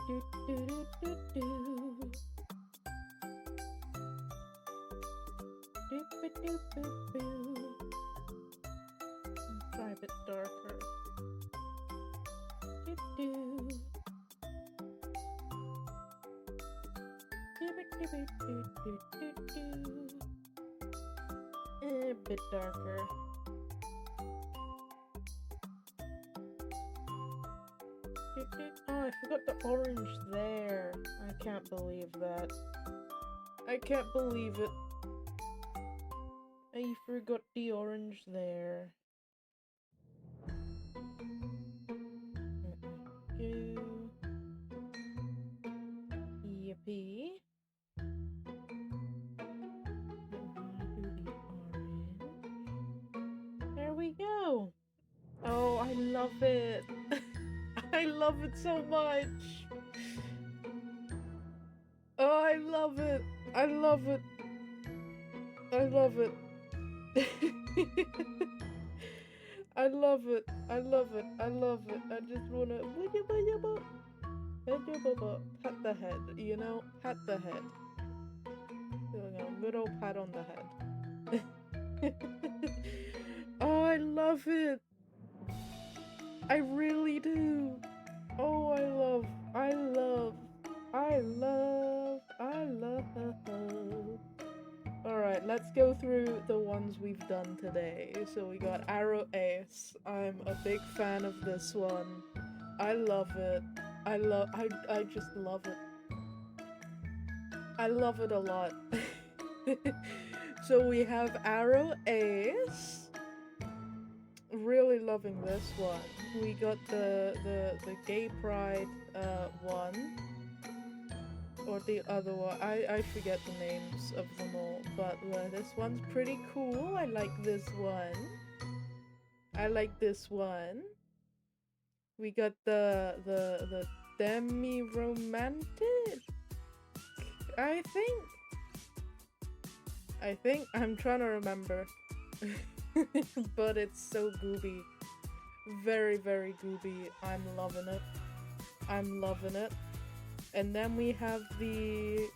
Do, do, do, do, do. Doop a doop boop boo. Try a bit darker. Doo doo. Doo doo doo doo doo doo. A bit darker. Doo doo. Oh, I forgot the orange there. I can't believe that. I can't believe it. I forgot the orange there. Yippee. There we go. Oh, I love it. I love it so much. Oh, I love it. I love it. I love it. I love it. I love it. I love it. I just wanna pat the head, you know? Pat the head. Good old pat on the head. Oh, I love it. I really do. Oh, I love. Alright, let's go through the ones we've done today. So we got Arrow Ace. I'm a big fan of this one. I love it. I just love it. I love it a lot. So we have Arrow Ace. Really loving this one. We got the Gay Pride one. Or the other one. I forget the names of them all. But this one's pretty cool. I like this one. I like this one. We got the demi-romantic, I think. I'm trying to remember. But it's so gooby. Very, very gooby. I'm loving it. I'm loving it. And then we have the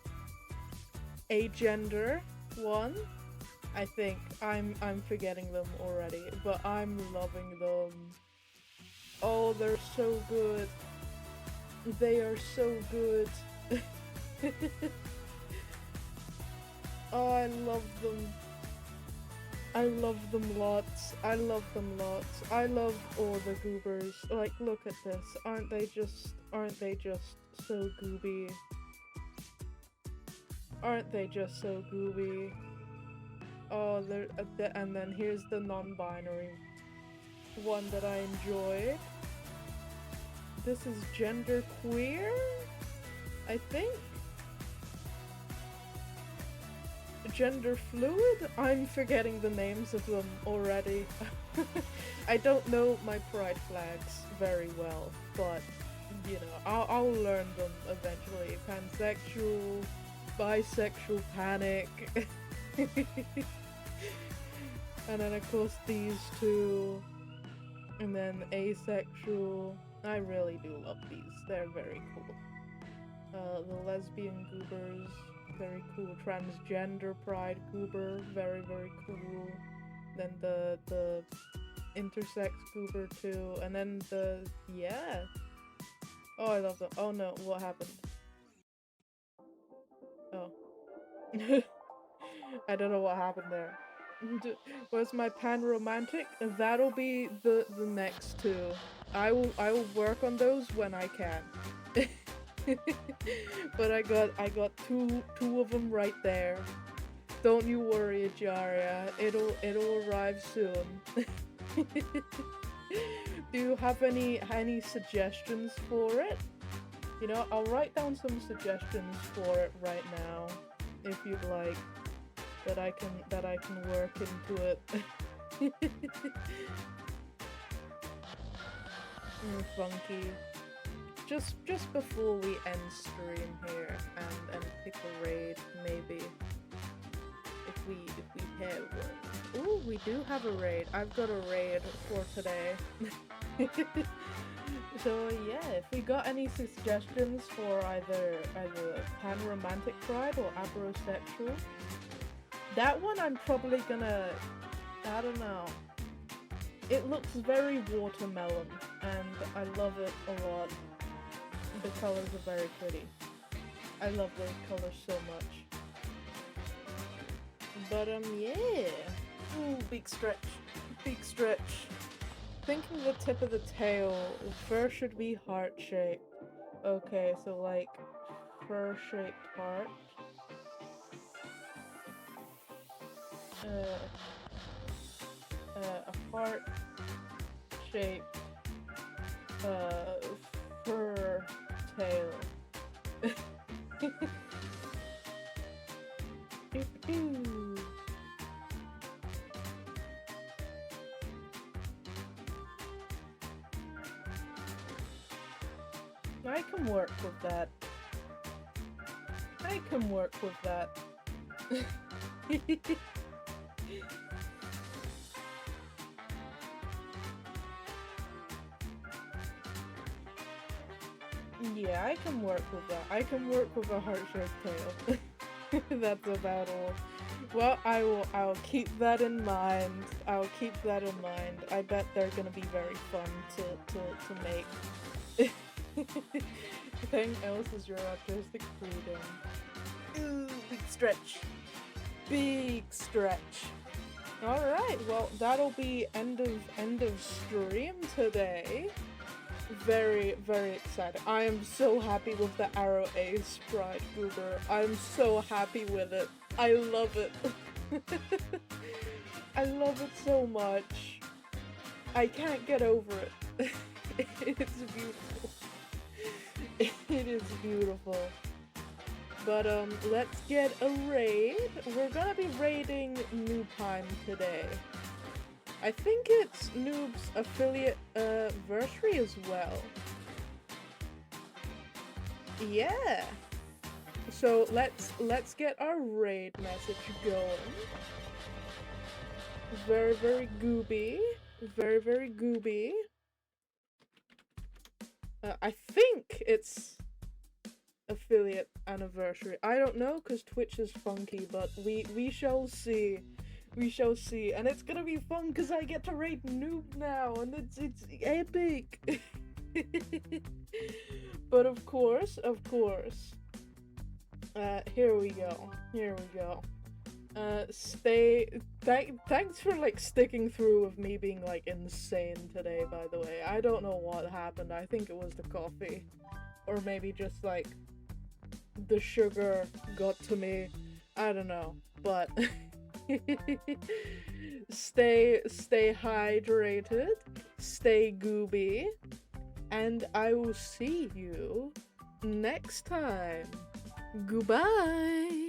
agender one. I think I'm forgetting them already, but I'm loving them. Oh, they're so good. They are so good. Oh, I love them. I love them lots. I love them lots. I love all the goobers. Like, look at this. Aren't they just so gooby? Aren't they just so gooby? Oh, and then here's the non-binary one that I enjoyed. This is genderqueer, I think. Gender fluid? I'm forgetting the names of them already. I don't know my pride flags very well, but you know, I'll learn them eventually. Pansexual, bisexual panic. And then of course these two. And then asexual. I really do love these. They're very cool. The lesbian goobers. Very cool. Transgender pride goober, very, very cool. Then the intersex goober too, and then yeah. Oh, I love them. Oh no, what happened? Oh. I don't know what happened there. Where's my pan romantic? That'll be the next two. I will work on those when I can. But I got two of them right there. Don't you worry, Ajaria. It'll arrive soon. Do you have any suggestions for it? You know, I'll write down some suggestions for it right now, if you'd like. That I can work into it. Funky. Just before we end stream here and pick a raid, maybe. We do have a raid. I've got a raid for today. So yeah, if we got any suggestions for either pan-romantic pride or aberosexual, that one I'm probably gonna, I don't know. It looks very watermelon, and I love it a lot. The colors are very pretty. I love those colors so much. But yeah. Ooh, big stretch. Big stretch. Thinking the tip of the tail, fur should be heart-shaped. Okay, so like, fur-shaped heart. A heart-shaped, fur tail. I can work with that. I can work with that. Yeah, I can work with that. I can work with a heart-shaped tail. That's about all. Well, I'll keep that in mind. I'll keep that in mind. I bet they're gonna be very fun to make. Anything else is your artistic freedom. Ooh, big stretch. Big stretch. Alright, well that'll be end of stream today. Very, very excited. I am so happy with the Arrow Ace Pride Goober. I'm so happy with it. I love it. I love it so much. I can't get over it. It's beautiful. It is beautiful. But let's get a raid. We're gonna be raiding Noobheim today. I think it's Noob's affiliate anniversary as well. Yeah. So let's get our raid message going. Very, very gooby. Very, very gooby. I think it's affiliate anniversary. I don't know because Twitch is funky, but we shall see. We shall see, and it's gonna be fun because I get to raid Noob now, and it's epic. But of course, here we go. Thanks for like sticking through with me being like insane today, by the way. I don't know what happened. I think it was the coffee, or maybe just like the sugar got to me. I don't know, but stay hydrated, stay gooby, and I will see you next time. Goodbye.